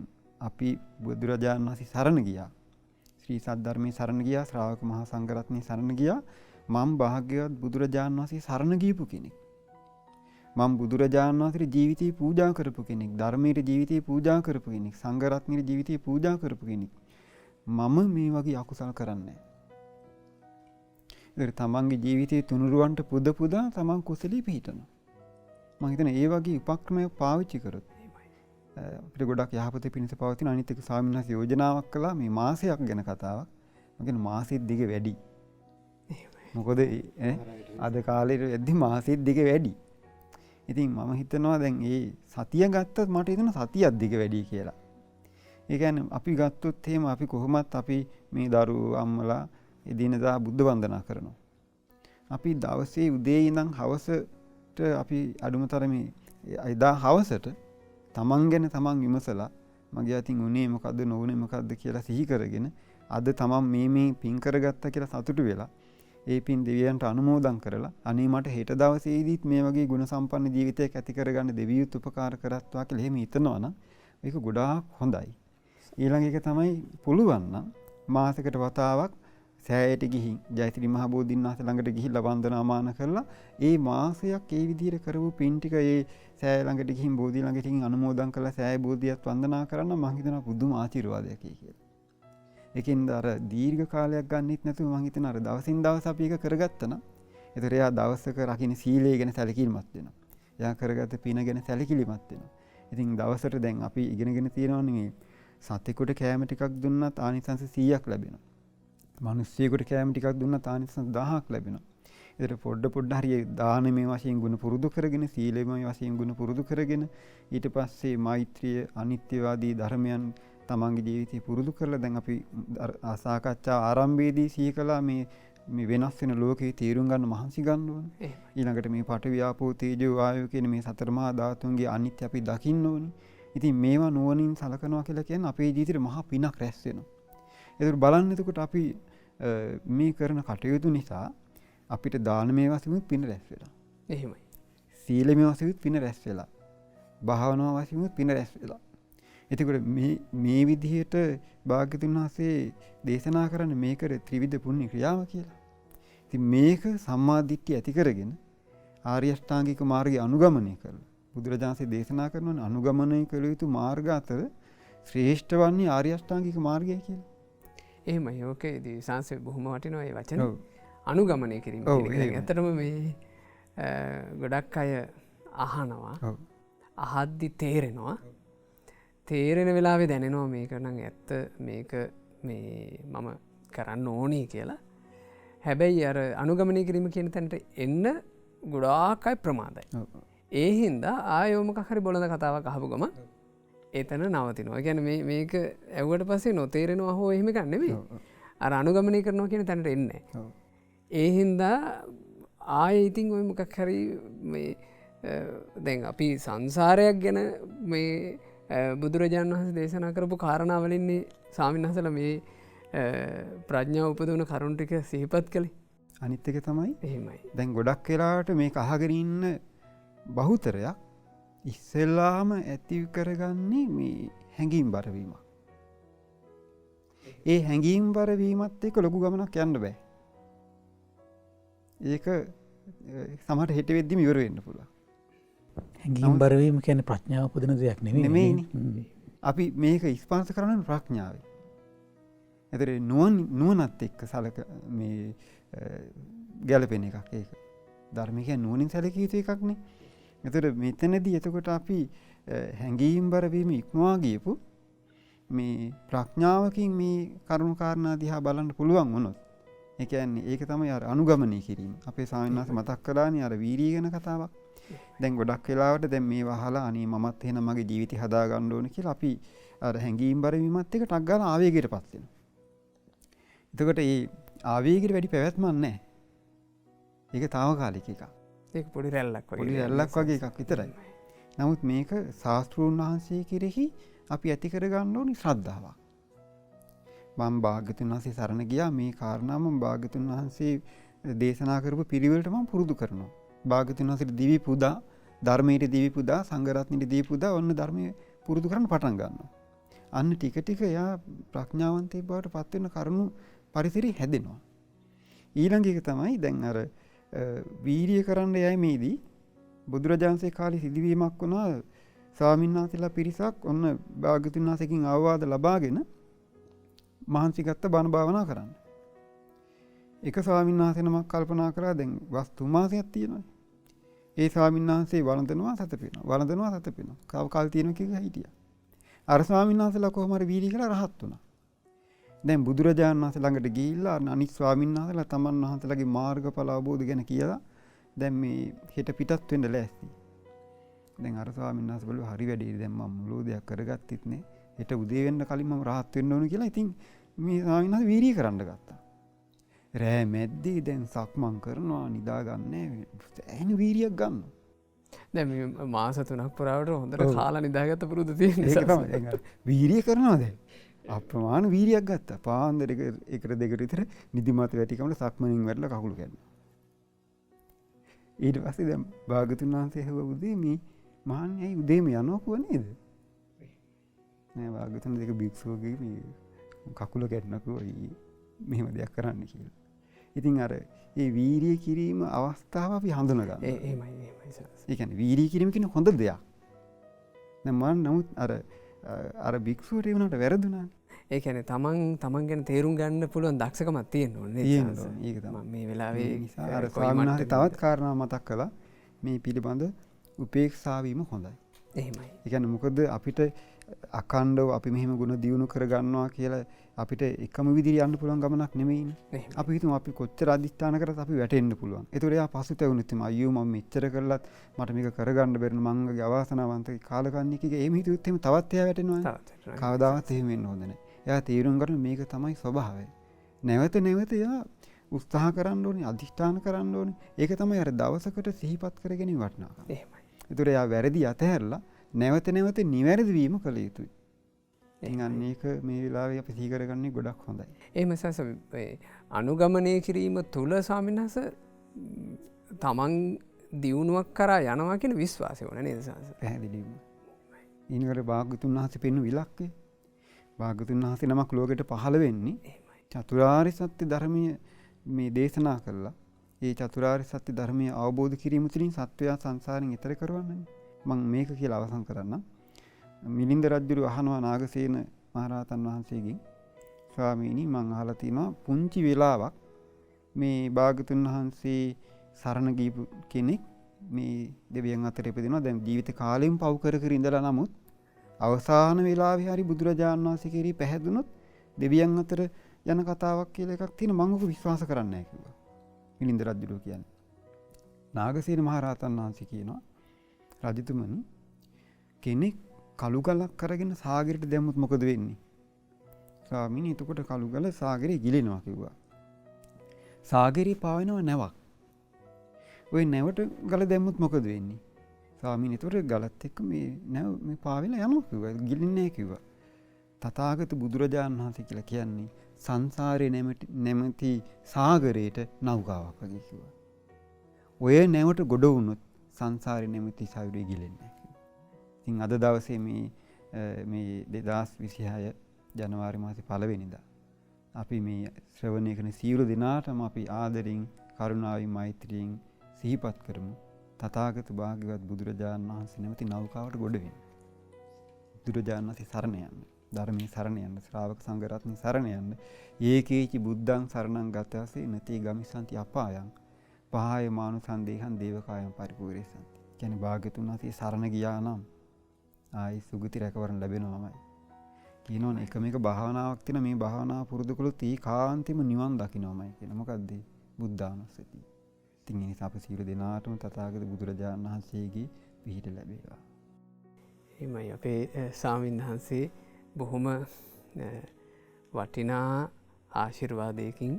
අපි බුදුරජාණන් වහන්සේ සරණ ගියා. ශ්‍රී සද්ධර්මයේ සරණ ගියා, ශ්‍රාවක මහා සංඝරත්නයේ සරණ ගියා. මම භාග්‍යවත් බුදුරජාණන් වහන්සේ සරණ ගියපු කෙනෙක්. මම බුදුරජාණන් වහන්සේට ජීවිතේ පූජා කරපු කෙනෙක්, ධර්මයේ ජීවිතේ පූජා කරපු කෙනෙක්, සංඝරත්නයේ ජීවිතේ පූජා කරපු කෙනෙක්. මම මේ වගේ අකුසල් කරන්නේ නැහැ. තමන්ගේ ජීවිතයේ තුනුරුවන්ට පුද පුදා තමන් කුසලී පිහිටනවා. මම හිතන්නේ ඒ වගේ උපක්‍රමයක් පාවිච්චි කරොත් අපිට ගොඩක් යහපත පිණිස පවතින. අනිත් එක ස්වාමීන් වහන්සේ යෝජනාවක් කළා මේ මාසයක් ගැන කතාවක්. මම කියන්නේ මාසෙත් දිග වැඩි. මොකද අද කාලේ ඇද්දි මාසෙත් දිග වැඩි. ඉතින් මම හිතනවා දැන් ඒ සතිය ගත්තත් මට හිතෙන සතියක් දිග වැඩි කියලා. ඒ කියන්නේ අපි ගත්තොත් එහෙම අපි කොහොමත් අපි මේ දරුවෝ අම්මලා එදිනදා බුද්ධ වන්දනා කරනවා. අපි දවසේ උදේ ඉඳන් හවසට අපි අඩුම තරමේ එදා හවසට තමන් ගැන තමන් විමසලා මගේ අතින් උනේ මොකද්ද නොඋනේ මොකද්ද කියලා සිහි කරගෙන අද තමන් මේ පින් කරගත්තා කියලා සතුටු වෙලා ඒ පින් දෙවියන්ට අනුමෝදන් කරලා අනේ මට හෙට දවසේදීත් මේ වගේ ගුණ සම්පන්න ජීවිතයක් ඇති කරගන්න දෙවියොත් උපකාර කරත්වා කියලා එහෙම හිතනවා නම් ඒක ගොඩාක් හොඳයි. ඊළඟ එක තමයි පුළුවන් නම් මාසයකට වතාවක් සෑයට ගිහින් ජයශ්‍රී මහ බෝධීන් වහන්සේ ළඟට ගිහිල්ලා වන්දනාමාන කරලා ඒ මාසයක් ඒ විදිහට කරපු පින් ටික ඒ සෑය ළඟට ගිහින් බෝධිය ළඟට ගිහින් අනුමෝදන් කරලා සෑය බෝධියත් වන්දනා කරන්න මම හිතනවා පුදුම ආශිර්වාදයක් කියලා. ඒකෙන්ද අර දීර්ඝ කාලයක් ගන්නෙත් නැතුව මම හිතන අර දවසින් දවස අපි ඒක කරගත්තා නම් ඒතර එයා දවසක රකින්න සීලය ගැන සැලකිලිමත් වෙනවා. එයා කරගත්ත පින ගැන සැලකිලිමත් වෙනවා. ඉතින් දවසට දැන් අපි ඉගෙනගෙන තියෙනවනේ මේ සතෙකුට කෑම ටිකක් දුන්නත් ආනිසංස 100ක් ලැබෙනවා. මිනිස්සෙකුට කෑම ටිකක් දුන්නත් ආනිසංස 1000ක් ලැබෙනවා. ඒතර පොඩ හරි දානමය වශයෙන් ගුණ පුරුදු කරගෙන සීලමය වශයෙන් ගුණ පුරුදු කරගෙන ඊට පස්සේ මෛත්‍රිය අනිත්‍යවාදී ධර්මයන් තමන්ගේ ජීවිතේ පුරුදු කරලා දැන් අපි සාකච්ඡා ආරම්භයේදී සිහි කළා මේ වෙනස් වෙන ලෝකේ තීරුම් ගන්න මහන්සි ගන්න ඕනේ. ඊළඟට මේ පඨවි ආපෝ තේජෝ වායෝ කියන මේ සතර මහා ධාතුන්ගේ අනිත්‍ය අපි දකින්න ඕනේ. ඉතින් මේවා නුවණින් සලකනවා කියලා කියන්නේ අපේ ජීවිතේ මහා පිනක් රැස් වෙනවා. ඒක බලන්න එතකොට අපි මේ කරන කටයුතු නිසා අපිට දානමය වශයෙන්ත් පින රැස් වෙලා. එහෙමයි. සීලමය වශයෙන්ත් පින රැස් වෙලා. භාවනාව වශයෙන්ත් පින රැස් වෙලා. එතකොට මේ විදිහට භාග්‍යතුන් වහන්සේ දේශනා කරන්නේ මේකේ ත්‍රිවිධ පුණ්‍ය ක්‍රියාව කියලා. ඉතින් මේක සම්මාදිට්ඨිය ඇති කරගෙන ආර්ය අෂ්ටාංගික මාර්ගය අනුගමනය කරලා බුදුරජාණන්සේ දේශනා කරනවා අනුගමනය කළ යුතු මාර්ග අතර ශ්‍රේෂ්ඨ වන්නේ ආර්ය අෂ්ටාංගික මාර්ගය කියලා. එහෙමයි. ඕකේදී සංසේ බොහොම වටිනවා ඒ වචන. අනුගමනය කිරීම. ඇත්තටම මේ ගොඩක් අය අහනවා. අහද්දි තේරෙනවා. තේරෙන වෙලාවේ දැනෙනවා මේක නම් ඇත්ත මේක මේ මම කරන්න ඕනේ කියලා. හැබැයි අර අනුගමනය කිරීම කියන තැනට එන්න ගොඩාක් අය ප්‍රමාදයි. ඒ හින්දා ආයෙ මොකක් හරි බොළඳ කතාවක් අහපු ගම එතන නවතිනවා. ඒ කියන්නේ මේක ඇහුවට පස්සේ නොතේරෙනවා හෝ එහෙම ගන්න නෙමෙයි. අර අනුගමනය කරනවා කියන තැනට එන්නේ නැහැ. ඒ හින්දා ආයෙ ඉතින් ඔය මොකක් හරි මේ දැන් අපි සංසාරයක් ගැන මේ බුදුරජාණන් වහන්සේ දේශනා කරපු කාරණාවලින්නේ ස්වාමීන් වහන්සේලා මේ ප්‍රඥාව උපදවන කරුණු ටික සිහිපත් කළේ. අනිත් එක තමයි එහෙමයි. දැන් ගොඩක් වෙලාවට මේක අහගෙන ඉන්න බහුතරයක් ඉස්සෙල්ලාම ඇති කරගන්නේ මේ හැඟීම් බර වීමක්. ඒ හැඟීම් බර වීමත් එක්ක ලොකු ගමනක් යන්න බෑ. ඒක සමහරට හෙට වෙද්දිම ඉවර වෙන්න පුළුවන්. හැඟීම් බර වීම කියන්නේ ප්‍රඥාව උපදින දෙයක් නෙමෙයි. අපි මේක ස්පර්ශ කරන්නේ ප්‍රඥාවෙන්. ඒතර නුවණත් එක්ක සලක මේ ගැළපෙන එකක් ඒක. ධර්ම කියන්නේ නුවණින් සැලකිය යුතු එකක් නේ. ඒතර මෙතනදී එතකොට අපි හැඟීම් බර වීම ඉක්මවා ගියපු මේ ප්‍රඥාවකින් මේ කරුණු කාරණා දිහා බලන්න පුළුවන් වුණොත් ඒ කියන්නේ ඒක තමයි අර අනුගමනය කිරීම. අපේ ස්වාමීන් වහන්සේ මතක් කළානේ අර වීරිය ගැන කතාවක්. දැන් ගොඩක් වෙලාවට දැන් මේ වහලා අනේ මමත් එහෙනම් මගේ ජීවිතය හදා ගන්න ඕනේ කියලා අපි අර හැඟීම් බර වීමත් එක ටක් ගාලා ආවේගයටපත් වෙනවා. එතකොට මේ ආවේගයට වැඩි පැවැත්මක් නැහැ. ඒක తాවකාලික එකක්. ඒක පොඩි රැල්ලක් වගේ. පොඩි රැල්ලක් වගේ එකක් විතරයි. නමුත් මේක ශාස්ත්‍රූන් වහන්සේ කෙරෙහි අපි ඇති කර ගන්න ඕනි ශ්‍රද්ධාවක්. මම භාග්‍යතුන් වහන්සේ සරණ ගියා මේ කාරණා මම භාග්‍යතුන් වහන්සේ දේශනා කරපු පිළිවෙලට මම පුරුදු කරනවා. භාග්‍යතුන් වහන්සේට දිවි පුදා ධර්මයේ දිවි පුදා සංඝ රත්නයේ දිවි පුදා ඔන්න ධර්මයේ පුරුදු කරන්න පටන් ගන්නවා. අන්න ටික ටික එයා ප්‍රඥාවන්තයෙක් බවට පත් වෙන කරුණු පරිසරය හැදෙනවා. ඊළඟ එක තමයි දැන් අර වීරිය කරන්න යෑමේදී බුදුරජාණන්සේ කාලේ සිදුවීමක් වුණා. ස්වාමීන් වහන්සේලා පිරිසක් ඔන්න භාග්‍යවතුන් වහන්සේකින් අවවාද ලබාගෙන මහන්සි ගත්ත බණ භාවනා කරන්න. එක ස්වාමීන් වහන්සේ නමක් කල්පනා කරා දැන් වස්තු මාසයක් තියෙනවා. ඒ ස්වාමීන් වහන්සේ වළඳනවා සතපෙනවා. වළඳනවා සතපෙනවා. කව කල් තියෙනවා කියලා හිටියා. අර ස්වාමීන් වහන්සේලා කොහොම හරි වීර්ය කළා රහත් වුණා. දැන් බුදුරජාණන් වහන්සේ ළඟට ගිහිල්ලා අනිත් ස්වාමීන් වහන්සේලා තමන් වහන්සේලාගේ මාර්ගඵල අවබෝධ ගැන කියලා දැන් මේ හෙට පිටත් වෙන්න ලෑස්ති. දැන් අර ස්වාමීන් වහන්සේ බැලුවා හරි වැඩේ දැන් මම මුළු දෙයක් කරගත්තෙත් නේ. හෙට උදේ වෙන්න කලින් මම රහත් වෙන්න ඕන කියලා ඉතින් මේ ස්වාමීන් වහන්සේ වීර්ය කරන්න ගත්තා. රෑ මැද්දේ දැන් සක්මන් කරනවා නිදාගන්නේ ඇහෙන වීර්යයක් ගන්නවා. දැන් මේ මාස 3ක් පුරාවට හොඳට කාලා නිදාගත්ත පුරුදු තියෙන ඒක තමයි දැන් අර වීර්ය කරනවා දැන්. අප්‍රමාණ වීර්යයක් ගත්තා. පාන්දර එකට දෙකට විතර නිදිමත වැටිකමල සක්මනින් වැටලා කකුල කැඩුණා. ඊට පස්සේ දැන් භාගතුන් වහන්සේ හැව උදේ මේ මහන්නේ ඇයි උදේම යනවා කො නේද? නෑ භාගතුන් දෙක භික්ෂුවගේ මේ කකුල කැඩනකෝ මෙහෙම දෙයක් කරන්න කියලා. ඉතින් අර ඒ වීර්ය කිරීම අවස්ථාව අපි හඳුනා ගන්න. එහෙමයි ඒ කියන්නේ වීර්ය කිරීම කියන හොඳ දෙයක්. දැන් මම නමුත් අර භික්ෂුවට ඒ වුණාට වැරදුනා. ඒ කියන්නේ තමන් ගැන තේරුම් ගන්න පුළුවන් දක්ෂකමක් තියෙන්න ඕනේ නේද? ඒක තමයි. මේ වෙලාවේ අර ස්වාමීන් වහන්සේ තවත් කාරණා මතක් කළා. මේ පිළිබඳ උපේක්ෂා වීම හොඳයි. එහෙමයි. ඒ කියන්නේ මොකද අපිට අකණ්ඩව අපි මෙහෙම ගුණ දියුණු කරගන්නවා කියලා අපිට එකම විදිහට යන්න පුළුවන් ගමනක් නෙමෙයිනේ. අපි හිතමු අපි කොච්චර අධිෂ්ඨාන කරත් අපි වැටෙන්න පුළුවන්. ඒතකොට එයා පසුතැවුනොත් එම අයියෝ මම මෙච්චර කළත් මට මේක කරගන්න බැරි මංගගේ අවාසනාවන්ත කාලකන්නිකගේ එහෙම හිතුවොත් එහෙම තවත් එයා වැටෙනවා. කවදාවත් එහෙම වෙන්න හොඳ නැහැ. එයා තීරුම් ගන්න මේක තමයි ස්වභාවය. නැවත නැවත එයා උත්සාහ කරන්න ඕනේ, අධිෂ්ඨාන කරන්න ඕනේ. ඒක තමයි අර දවසකට සිහිපත් කරගෙන වටනවා. එහෙමයි. ඒතකොට එයා වැරදි අතහැරලා නැවත නැවත නිවැරදි වීම කළ යුතුයි. ඉතින් අන්න ඒක මේ වෙලාවේ අපි සිහි කරගන්නේ ගොඩක් හොඳයි. එහෙම සස අනුගමනය කිරීම තුල ස්වාමීන් වහන්සේ තමන් දියුණුවක් කරා යනවා කියන විශ්වාසය ඕන නේද සස? පැහැදිලිවම. ඊනකට භාග්‍යතුන් වහන්සේ පෙන්වු ඉලක්කය. භාග්‍යතුන් වහන්සේ නමක් ලෝකෙට පහළ වෙන්නේ චතුරාර්ය සත්‍ය ධර්මයේ මේ දේශනා කළා. ඒ චතුරාර්ය සත්‍ය ධර්මයේ අවබෝධ කිරීම තුළින් සත්වයා සංසාරයෙන් ඈතර කරවන්නනේ. මම මේක කියලා අවසන් කරන්නම්. මිලින්ද රජුරු අහනවා නාගසේන මහරහතන් වහන්සේගෙන් ස්වාමීනි මං අහලා තිනවා පුංචි වෙලාවක් මේ භාගතුන් වහන්සේ සරණ ගියපු කෙනෙක් මේ දෙවියන් අතර ඉපදිනවා. දැන් ජීවිත කාලෙම පව් කර කර ඉඳලා නමුත් අවසාන වෙලාවේ හරි බුදුරජාණන් වහන්සේ කෙරෙහි පැහැදුනොත් දෙවියන් අතර යන කතාවක් කියලා එකක් තියෙන මම ඔක විශ්වාස කරන්නේ නැහැ කිව්වා. මිලින්ද රජුරු කියන්නේ. නාගසේන මහරහතන් වහන්සේ කියනවා රජතුමනි කෙනෙක් කළු ගලක් අරගෙන සාගරයට දැම්මොත් මොකද වෙන්නේ? ස්වාමීනි එතකොට කළු ගල සාගරේ ගිලෙනවා කිව්වා. සාගරේ පාවෙනව නැවක්. ওই නැවට ගල දැම්මොත් මොකද වෙන්නේ? ස්වාමීනි එතකොට ගලත් එක්ක මේ නැව මේ පාවෙලා යනවා කිව්වා. ගිලින්නේ නැහැ කිව්වා. තථාගත බුදුරජාණන් වහන්සේ කියලා කියන්නේ සංසාරේ නැමැති සාගරේට නෞකාවක් වගේ කිව්වා. ඔය නැවට ගොඩ වුණොත් සංසාරේ නැමැති සාගරේ ගිලෙන්නේ නැහැ. ඉතින් අද දවසේ මේ 2026 ජනවාරි මාසේ 1 වෙනිදා අපි මේ ශ්‍රවණය කරන සියලු දෙනාටම අපි ආදරෙන් කරුණාවෙන් මෛත්‍රියෙන් සිහිපත් කරමු. තථාගත භාග්‍යවත් බුදුරජාණන් වහන්සේ නැමැති නෞකාවට ගොඩ වෙන්න. බුදුරජාණන් වහන්සේ සරණ යන්න. ධර්මයේ සරණ යන්න. ශ්‍රාවක සංඝ රත්නයේ සරණ යන්න. ඒකේචි බුද්ධං සරණං ගතසේ නති ගමිසanti අපායං. පහය මානුසං දේහං දේවකායං පරිපූර්ණේසanti. කියන්නේ භාග්‍යතුන් වහන්සේ සරණ ගියා නම් ආයි සුගති රැකවරණ ලැබෙනවාමයි. කියනෝනේ එක මේක භාවනාවක් තියෙන මේ භාවනාව පුරුදු කළොත් ඒ කාන්තිම නිවන් දකින්නමයි කියන. මොකද්ද? බුද්ධානුස්සතිය. ඉතින් ඒ නිසා අපි සියලු දෙනාටම තථාගත බුදුරජාණන් වහන්සේගේ පිහිට ලැබේවා. එහෙමයි අපේ ස්වාමීන් වහන්සේ බොහොම වටිනා ආශිර්වාදයකින්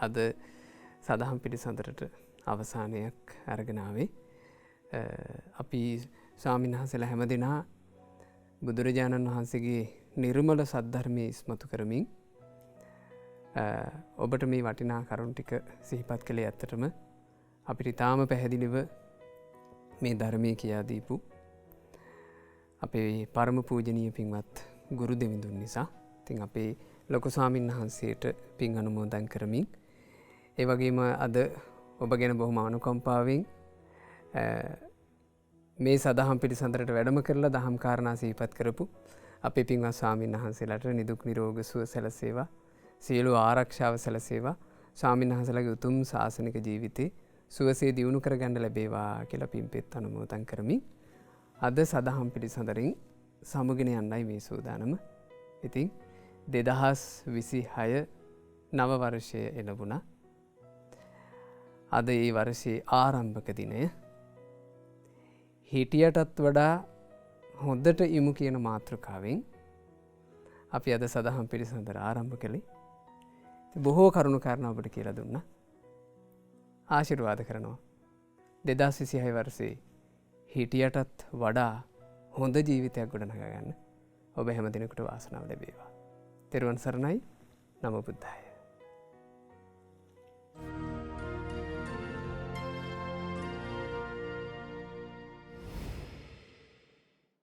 අද සදහම් පිළිසඳරට අවසානයක් අරගෙන ආවේ. අපි ස්වාමීන් වහන්සේලා හැමදෙනා බුදුරජාණන් වහන්සේගේ නිර්මල සද්ධර්මයේ ඉස්මතු කරමින් ඔබට මේ වටිනා කරුණු ටික සිහිපත් කළේ ඇත්තටම අපිට ඊටාම පැහැදිලිව මේ ධර්මයේ කියා දීපු අපේ පරම පූජනීය පින්වත් ගුරු දෙවිඳුන් නිසා. ඉතින් අපේ ලොකු ස්වාමීන් වහන්සේට පින් අනුමෝදන් කරමින් ඒ වගේම අද ඔබ ගැන බොහොම අනුකම්පාවෙන් මේ සදහම් පිළිසඳරට වැඩම කරලා දහම් කාරණා සිහිපත් කරපු අපේ පින්වත් ස්වාමීන් වහන්සේලාට නිදුක් නිරෝගී සුව සැලසේවා. සියලු ආරක්ෂාව සැලසේවා. ස්වාමීන් වහන්සේලාගේ උතුම් ශාසනික ජීවිතේ සුවසේ දියුණු කරගන්න ලැබේවා කියලා පින්පෙත් අනුමෝදන් කරමින් අද සදහම් පිළිසඳරින් සමුගෙන යන්නයි මේ සූදානම. ඉතින් 2026 නව වර්ෂය එළඹුණා. අද ඒ වර්ෂයේ ආරම්භක දිනය. හිටියටත් වඩා හොඳට ඉමු කියන මාතෘකාවෙන් අපි අද සදහම් පිළිසඳර ආරම්භ කළේ. බොහෝ කරුණු කාරණා ඔබට කියලා දුන්නා. ආශිර්වාද කරනවා. 2026 වර්ෂයේ හිටියටත් වඩා හොඳ ජීවිතයක් ගොඩනගා ගන්න ඔබ හැම දිනෙකට වාසනාව ලැබේවා. තෙරුවන් සරණයි. නමෝ බුද්ධාය.